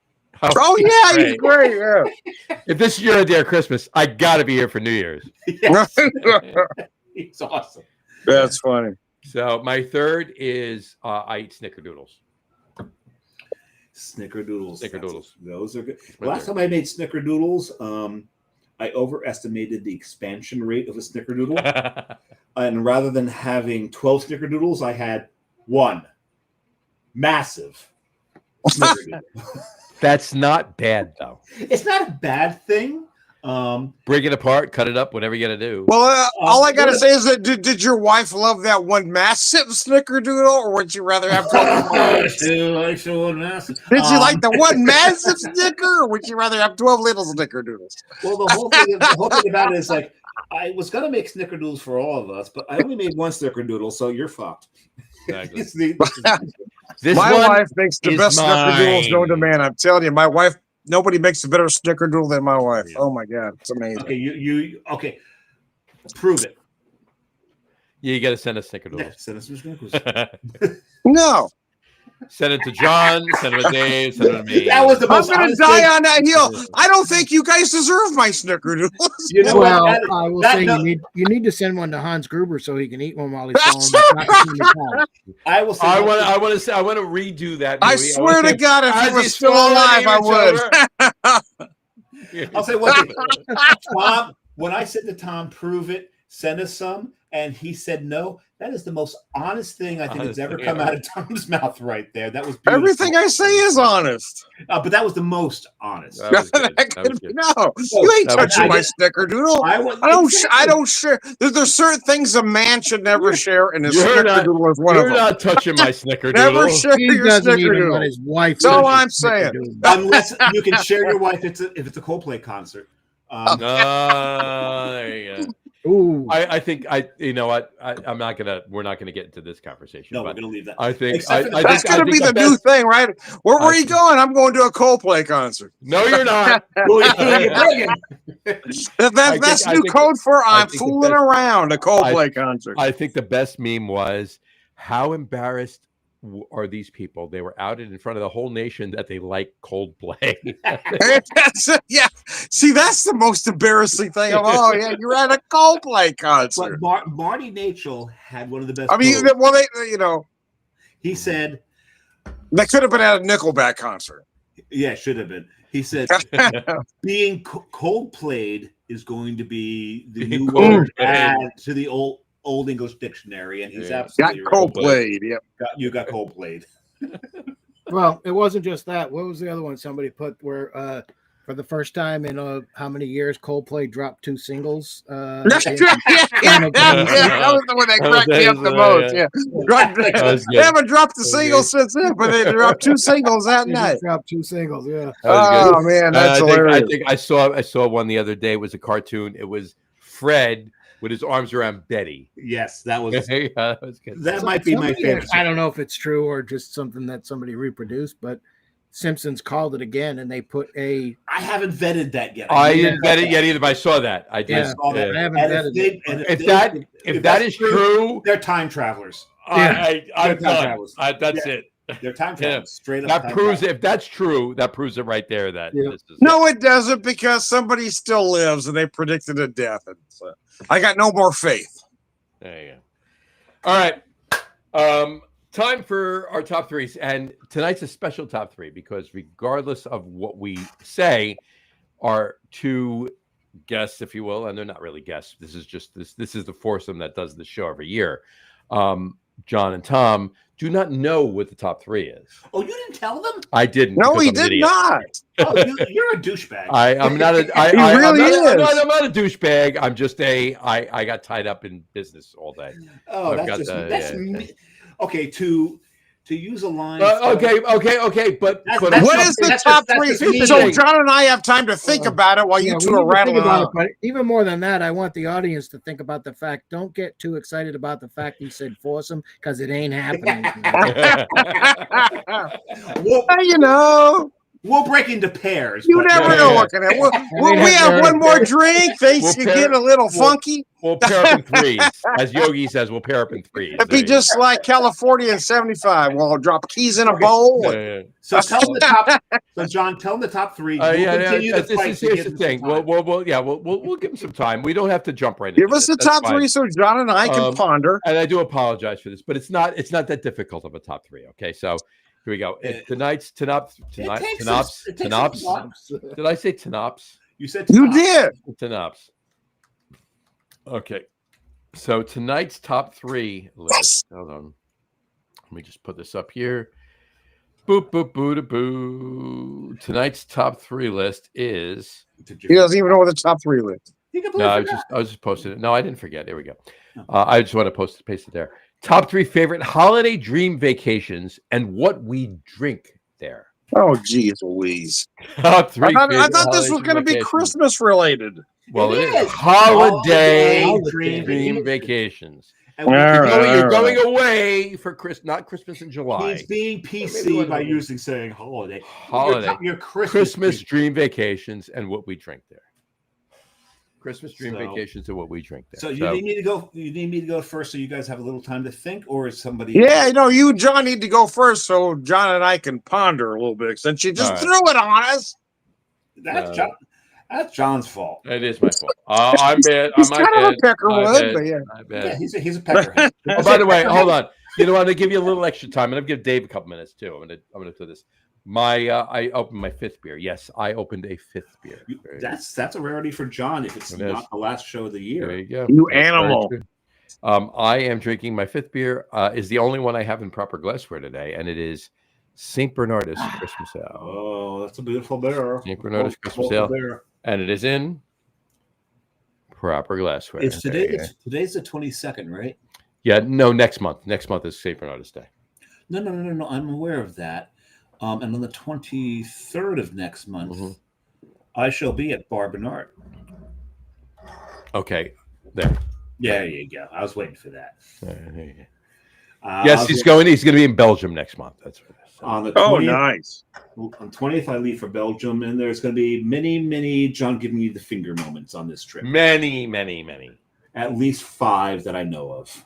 Oh yeah, he's great. Yeah. If this is your idea of Christmas, I got to be here for New Year's. Yes. He's awesome. That's funny. So my third is I eat snickerdoodles. Snickerdoodles. Snickerdoodles. Those are good. my Last third. time I made snickerdoodles, I overestimated the expansion rate of a snickerdoodle. And rather than having 12 snickerdoodles, I had one massive snickerdoodle. That's not bad though. It's not a bad thing. Break it apart, cut it up, whatever you got to do. Well, all I gotta say is that did your wife love that one massive snickerdoodle, or would you rather have 12? Did you like the one massive snicker, or would you rather have 12 little snickerdoodles? Well, the whole thing about it is like I was gonna make snickerdoodles for all of us, but I only made one snickerdoodle, so you're fucked. Exactly. This My one wife makes the is best snickerdoodles mine. known to man. I'm telling you, my wife. Nobody makes a better snickerdoodle than my wife. Oh my god, it's amazing. okay, you okay? Prove it. Yeah, you got to send us Yeah, snickerdoodles. send us some snickerdoodles. No, Send it to John. Send it to Dave. Send it to me. That was the I'm most gonna honest die thing. on that hill. I don't think you guys deserve my snickerdoodles. You know Well, what? I will that- say no. you need to send one to Hans Gruber so he can eat one while he's falling. I will say. I want to redo that. I Movie. swear wanna to say, God, if as he was he's still falling alive, I on would. each other. I'll say one thing. Tom, when I said to Tom, prove it, send us some, and he said no, that is the most honest thing I think that's ever come out of Tom's mouth right there. That was beautiful. Everything I say is honest. But that was the most honest. That was good. That That was could- good. no, you ain't That was touching good. my snickerdoodle. I don't share. There's certain things a man should never share, and a You're not- snickerdoodle is one of You're them. not touching my snickerdoodle. Never share He your doesn't even let snickerdoodle. his wife. That's all touch I'm his saying. snickerdoodle. Unless you can share your wife if it's a Coldplay concert. There you go. Ooh, I think you know what we're not gonna get into this conversation. No, we're but gonna leave that. I think Except for I the- That's think- I gonna be think the new best- thing, right? Where are I you think- going? I'm going to a Coldplay concert. No, you're not. Who are you bringing? That's I new think- code for I I'm think the fooling best- around a Coldplay concert. I think the best meme was how embarrassed are these people? They were outed in front of the whole nation that they like Coldplay. Yeah. See, that's the most embarrassing thing of all. Yeah, you're at a Coldplay concert. But Marty Nachel had one of the best. I mean, quotes. well, He said, they could have been at a Nickelback concert. yeah, should have been. He said, being cold-played is going to be the new word add to the old English dictionary, and he's absolutely got cold-played. Yep. You got cold-played. Well, it wasn't just that. What was the other one somebody put where for the first time in how many years Coldplay dropped 2 singles? That was the one that cracked me up the most. Yeah. They haven't dropped a single since then, but they dropped 2 singles that night. Dropped 2 singles, yeah. Oh man, that's hilarious. I think I saw one the other day. It was a cartoon. It was Fred with his arms around Betty. Yes, that was that was good. That might be my favorite. I don't know if it's true or just something that somebody reproduced, but Simpsons called it again, and they put a. I haven't vetted that yet. I didn't vet it yet either, but I saw that. I did. Yeah, saw that. I haven't vetted it. If that is true, they're time travelers. I'm done. That's it. They're time travelers. Straight up. That proves if that's true. That proves it right there. That this is no, it doesn't, because somebody still lives, and they predicted a death. And so I got no more faith. There you go. All right. Time for our top 3s, and tonight's a special top 3 because regardless of what we say, our 2 guests, if you will, and they're not really guests. This is just this is the foursome that does the show every year. John and Tom do not know what the top 3 is. Oh, you didn't tell them? I didn't. No, he did not. Oh, you're a douchebag. I'm not a. He really is. I'm not a douchebag. I'm just I got tied up in business all day. Oh, okay. To use a line. Okay. But what is the top 3? So John and I have time to think about it while you 2 are rattling on. But even more than that, I want the audience to think about the fact. Don't get too excited about the fact he said foursome, because it ain't happening. Well, we'll break into pairs. You never know what can happen. We have one more drink. Things can get a little funky. We'll pair up in 3s. As Yogi says, we'll pair up in 3s. It'd be just like California in 75. We'll drop keys in a bowl. So tell them the top. So John, tell them the top 3. Here's the thing. We'll give them some time. We don't have to jump right into Give us the top 3 so John and I can ponder. And I do apologize for this, but it's not that difficult of a top 3. Okay, so here we go. Tonight's Tenops. Did I say Tenops? You said you did. Tenops. Okay. So tonight's top 3 list. Hold on. Let me just put this up here. Boop, boop, boo, da, boo. Tonight's top 3 list is. He doesn't even know what the top 3 list. No, I was just posting it. No, I didn't forget. There we go. I just want to paste it there. Top 3 favorite holiday dream vacations and what we drink there. Oh, geez, Louise. Top 3. I thought this was going to be Christmas related. Well, it is holiday dream vacations. And you're going away for not Christmas in July. He's being PC by saying holiday. Your Christmas dream vacations and what we drink there. Christmas dream vacations and what we drink there. So you need me to go. You need me to go first, so you guys have a little time to think, or is somebody? Yeah, no, you and John need to go first, so John and I can ponder a little bit. Since you just threw it on us. That's John. That's John's fault. It is my fault. I'm bad. He's kind of a peckerwood, but yeah, he's a peckerhead. Oh, by the way, hold on. You know what? I'm gonna give you a little extra time, and I'm gonna give Dave a couple minutes too. I'm gonna do this. I opened my 5th beer. Yes, I opened a 5th beer. That's a rarity for John. If it's not the last show of the year, there you go. You animal. I am drinking my 5th beer. Is the only one I have in proper glassware today, and it is St. Bernardus Christmas Ale. Oh, that's a beautiful beer. St. Bernardus Christmas Ale, and it is in proper glassware. It's today's the 22nd, right? Yeah, no, next month. Next month is St. Bernardus Day. No. I'm aware of that. And on the 23rd of next month, I shall be at Bar Bernard. Okay, there. Yeah, there you go. I was waiting for that. There you go. Yes, he's going to be in Belgium next month. That's what it is. On the 20th, nice. On 20th, I leave for Belgium, and there's going to be many John giving you the finger moments on this trip. Many. At least 5 that I know of.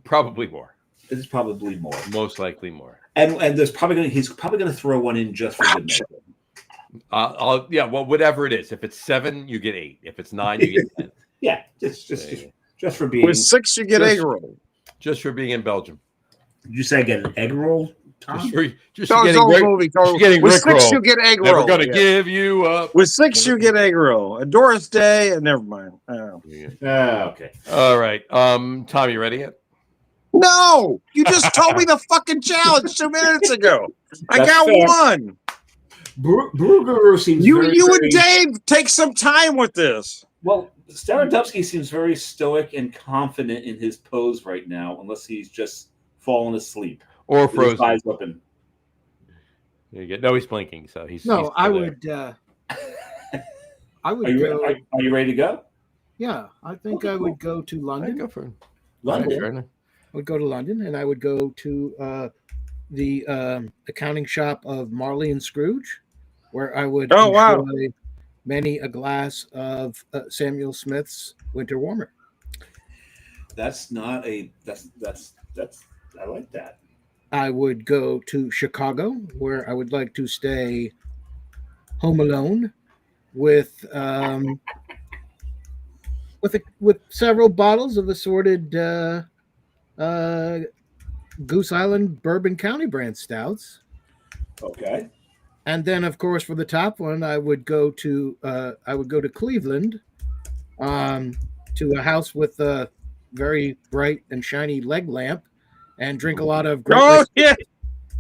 Probably more. It's probably more. Most likely more. And he's probably gonna throw one in just for good measure. Well, whatever it is. If it's 7, you get 8. If it's 9, you get 10. Yeah, just for being. With 6, you get egg roll. Just for being in Belgium. Did you say I get an egg roll, Tom? Just for getting with Rick 6, roll. you get egg Never roll. gonna give you up. With 6, you get egg roll. A Doris Day, and never mind. Okay. All right. Tom, you ready yet? No, you just told me the fucking challenge 2 minutes ago. I That's got fair. one. Bruguru seems You very, and Dave take some time with this. Well, Staradumsky seems very stoic and confident in his pose right now, unless he's just fallen asleep Or with his frozen? eyes open. No, he's blinking, so he's. No, he's I still would. I would Are you, go. are you ready to go? Yeah, I think I would go to there. I'd London. go for it. London. Sure. I would go to London, and I would go to the accounting shop of Marley and Scrooge, where I would enjoy many a glass of Samuel Smith's Winter Warmer. That's not a that's I like that. I would go to Chicago, where I would like to stay home alone with several bottles of assorted Goose Island Bourbon County brand stouts. Okay. And then, of course, for the top one, I would go to Cleveland, to a house with a very bright and shiny leg lamp, and drink a lot of Great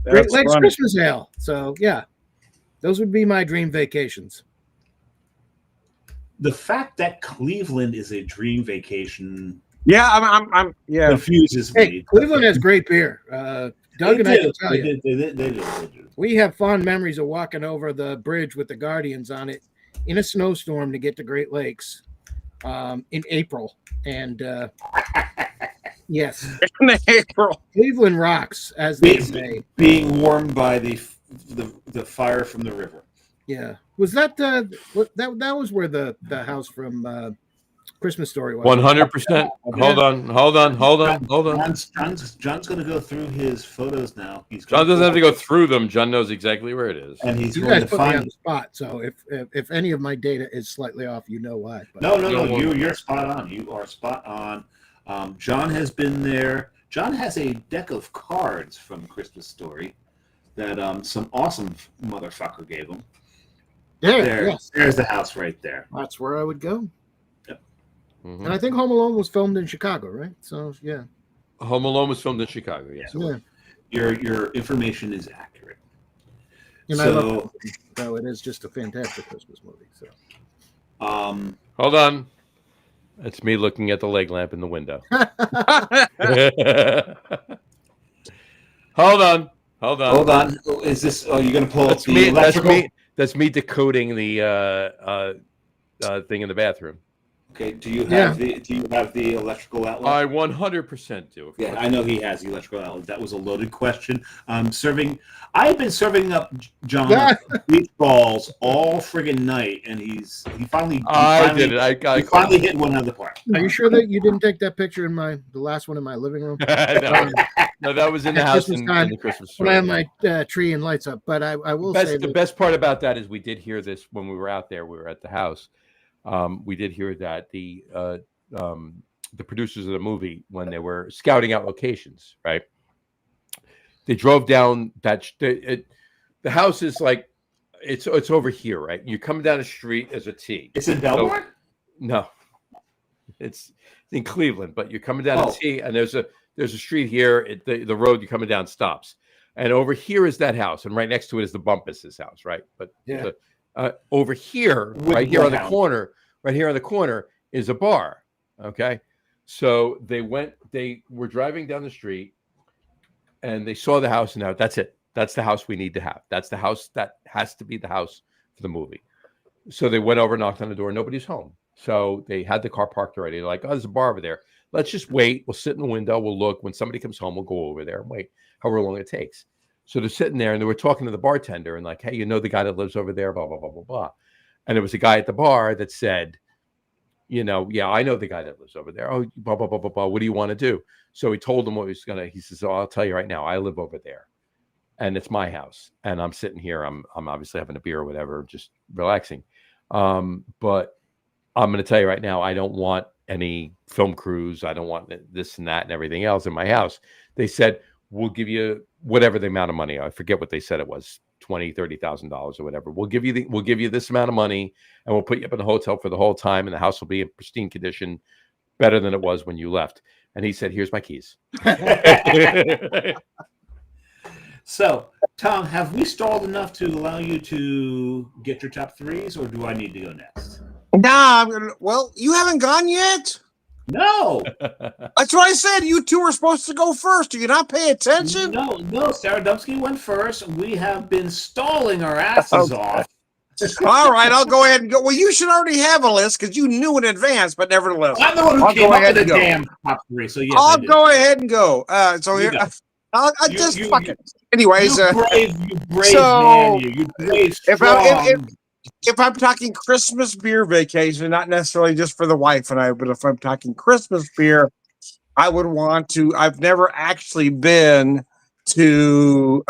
Lakes Christmas ale. So yeah, those would be my dream vacations. The fact that Cleveland is a dream vacation I'm confuses Hey, me. Cleveland has great beer. Doug and I can tell you, They do. we have fond memories of walking over the bridge with the Guardians on it in a snowstorm to get to Great Lakes in April. And yes, in April. Cleveland rocks, as they say. Being warmed by the fire from the river. Yeah, was that that was where the house from Christmas Story was? 100%. Hold on. John's going to go through his photos now. John doesn't have to go through them. John knows exactly where it is. And he's You going guys to put me on find. the spot, so if any of my data is slightly off, you know why. But No. You're spot on. You are spot on. John has been there. John has a deck of cards from Christmas Story that some awesome motherfucker gave him. yes, There's the house right there. that's where I would go. Mhm. And I think Home Alone was filmed in Chicago, right? So yeah, Home Alone was filmed in Chicago. Yes. yeah. Your information is accurate. And I love that movie. So it is just a fantastic Christmas movie. So Hold on. That's me looking at the leg lamp in the window. Hold on. Is this? Oh, you're going to pull up That's the me. electrical? That's me decoding the thing in the bathroom. Okay. Do you have the electrical outlet? I 100% do. Yeah, I know he has the electrical outlet. That was a loaded question. I've been serving up John meatballs all friggin' night, and he finally did it. I finally hit one out of the park. are you sure that you didn't take that picture in the last one in my living room? no, that was in the house in the Christmas Story. When I have my tree and lights up. But I will say The best part about that is we did hear this when we were out there. We were at the house. We did hear that the producers of the movie, when they were scouting out locations, right? They drove down the house is like it's over here, right? You're coming down the street as a T. It's in Belmont? No, it's in Cleveland, but you're coming down a T, and there's a street here. The road you're coming down stops, and over here is that house, and right next to it is the Bumpus's house, right? But yeah. Over here, right here on the corner is a bar. Okay. So they were driving down the street and they saw the house, and now that's it. That's the house we need to have. That's the house that has to be the house for the movie. So they went over, knocked on the door. Nobody's home. So they had the car parked already. They're like, oh, there's a bar over there. Let's just wait. We'll sit in the window. We'll look. When somebody comes home, we'll go over there and wait however long it takes. So they're sitting there and they were talking to the bartender and like, hey, you know the guy that lives over there, blah, blah, blah, blah, blah. And there was a guy at the bar that said, yeah, I know the guy that lives over there. Oh, blah, blah, blah, blah, blah. What do you want to do? So he told him what he was going to, he says, oh, I'll tell you right now, I live over there and it's my house. And I'm sitting here. I'm obviously having a beer or whatever, just relaxing. But I'm going to tell you right now, I don't want any film crews. I don't want this and that and everything else in my house. They said, we'll give you whatever the amount of money. I forget what they said it was, $20,000-$30,000 or whatever. We'll give you this amount of money and we'll put you up in the hotel for the whole time. And the house will be in pristine condition, better than it was when you left. And he said, here's my keys. So, Tom, have we stalled enough to allow you to get your top threes, or do I need to go next? Nah, well, you haven't gone yet. No. That's what I said. You two were supposed to go first. Do you not pay attention? No. Staradumsky went first. We have been stalling our asses off. All right, I'll go ahead and go. Well, you should already have a list because you knew in advance, but nevertheless. I'm the one who came up with the damn top three. So, yes, I'll go ahead and go. So here, I'll just fuck it. Anyways, you brave man, you brave strong. If I'm talking Christmas beer vacation, not necessarily just for the wife and I, but if I'm talking Christmas beer, I would want to. I've never actually been to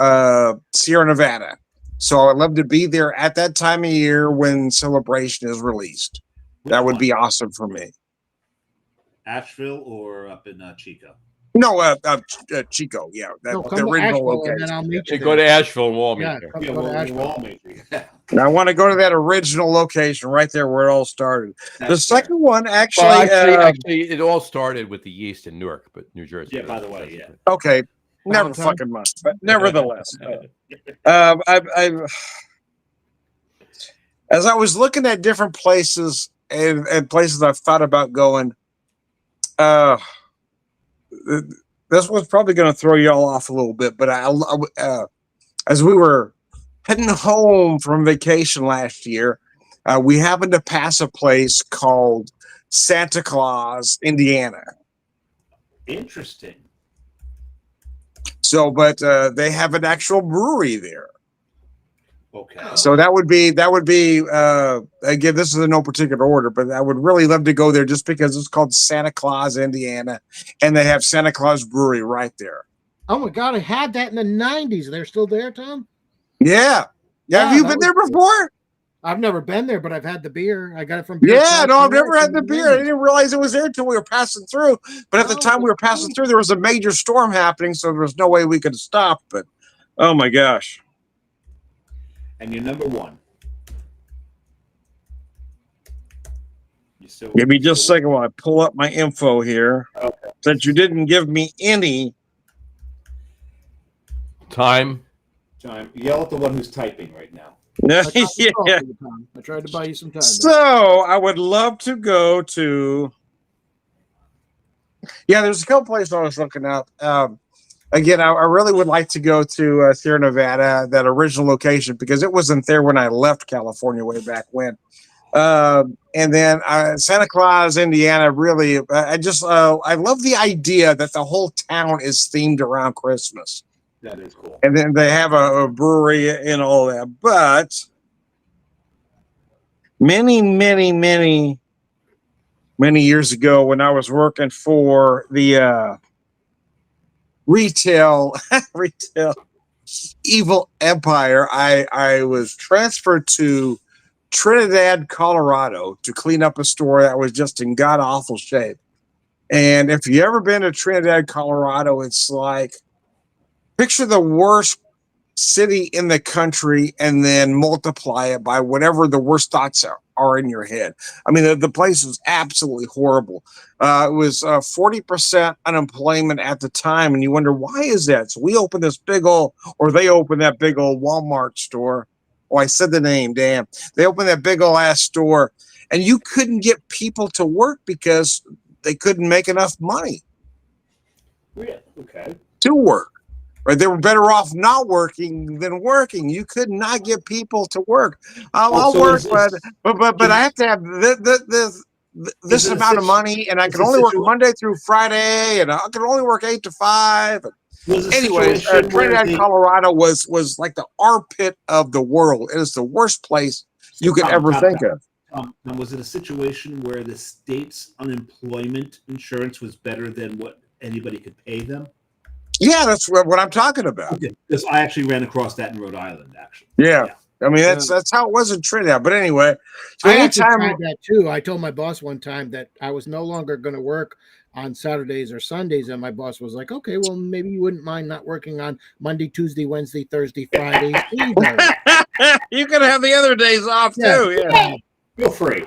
Sierra Nevada, so I'd love to be there at that time of year when Celebration is released. That would be awesome for me. Asheville or up in Chico? No, Chico. Yeah, the original location. Go to Asheville and we'll meet there. And I want to go to that original location right there where it all started. The second one, actually, it all started with the yeast in Newark, but New Jersey. Yeah, by the way, yeah. Okay, never fucking mind, but nevertheless, as I was looking at different places and places I've thought about going, this one's probably going to throw y'all off a little bit, but as we were heading home from vacation last year, we happened to pass a place called Santa Claus, Indiana. Interesting. So, but they have an actual brewery there. Okay. So that would be again, this is in no particular order, but I would really love to go there just because it's called Santa Claus, Indiana, and they have Santa Claus Brewery right there. Oh my God, I had that in the 90s. They're still there, Tom? Yeah. Have you been there before? I've never been there, but I've had the beer. I got it from Beer. Yeah, no, I've never had the beer. I didn't realize it was there until we were passing through. But at the time we were passing through, there was a major storm happening, so there was no way we could stop. But oh my gosh. And you're number one. Give me just a second while I pull up my info here. Okay. Since you didn't give me any time. Yell at the one who's typing right now. Yeah. I tried to buy you some time. So I would love to go to. Yeah, there's a couple places I was looking up. Again, I really would like to go to Sierra Nevada, that original location, because it wasn't there when I left California way back when. And then Santa Claus, Indiana, really, I love the idea that the whole town is themed around Christmas. That is cool. And then they have a brewery and all that. But many years ago, when I was working for the retail evil empire, I was transferred to Trinidad, Colorado, to clean up a store that was just in god awful shape. And if you ever been to Trinidad, Colorado, it's like, picture the worst city in the country and then multiply it by whatever the worst thoughts are in your head. I mean, the place was absolutely horrible. It was 40% unemployment at the time, and you wonder, why is that? So we opened this big old, or they opened that big old Walmart store. Oh, I said the name, damn. They opened that big old ass store, and you couldn't get people to work because they couldn't make enough money. Yeah, okay. To work. Right? They were better off not working than working. You could not get people to work. I'll work, but I have to have this amount of money, and I can only work Monday through Friday, and I can only work 8 to 5. Anyways, Trinidad, Colorado was like the armpit of the world. It is the worst place you could ever think of. Was it a situation where the state's unemployment insurance was better than what anybody could pay them? Yeah, that's what I'm talking about. Okay, because I actually ran across that in Rhode Island, actually. Yeah. I mean, that's how it was in Trinidad. But anyway, so I actually anytime tried that too. I told my boss one time that I was no longer going to work on Saturdays or Sundays, and my boss was like, "Okay, well, maybe you wouldn't mind not working on Monday, Tuesday, Wednesday, Thursday, Friday either." you can have the other days off too. Yeah. Feel free.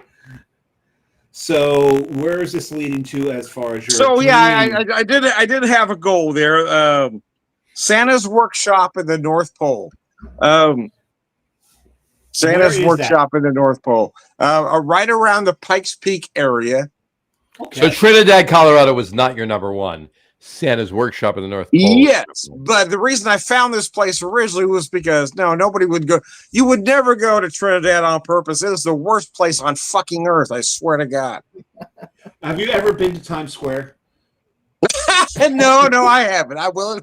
So, where is this leading to as far as your? So yeah, I did have a goal there. Santa's workshop in the North Pole. Santa's workshop in the North Pole, right around the Pikes Peak area. Okay. So Trinidad, Colorado was not your number one. Santa's workshop in the North Pole. Yes, but the reason I found this place originally was because nobody would go. You would never go to Trinidad on purpose. It is the worst place on fucking earth. I swear to God. Have you ever been to Times Square? No, I haven't. I will.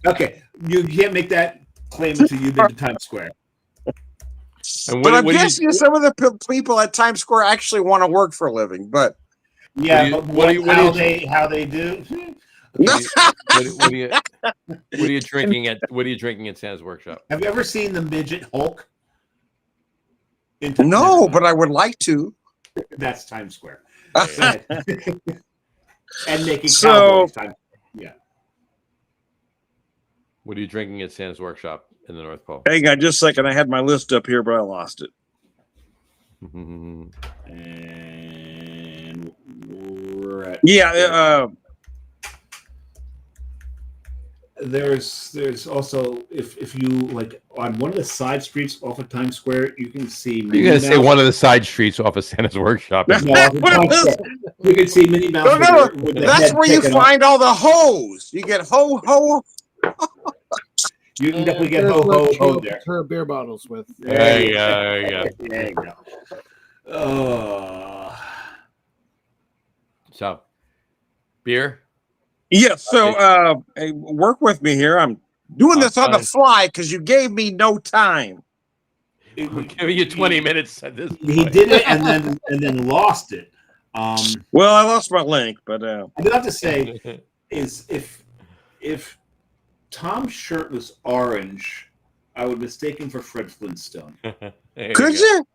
Okay, you can't make that claim until you've been to Times Square. But I'm guessing some of the people at Times Square actually want to work for a living. But yeah, how they do? What are you drinking at? What are you drinking at Santa's workshop? Have you ever seen the midget Hulk? No, but I would like to. That's Times Square. And making cowboys time. Yeah. What are you drinking at Santa's workshop in the North Pole? Hang on just a second. I had my list up here, but I lost it. And there's also if you like on one of the side streets off of Times Square, you can see. You gotta say one of the side streets off of Santa's workshop. No, you can see Minnie Mouse. No, that's where you find all the hoes. You get ho. You can definitely get ho there. Her beer bottles with. There you go. So, beer. Yeah, so work with me here. I'm doing this on the fly because you gave me no time. I'm giving you 20 minutes at this point. He did it and then lost it. Well, I lost my link, but I do have to say is if Tom's shirt was orange, I would mistake him for Fred Flintstone. Could you?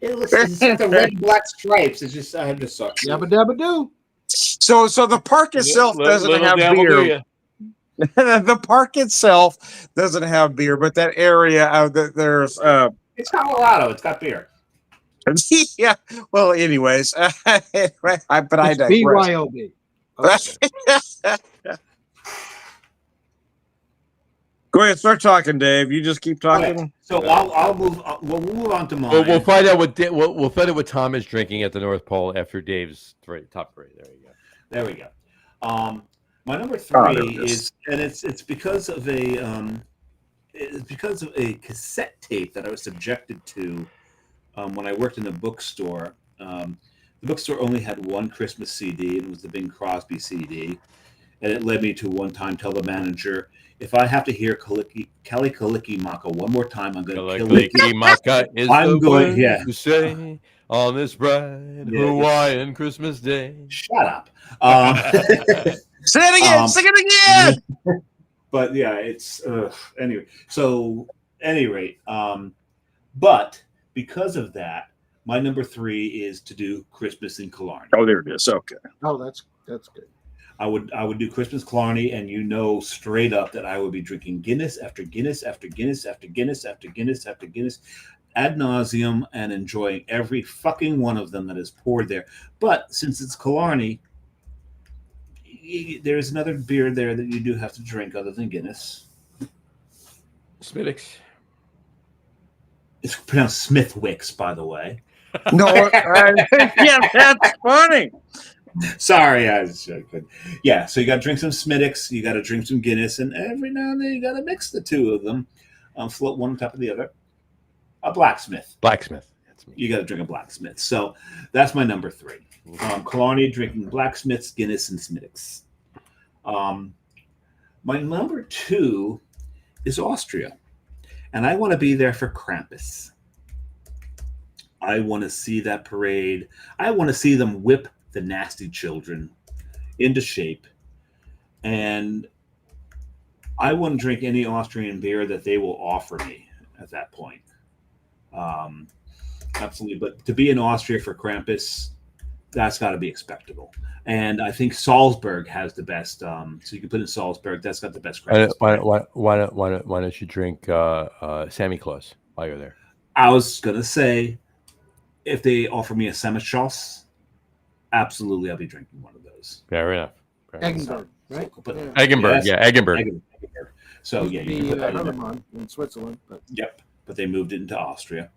It's the red and black stripes. It's just I had to suck. Yabba dabba do. So the park itself doesn't have beer. The park itself doesn't have beer, but that area there's it's Colorado. It's got beer. Yeah. Well, anyways, but I digress. BYOB. Okay. Go ahead, start talking, Dave. You just keep talking. Okay. So I'll move. We'll move on to mine. We'll find out we'll find out what Tom is drinking at the North Pole after Dave's top three. There you go. My number three is, and it's because of a cassette tape that I was subjected to when I worked in a bookstore. The bookstore only had one Christmas CD, and it was the Bing Crosby CD, and it led me to one time tell the manager, if I have to hear Kali Kaliki Maka one more time, I'm going to kill it. Maka is I'm going to say on this bright Hawaiian Christmas day. Shut up. Say it again. Sing it again. But yeah, it's anyway. So, at any rate, but because of that, my number three is to do Christmas in Killarney. Oh, there it is. Okay. Oh, that's good. I would do Christmas Killarney, and straight up that I would be drinking Guinness after Guinness after Guinness after Guinness after Guinness after Guinness ad nauseum and enjoying every fucking one of them that is poured there. But since it's Killarney, there's another beer there that you do have to drink other than Guinness. Smithwick's. It's pronounced Smithwick's, by the way. No, yeah, that's funny. Sorry, I could. Yeah, so you got to drink some Smithwick's, you got to drink some Guinness, and every now and then you got to mix the two of them, float one on top of the other. A blacksmith. Blacksmith. That's me. You got to drink a blacksmith. So that's my number three. Killarney drinking blacksmiths, Guinness, and Smithwick's. My number two is Austria, and I want to be there for Krampus. I want to see that parade. I want to see them whip the nasty children into shape. And I wouldn't drink any Austrian beer that they will offer me at that point. Absolutely. But to be in Austria for Krampus, that's got to be expectable. And I think Salzburg has the best. So you can put in Salzburg. That's got the best Krampus. Why don't you drink Sammy Claus while you're there? I was going to say, if they offer me a Semichos, absolutely, I'll be drinking one of those. Fair enough. Eggenberg, right? Eggenberg, Yes. Eggenberg. So yeah, you can put that in there. Hermann in Switzerland. But. Yep, but they moved it into Austria,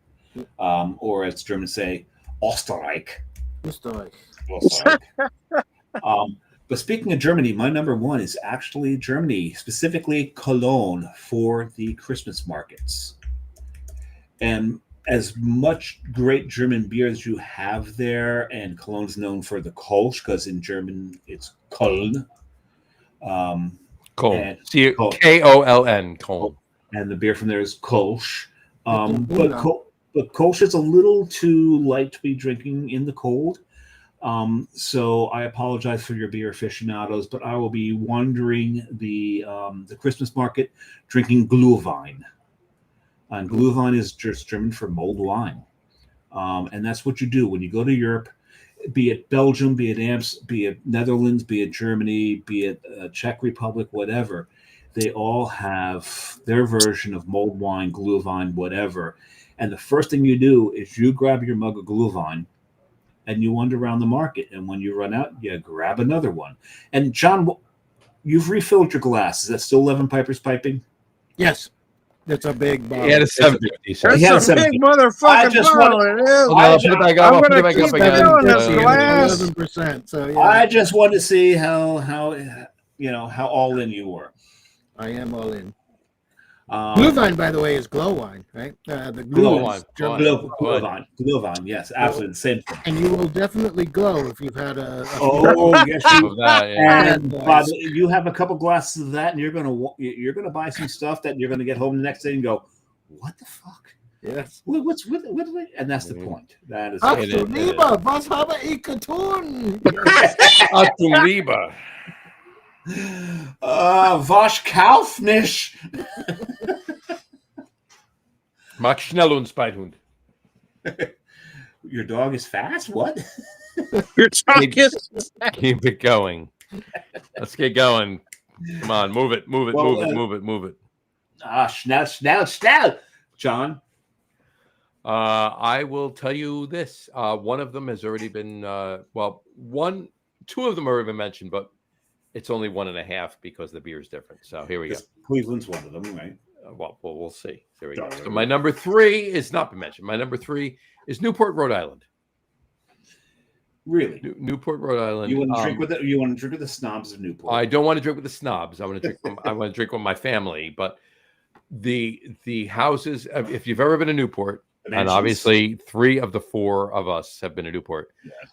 or as Germans say, Österreich. Österreich. But speaking of Germany, my number one is actually Germany, specifically Cologne, for the Christmas markets. And as much great German beer as you have there, and Cologne's known for the Kolsch, because in German it's Köln. Köln. Koln. Köln. And the beer from there is Kolsch. But Kolsch is a little too light to be drinking in the cold. So I apologize for your beer aficionados, but I will be wandering the Christmas market drinking Glühwein. And Glühwein is just German for mulled wine. And that's what you do when you go to Europe, be it Belgium, be it Amps, be it Netherlands, be it Germany, be it Czech Republic, whatever. They all have their version of mulled wine, Glühwein, whatever. And the first thing you do is you grab your mug of Glühwein and you wander around the market. And when you run out, you grab another one. And John, you've refilled your glass. Is that still 11 Pipers piping? Yes. That's a big bottle. He had a 750. That's a big motherfucking bottle. It is. Put it back up. I'm Put it gonna back keep up it again. going, this glass. 11%. So yeah. I just wanted to see how all in you were. I am all in. Glühwein, by the way, is glow wine, right? The Glühwein. Glühwein, yes, absolutely the same thing. And you will definitely glow if you've had a yes, you That, yeah. and you have a couple glasses of that, and you're gonna buy some stuff that you're gonna get home the next day and go, "What the fuck? Yes. What and that's the point. That is Ach du lieber, was habe ich getan? Ach du lieber. Was kauf nicht? Mach schnell uns Beidhund. Your dog is fast? What? Your dog is. Keep it going. Let's get going. Come on, move it. Schnell. John? I will tell you this. One of them has already been, two of them have already been mentioned, but it's only 1.5 because the beer is different. So here we go. Cleveland's one of them, right? We'll see. There we go. So my number 3 is not been mentioned. My number 3 is Newport, Rhode Island. Really? Newport, Rhode Island. You want to drink with it? You want to drink with the snobs of Newport? I don't want to drink with the snobs. I want to drink. I want to drink with my family. But the houses. If you've ever been to Newport, and obviously 3 of the 4 of us have been to Newport. Yes.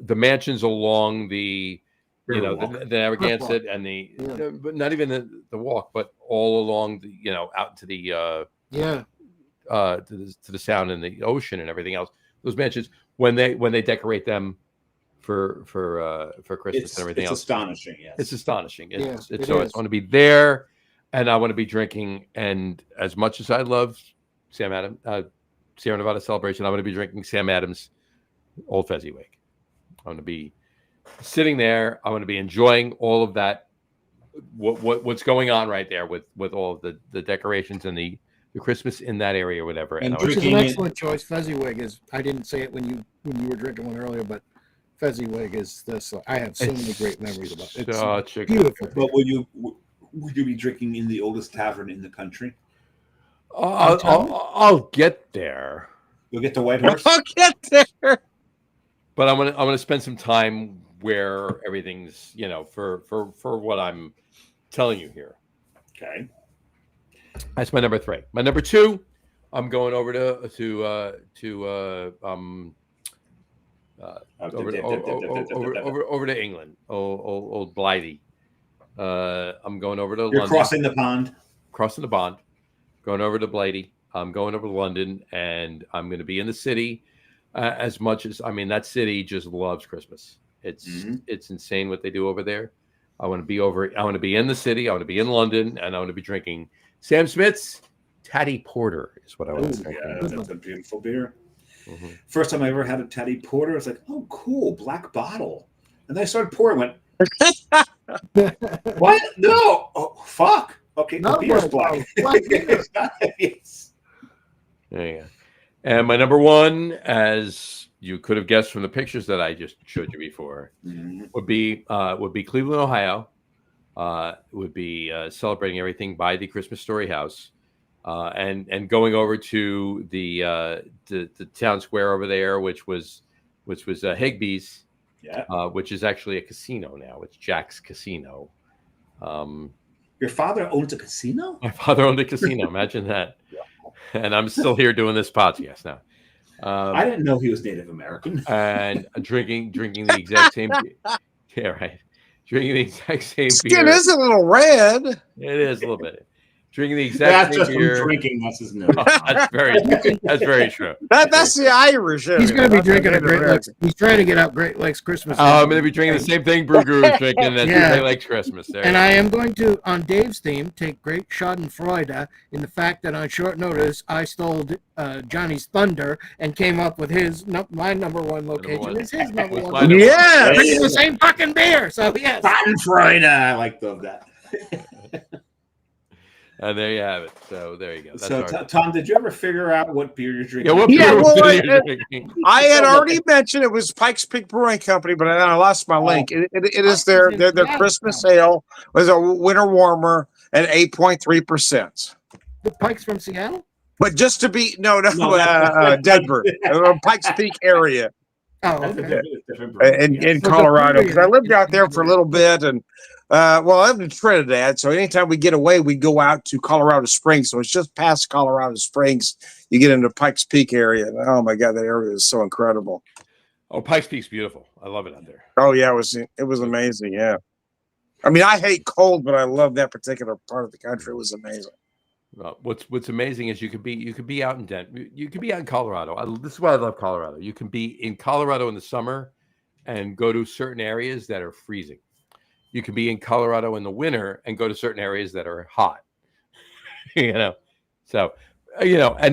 The mansions along the. The Narragansett and but not even the walk, but all along the, out to the to the sound and the ocean and everything else. Those mansions when they decorate them for Christmas and everything else. It's astonishing. Yes, it's astonishing. It I want to be there, and I want to be drinking. And as much as I love Sierra Nevada Celebration, I want to be drinking Sam Adams Old Fezziwig. I want to be sitting there. I want to be enjoying all of that. What's going on right there with all of the decorations and the Christmas in that area or whatever. And which is an excellent choice. Fezziwig is. I didn't say it when you were drinking one earlier, but Fezziwig is this. I have so many great memories about it. It's beautiful. But would you be drinking in the oldest tavern in the country? I'll get there. You'll get to White Horse. I'll get there. But I'm gonna spend some time where everything's for what I'm telling you here. Okay, that's my number 3. My number 2, I'm going over over to England. Old Blighty. I'm going over to London. You're crossing the pond. Crossing the pond. Going over to Blighty. I'm going over to London, and I'm going to be in the city. as much as, I mean, that city just loves Christmas. It's insane what they do over there. I want to be in the city. I want to be in London, and I want to be drinking Sam Smith's Taddy Porter is what I want to drink. Yeah, that's a beautiful beer. Mm-hmm. First time I ever had a Taddy Porter, I was like, oh, cool, black bottle. And then I started pouring, went, what? No. Oh, fuck. Okay, the beer's black. Yes. There you go. And my number one, as you could have guessed from the pictures that I just showed you before, would be Cleveland, Ohio. Would be celebrating everything by the Christmas Story House, and going over to the town square over there, which was Higbee's, which is actually a casino now. It's Jack's Casino. Your father owns a casino? My father owned a casino. Imagine that. And I'm still here doing this podcast now. I didn't know he was Native American. And drinking the exact same. Yeah, right. Drinking the exact same Skin beer. is a little red. It is a little bit. Drinking the exact same beer. Drinking. That's his nose. That's very true. That's the Irish. He's going to be drinking a Great Lakes. He's trying to get out Great Lakes Christmas. I'm going to be drinking the same thing Bruguru is drinking at Great Lakes Christmas. And I am going to, on Dave's theme, take great schadenfreude in the fact that on short notice I stole Johnny's Thunder and came up with my number one location is his number one. Yeah, drinking the same fucking beer. So yes, Schadenfreude. I like that. And there you have it. So there you go. That's so, Tom, did you ever figure out what beer you're drinking? Yeah, what beer well, you're drinking? I had already mentioned it was Pikes Peak Brewing Company, but I lost my link. It is their Christmas ale. Was a winter warmer at 8.3%. The Pikes from Seattle? But just to be Denver, Pikes Peak area. Oh, okay. In Colorado, because I lived out there for a little bit, and I lived in Trinidad. So anytime we get away, we go out to Colorado Springs. So it's just past Colorado Springs. You get into Pikes Peak area. And, oh my God, that area is so incredible. Oh, Pikes Peak's beautiful. I love it out there. Oh yeah, it was amazing. Yeah, I mean, I hate cold, but I love that particular part of the country. It was amazing. What's amazing is you could be out in Denver. You could be out in Colorado. This is why I love Colorado. You can be in Colorado in the summer and go to certain areas that are freezing. You can be in Colorado in the winter and go to certain areas that are hot. And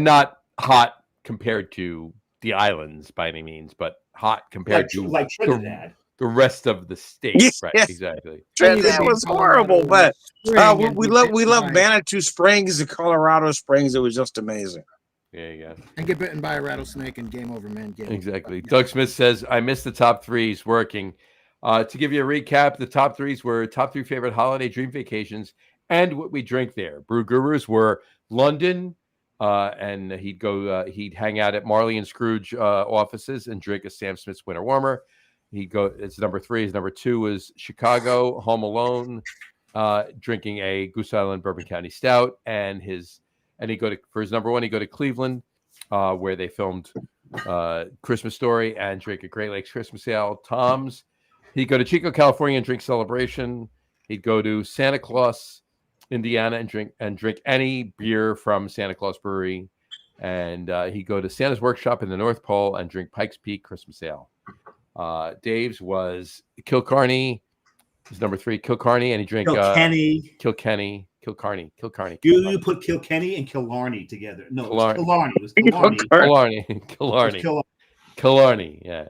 not hot compared to the islands by any means, but hot compared to like Trinidad. The rest of the state. Yes. Right, exactly. Trinidad was horrible, but we love Manitou Springs and Colorado Springs. It was just amazing. Yeah, you go. And get bitten by a rattlesnake and game over, man. Exactly. Doug Smith says, I missed the top threes working. To give you a recap, the top threes were top three favorite holiday dream vacations and what we drink there. Brew Gurus were London, and he'd hang out at Marley and Scrooge offices and drink a Sam Smith's Winter Warmer. It's number three. His number two was Chicago, Home Alone, drinking a Goose Island Bourbon County Stout, and for his number one, he'd go to Cleveland, where they filmed Christmas Story and drink a Great Lakes Christmas Ale. Tom's, he'd go to Chico, California, and drink Celebration. He'd go to Santa Claus, Indiana, and drink any beer from Santa Claus Brewery, and he'd go to Santa's Workshop in the North Pole and drink Pikes Peak Christmas Ale. Dave's was Kilcarney. His number three, Kilcarney, and he drank Kilcarney. You put Kilkenny and Killarney together. No, Killarney. It was Killarney. Yeah.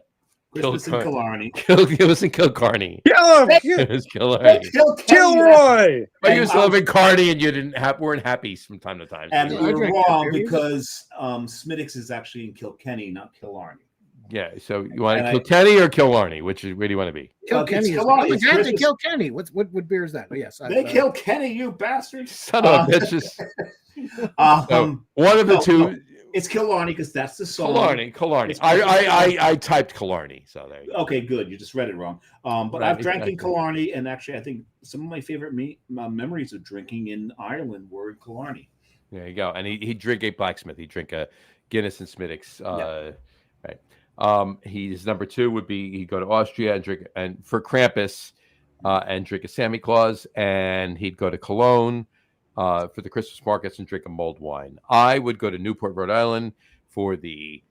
Christmas in Killarney. It was in Kilcarney. It was Killarney. Kilroy. But you was loving Carney, and you weren't happy from time to time. And we were wrong because Smittix is actually in Kilkenny, not Killarney. Yeah, so you want Kilkenny or Killarney? Where do you want to be? Kilkenny. Kilkenny. What beer is that? Oh, yes. Kilkenny, you bastards. Son of a bitches. One of the two. It's Killarney because that's the song. Killarney. I typed Killarney, so there you go. Okay, good. You just read it wrong. But I've drank in Killarney, and actually, I think some of my favorite memories of drinking in Ireland were in Killarney. There you go. And he'd drink a Blacksmith. He'd drink a Guinness and Smittix. Right. His number two would be he'd go to Austria and for Krampus and drink a Santa Claus, and he'd go to Cologne for the Christmas markets and drink a mulled wine. I would go to Newport, Rhode Island for the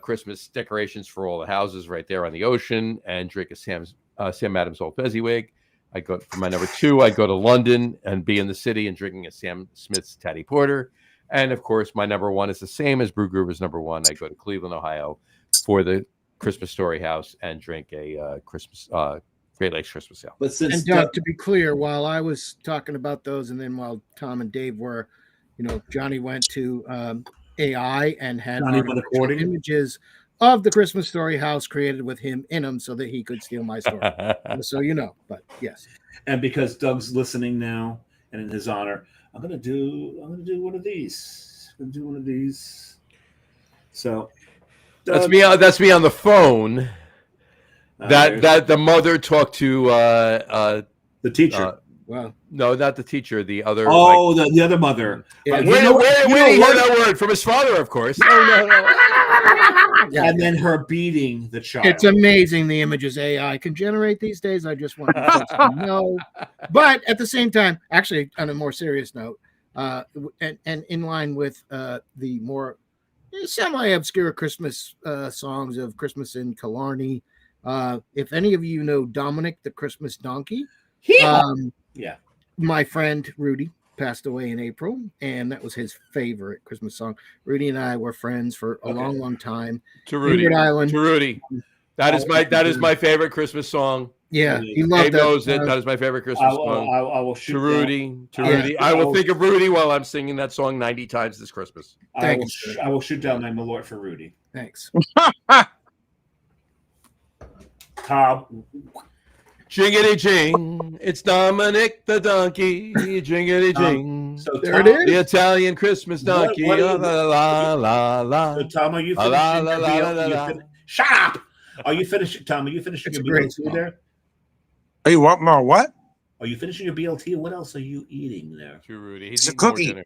Christmas decorations for all the houses right there on the ocean, and drink a Sam Adams Old Fezziwig. I go for my number 2. I go to London and be in the city and drinking a Sam Smith's Taddy Porter. And of course, my number 1 is the same as Bruguru's number 1. I go to Cleveland, Ohio, for the Christmas Story House and drink a Great Lakes Christmas Ale. But since And Doug, to be clear, while I was talking about those, and then while Tom and Dave were, Johnny went to AI and had recording images of the Christmas Story house created with him in them so that he could steal my story. So but yes. And because Doug's listening now, and in his honor, I'm gonna do one of these. I'm gonna do one of these. So Doug, that's me on the phone. That the mother talked to the teacher. Wow. No, not the teacher. The other. Oh, the other mother. Yeah. Where did he hear that word? From his father, of course. No. And then her beating the child. It's amazing the images AI can generate these days. I just want to know. But at the same time, actually, on a more serious note, and in line with the more semi-obscure Christmas songs of Christmas in Killarney, if any of you know Dominic the Christmas Donkey, yeah, my friend Rudy passed away in April, and that was his favorite Christmas song. Rudy and I were friends for a long time. To Rudy, that is my favorite Christmas song. Yeah, he loved that. Knows it. That is my favorite Christmas song. I will shoot to Rudy. I will think of Rudy while I'm singing that song 90 times this Christmas. I will shoot down my Malort for Rudy. Thanks. Tom. Jingity jing, it's Dominic the donkey. Jingity jing. So there it is. The Italian Christmas donkey. La la la la. So Tom, are you finishing? Shut up. Are you finishing, Tom? Are you finishing your BLT there? Hey, you want more? What? Are you finishing your BLT? What else are you eating there? To Rudy. It's a cookie.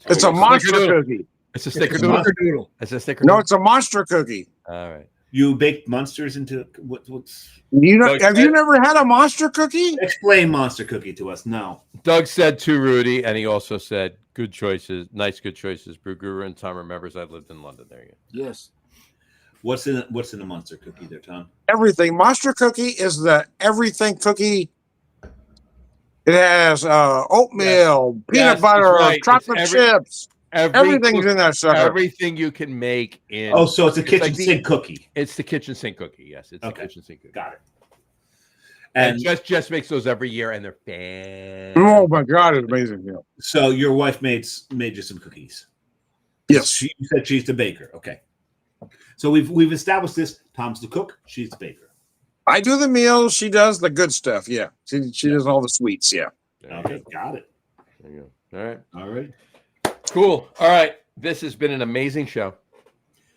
It's a monster cookie. It's a snickerdoodle. It's a snickerdoodle. No, it's a monster cookie. All right. You baked monsters into what's? Have you never had a monster cookie? Explain monster cookie to us. No. Doug said to Rudy, and he also said, "Good choices, nice, good choices." Bruguru and Tom remembers I lived in London. There you go. Yes. What's in a monster cookie there, Tom? Everything. Monster cookie is the everything cookie. It has oatmeal, peanut butter, chocolate chips. Everything's in that sucker. Everything you can make in. Oh, so it's a kitchen sink cookie. It's the kitchen sink cookie. Yes, it's the kitchen sink cookie. Got it. And Jess makes those every year, and they're fantastic. Oh my God, it's amazing. Yeah. So your wife made you some cookies. Yes, she said she's the baker. Okay. So we've established this. Tom's the cook. She's the baker. I do the meals. She does the good stuff. Yeah, she does all the sweets. Yeah. Okay, got it. There you go. All right. Cool. All right. This has been an amazing show.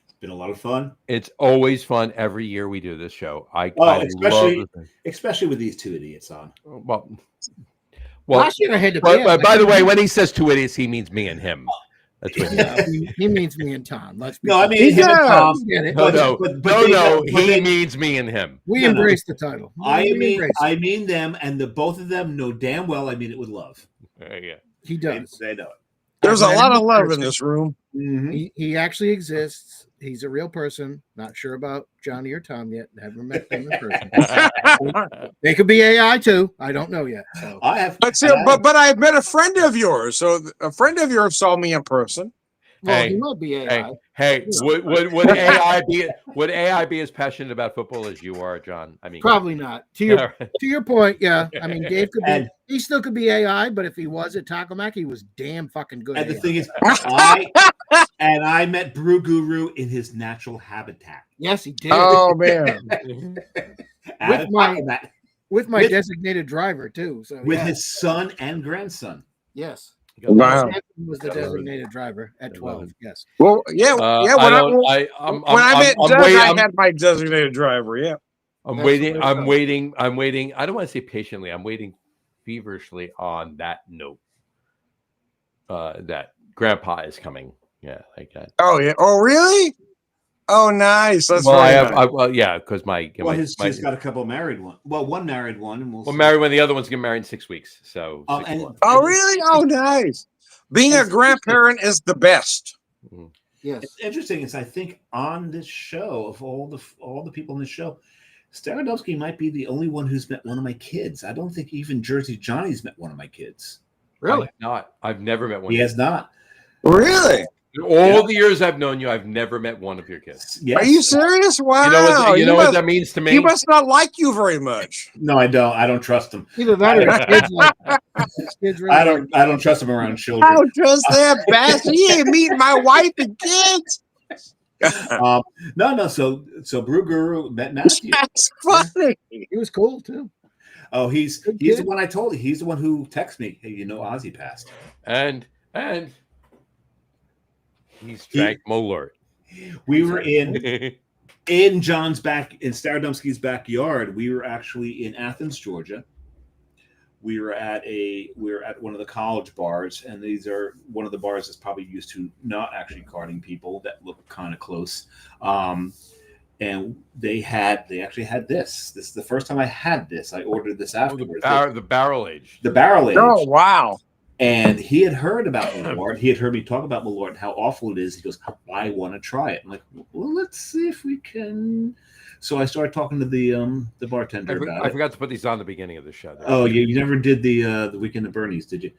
It's been a lot of fun. It's always fun every year we do this show. Especially with these two idiots on. Well, last year I had to. By the way, when he says two idiots, he means me and him. That's what he means me and Tom. I mean him and Tom. No. He means me and him. We embrace the title. I mean them, and the both of them know damn well I mean it with love. Yeah. He does. They know it. There's a lot of love in this room. Mm-hmm. He actually exists. He's a real person. Not sure about Johnny or Tom yet. Never met them in person. They could be AI too. I don't know yet. So. I have, but I've met a friend of yours. So a friend of yours saw me in person. Well, he might be AI. Hey, would AI be as passionate about football as you are, John? I mean, probably not. To your point, yeah. I mean, Dave could be. He still could be AI, but if he was at Taco Mac, he was damn fucking good. And the thing is, I met Bruguru in his natural habitat. Yes, he did. Oh man, with my designated driver too. So with his son and grandson. Yes. Wow. Was the designated driver at 12? Yes. Well, yeah. When I met Doug, I had my designated driver. Yeah. I'm waiting. I don't want to say patiently. I'm waiting feverishly on that note. That Grandpa is coming. Yeah, like that. Oh yeah. Oh really? Oh nice. That's because he's got a couple married one. Well, one married one, and married one. The other one's getting married in 6 weeks. So. Really? Oh nice. Being a grandparent is the best. Yes. It's interesting is I think on this show of all the people on this show, Staradumsky might be the only one who's met one of my kids. I don't think even Jersey Johnny's met one of my kids. Really? I've never met one. He has not. Really? In all the years I've known you, I've never met one of your kids. Yes. Are you serious? Wow. You know what that means to me? He must not like you very much. No, I don't. I don't trust him. Either that or his kids like his kids really I don't trust him around children. I don't trust that bastard. He ain't meeting my wife and kids. No. So Bruguru met Matthew. That's funny. He was cool too. Oh, he's Good the kid. one I told you. He's the one who texted me. Hey, Ozzy passed. And he's drank Malort. We were in John's in Staradumsky's backyard. We were actually in Athens, Georgia. We were at one of the college bars, and these are one of the bars that's probably used to not actually carding people that look kind of close. And they actually had this. This is the first time I had this. I ordered this afterwards. The barrel age. The barrel age. Oh, wow. And he had heard about Malort. He had heard me talk about Malort and how awful it is. He goes, I want to try it. I'm like, well, let's see if we can. So I started talking to the bartender about it. I forgot to put these on the beginning of the show. Oh, you never did the Weekend at Bernie's, did you?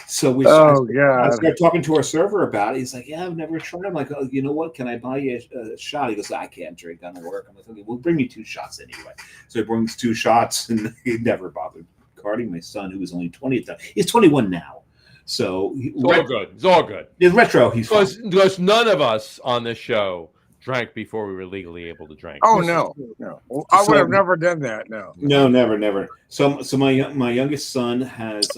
So we I started talking to our server about it. He's like, yeah, I've never tried. I'm like, oh, you know what? Can I buy you a shot? He goes, I can't drink on work. I'm like, okay, well, bring me 2 shots anyway. So he brings 2 shots, and he never bothered carding my son, who was only 20 at the time. He's 21 now. So it's all good. It's all good. He's retro. Because none of us on this show drank before we were legally able to drink. Oh no. I would have never done that. No, never. So my youngest son has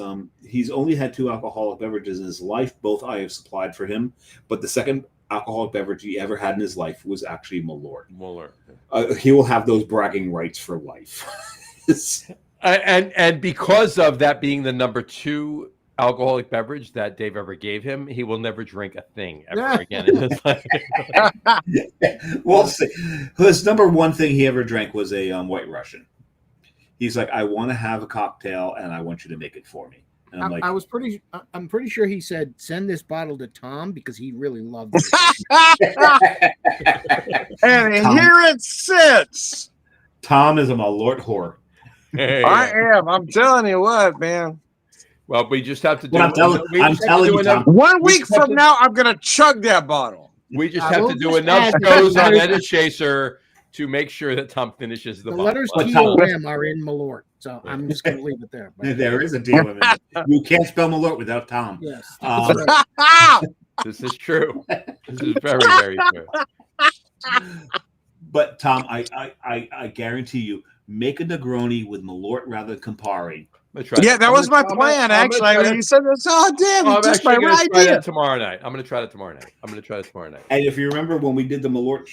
he's only had 2 alcoholic beverages in his life. Both I have supplied for him, but the second alcoholic beverage he ever had in his life was actually Malort. He will have those bragging rights for life. and because of that being the number 2 alcoholic beverage that Dave ever gave him, he will never drink a thing ever again in his life. We'll see. His number 1 thing he ever drank was a White Russian. He's like, I want to have a cocktail, and I want you to make it for me. And I'm like, I'm pretty sure he said, send this bottle to Tom because he really loved it. And here it sits. Tom is a Malort whore. Hey, I am. I'm telling you what, man. Well, we just have to do. I'm telling you, Tom. 1 week from now, I'm gonna chug that bottle. We just have to do enough shows on Edit Chaser to make sure that Tom finishes the bottle. Letters T-O-M are in Malort, so I'm just going to leave it there. There is a deal with it. You can't spell Malort without Tom. Yes. This is true. This is very, very true. But Tom, I guarantee you, make a Negroni with Malort rather than Campari. Yeah, that was my plan, actually. You said that's just my idea. Tomorrow night. I'm going to try it tomorrow night. And if you remember when we did the Malort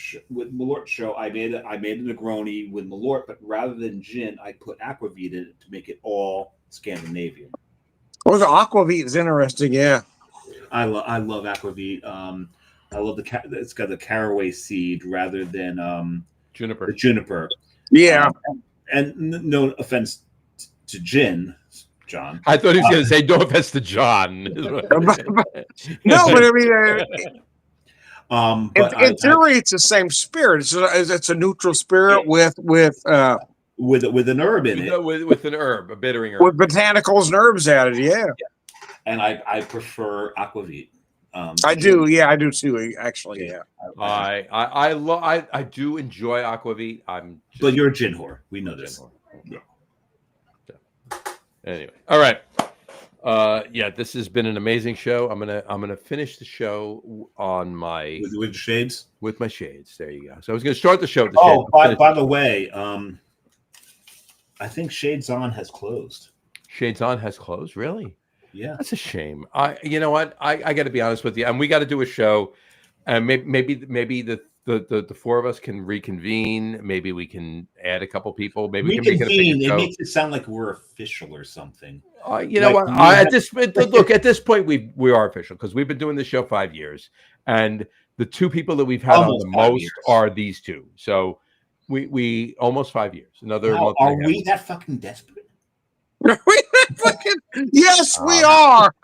show, I made a Negroni with Malort, but rather than gin, I put aquavit in it to make it all Scandinavian. Oh, the aquavit is interesting. Yeah, I love aquavit. I love it's got the caraway seed rather than juniper. The juniper. Yeah, and no offense to gin, John. I thought he was going to say no offense to John. No, but I mean, in theory, it's the same spirit. It's a neutral spirit with an herb in it. With an herb, a bittering herb, with botanicals and herbs added. Yeah. And I prefer aquavit. I do. Yeah, I do too. Actually, yeah. I do enjoy aquavit. But you're a gin whore. We know this. Yeah. Anyway, all right. This has been an amazing show. I'm gonna finish the show on my with shades. With my shades. There you go. So I was gonna start the show. With the by the way, I think Shades On has closed. Shades On has closed. Really? Yeah. That's a shame. You know what? I got to be honest with you, and we got to do a show, and maybe the 4 of us can reconvene. Maybe we can add a couple people. Maybe we can make it it makes it sound like we're official or something. You know what? At this point, we are official because we've been doing this show 5 years, and the 2 people that we've had on the most are these 2. So we almost 5 years. Are we that fucking desperate? Yes, we are.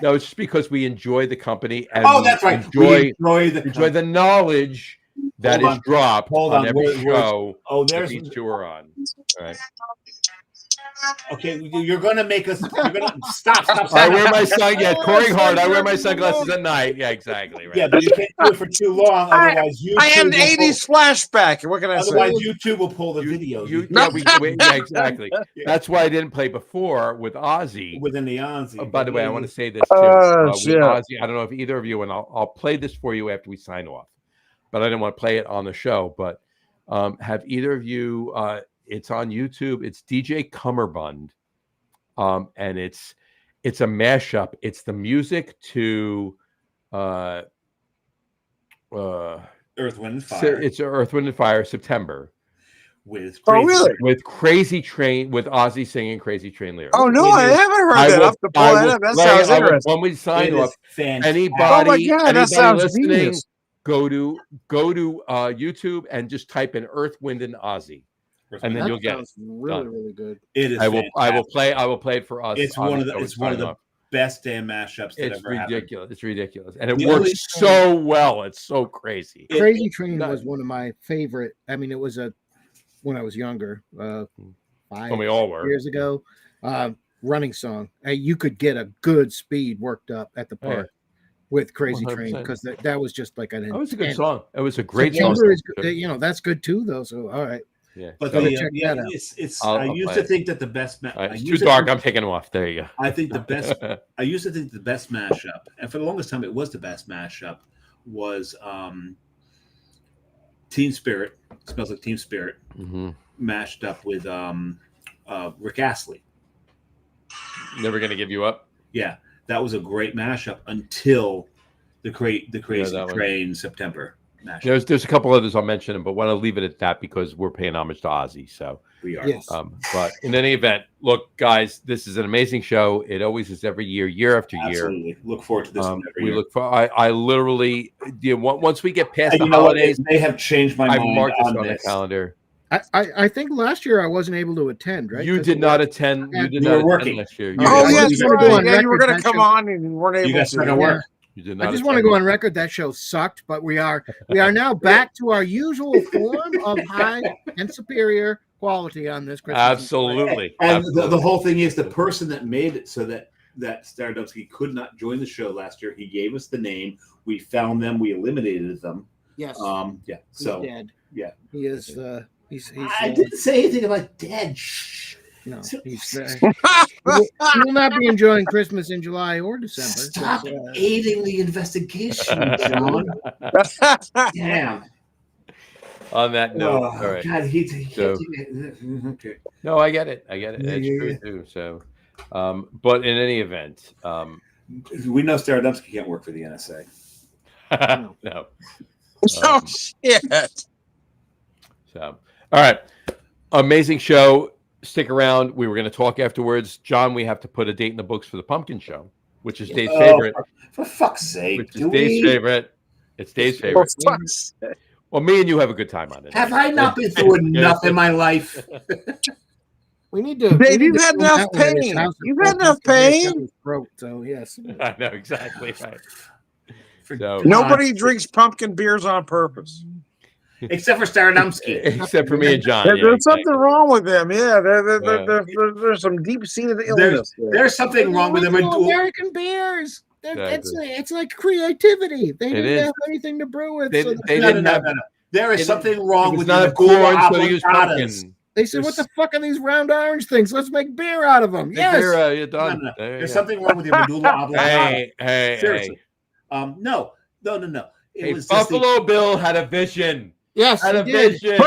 No, it's just because we enjoy the company and That's right. enjoy We the knowledge that Hold is on. dropped Hold on on. every Where's- show that there's these two are on. All right. okay. You're gonna make us. You're gonna stop. I wear my Corey Hart. I wear my sunglasses at night. Yeah, exactly. Right. Yeah, but you can't do it for too long, otherwise YouTube. I had an '80s flashback. What can I say? Otherwise, YouTube will pull the video. Yeah, exactly. That's why I didn't play before with Ozzy. Within the Ozzy. By the way, I want to say this too. With Ozzy, I don't know if either of you, and I'll play this for you after we sign off, but I didn't want to play it on the show. But have either of you? It's on YouTube. It's DJ Cummerbund, and it's a mashup. It's the music to Earth, Wind, and Fire. It's Earth, Wind, and Fire, September. With Crazy Train, with Ozzy singing Crazy Train lyrics. Oh no, I haven't heard that. Off the that sounds interesting. When we sign off, anybody, oh my God, that sounds listening, genius. go to YouTube and just type in Earth, Wind, and Ozzy, and then you'll get it. Really, really good. It is. I will play it for us. It's one of the best damn mashups that ever happened. It's ridiculous, and it works so well. It's so crazy. Crazy Train was one of my favorite. I mean, it was when I was younger, 5 we all were. years ago, running song. You could get a good speed worked up at the park with Crazy 100%. Train, because that was just like that was a good song. It was a great song. Is, that's good too, though. So all right. Yeah, but I used to think that the best. It's too dark. I'm taking them off. There you go. I think the best. I used to think the best mashup, and for the longest time, it was the best mashup. Was Teen Spirit. Smells Like Teen Spirit. Mashed up with Rick Astley. Never Gonna Give You Up. Yeah, that was a great mashup until the Crazy Train September. There's a couple others I'll mention, but want to leave it at that because we're paying homage to Ozzy. So we are. Yes. But in any event, look, guys, this is an amazing show. It always is every year, year after year. Absolutely. Look forward to this one every year. Look for. I literally, once we get past the holidays, they have changed my mind. I marked this on the calendar. I think last year I wasn't able to attend. Right? You did not attend. You did not attend last year. Oh yes, you were going to come on and you weren't able to. Work. I just want to go on record that show sucked, but we are now back to our usual form of high and superior quality on this Christmas. Absolutely. And the whole thing is the person that made it so that Staradumsky could not join the show last year. He gave us the name. We found them. We eliminated them. Yes. Yeah. So he's dead. Yeah. He is. He's I didn't say anything about dead. No, he's he will not be enjoying Christmas in July or December. Stop aiding the investigation, John. Damn. On that note, all right. God, okay. No, I get it. That's true too. So, but in any event, we know Staradumsky can't work for the NSA. No. Oh shit. So, all right, amazing show. Stick around. We were going to talk afterwards. John, we have to put a date in the books for the pumpkin show, which is Dave's favorite. For fuck's sake. Which is Dave's favorite. It's Dave's favorite. For fuck's sake. Well, me and you have a good time on it. Have I not been through enough in my life? We need to. Dave, you've had enough pain. You've had enough pain. So yes. I know exactly right. So, nobody drinks pumpkin beers on purpose. Except for Staradumsky. Except for me and John. There's something wrong with them. Yeah, there's some deep-seated illness. There's something wrong with them. American beers. It's like creativity. They didn't have anything to brew with. No. There is something wrong with not corn, so they use pumpkin. They said, "What the fuck are these round orange things? Let's make beer out of them." Yes. You're done. No. There's something wrong with your medulla oblongata. Hey. Seriously. No. It was Buffalo Bill had a vision. Yes, had a did. vision.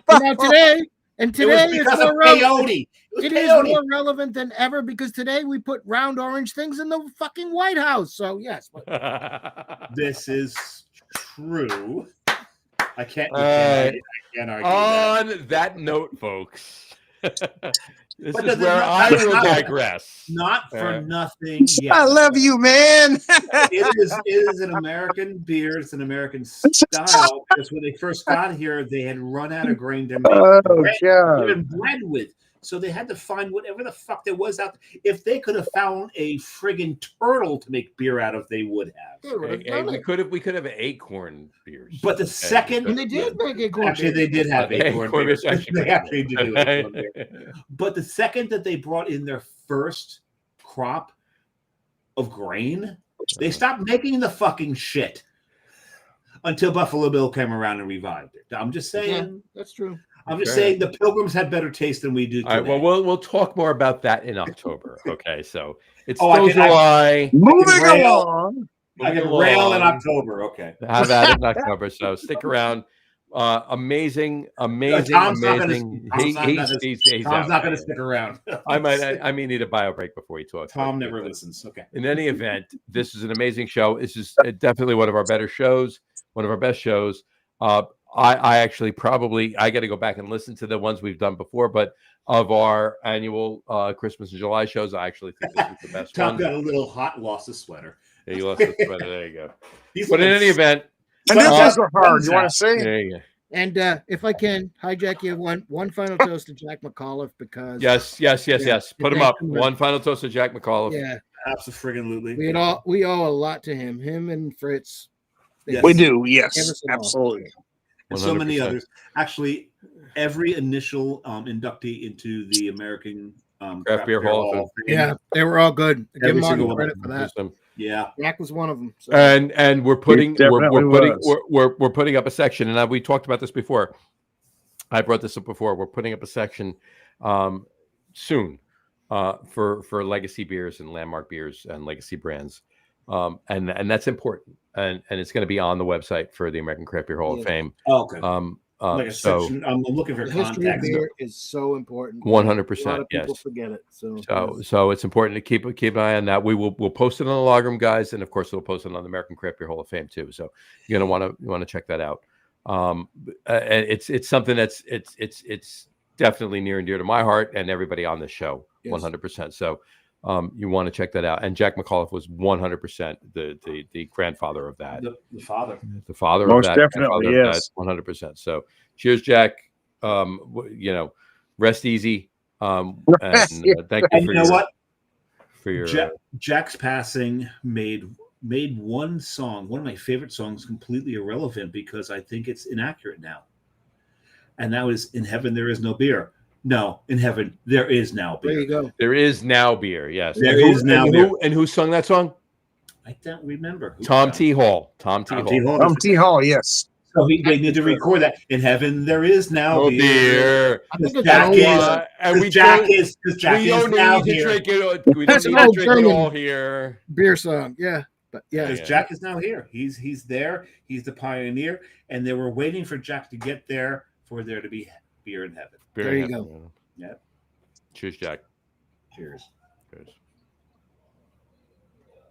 Now today it's more relevant. It is more relevant than ever because today we put round orange things in the fucking White House. So yes, this is true. I can't argue on that note, folks. This is where I will digress. Not for nothing. I love you, man. It is an American beer. It's an American style. Because when they first got here, they had run out of grain to make God. even bread with. So they had to find whatever the fuck there was out there. If they could have found a friggin' turtle to make beer out of, they would have. They would have done it. We could have acorn beers. But the second, And they did make acorn actually, beer. they did have acorn beer. beers. Actually They actually did do acorn beer. But the second that they brought in their first crop of grain, they stopped making the fucking shit until Buffalo Bill came around and revived it. I'm just saying. Yeah, that's true. I'm just saying the Pilgrims had better taste than we do today. All right, well, we'll talk more about that in October. Okay, so it's Oh, still July. Moving along. I can rail in October. Okay. Have that in October. So stick around. Amazing. Tom's not gonna out. stick around. I may need a bio break before he talks. Tom never listens. Okay. In any event, this is an amazing show. This is definitely one of our better shows, one of our best shows. I actually I got to go back and listen to the ones we've done before, but of our annual Christmas and July shows, I actually think this is the best Tom one. got a little hot, lost his sweater. Yeah, you lost his sweater. There you go. But in any event, and this is hard. You want to say? there you go. And if I can hijack you, one final toast to Jack McAuliffe because Yes. Put him up. One final toast to Jack McAuliffe. Yeah, Absolutely. We owe a lot to him. Him and Fritz. Yes. We do. Yes, absolutely. And so many 100%. others. Actually, every initial inductee into the American Craft Beer Hall of Fame. Yeah, they were all good. Give Every Martin single one. credit for that. Yeah. Jack was one of them. So. And we're putting we're putting up a section, and we talked about this before. I brought this up before. We're putting up a section soon for legacy beers and landmark beers and legacy brands, and that's important. And it's going to be on the website for the American Craft Beer Hall of Fame. Oh, okay. Like section, I'm looking for the history of context. beer is so important. 100%. A lot of people Yes. forget it. So it's important to keep an eye on that. We'll post it on the Log Room guys, and of course we'll post it on the American Craft Beer Hall of Fame too. So you're gonna want to check that out. It's something that's it's definitely near and dear to my heart and everybody on this show. 100%. So you want to check that out. And Jack McAuliffe was 100% the grandfather of that. The father. The father Most of that. definitely, yes. 100%. So cheers, Jack. Rest easy. And thank you And for you know what? For your Jack's passing made one song, one of my favorite songs, completely irrelevant because I think it's inaccurate now. And that was "In Heaven There Is No Beer." No, in heaven there is now beer. There you go. There is now beer. Yes, There is now beer. And who sung that song? I don't remember. Tom T. Hall. Tom T. Hall. Yes. So they need to record that. In heaven there is now beer. I think Jack Jack is now here. We don't need to drink it all here. Beer song, yeah. But yeah, Because Jack is now here. He's there. He's the pioneer, and they were waiting for Jack to get there for there to be beer in heaven. There you go. Yeah. Cheers, Jack. Cheers.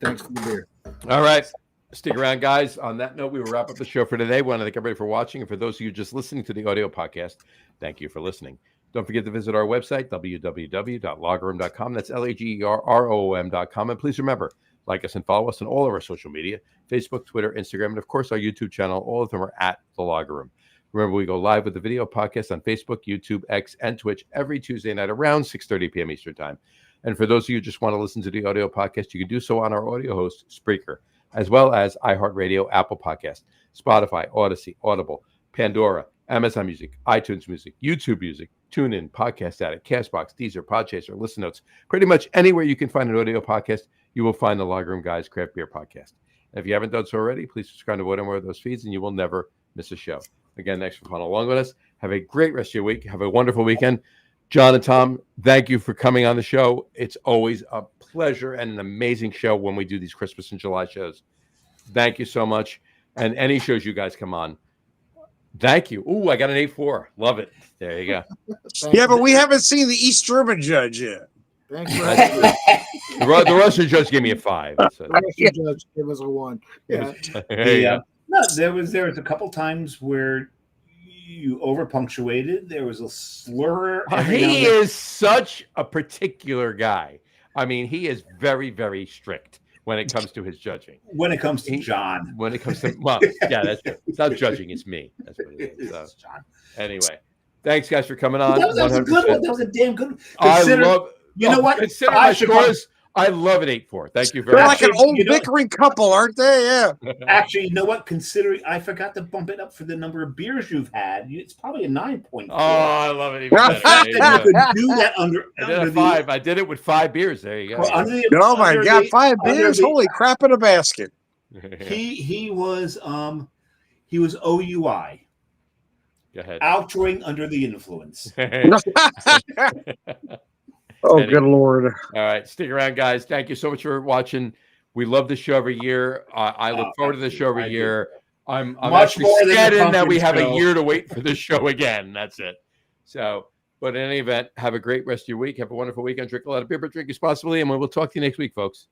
Thanks for the beer. All right. Stick around, guys. On that note, we will wrap up the show for today. We want to thank everybody for watching. And for those of you just listening to the audio podcast, thank you for listening. Don't forget to visit our website, www.loggerroom.com. That's LAGERROOM.com. And please remember, like us and follow us on all of our social media, Facebook, Twitter, Instagram, and of course our YouTube channel. All of them are at The Logger Room. Remember, we go live with the video podcast on Facebook, YouTube, X, and Twitch every Tuesday night around 6:30 p.m. Eastern Time. And for those of you who just want to listen to the audio podcast, you can do so on our audio host, Spreaker, as well as iHeartRadio, Apple Podcast, Spotify, Odyssey, Audible, Pandora, Amazon Music, iTunes Music, YouTube Music, TuneIn, Podcast Addict, CastBox, Deezer, Podchaser, Listen Notes. Pretty much anywhere you can find an audio podcast, you will find the Logger Room Guys Craft Beer Podcast. And if you haven't done so already, please subscribe to one or more of those feeds, and you will never miss a show. Again, thanks for following along with us. Have a great rest of your week. Have a wonderful weekend. John and Tom, thank you for coming on the show. It's always a pleasure and an amazing show when we do these Christmas and July shows. Thank you so much. And any shows you guys come on, thank you. Ooh, I got an 8-4. Love it. There you go. Yeah, but we haven't seen the East German judge yet. Thanks for The Russian judge gave me a 5. So. the Russian judge give us a 1. Yeah. No, there was a couple times where you over punctuated. There was a slur. He is such a particular guy. I mean, he is very, very strict when it comes to his judging. When it comes to John. When it comes to, well, yeah, that's true. It's not judging, it's me. That's what it is. So, John. anyway, Thanks, guys, for coming on. That was a good 100%. one. That was a damn good one. I love. You know what? Consider I my should scores. I love it 8-4. Thank you very They're much. like an old You know- bickering couple, aren't they? Yeah. Actually, you know what? Considering I forgot to bump it up for the number of beers you've had, it's probably a 9.4. Oh, I love it even The better. fact There you that go. you could do that under I did under a 5. I did it with 5 beers. There you go. under the Oh my under God, the- 5 under beers! the- Holy crap in a basket. He was OUI, Go ahead. outdrawing under the influence. Oh, Kenny. good Lord. All right, stick around, guys. Thank you so much for watching. We love the show every year. I look forward to the show every I do. year. I'm Much actually more than the scared that we pumpkin have a show. year to wait for this show again. That's it. So, but in any event, have a great rest of your week. Have a wonderful weekend. Drink a lot of beer, but drink responsibly. And we'll talk to you next week, folks.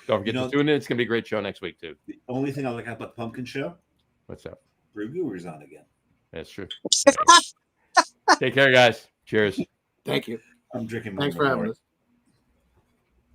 Don't forget to tune in. It's going to be a great show next week, too. The only thing I like about the pumpkin show, What's up? Bruguru's on again. That's true. Take care, guys. Cheers. Thank you. I'm drinking. Thanks more for and having more. us.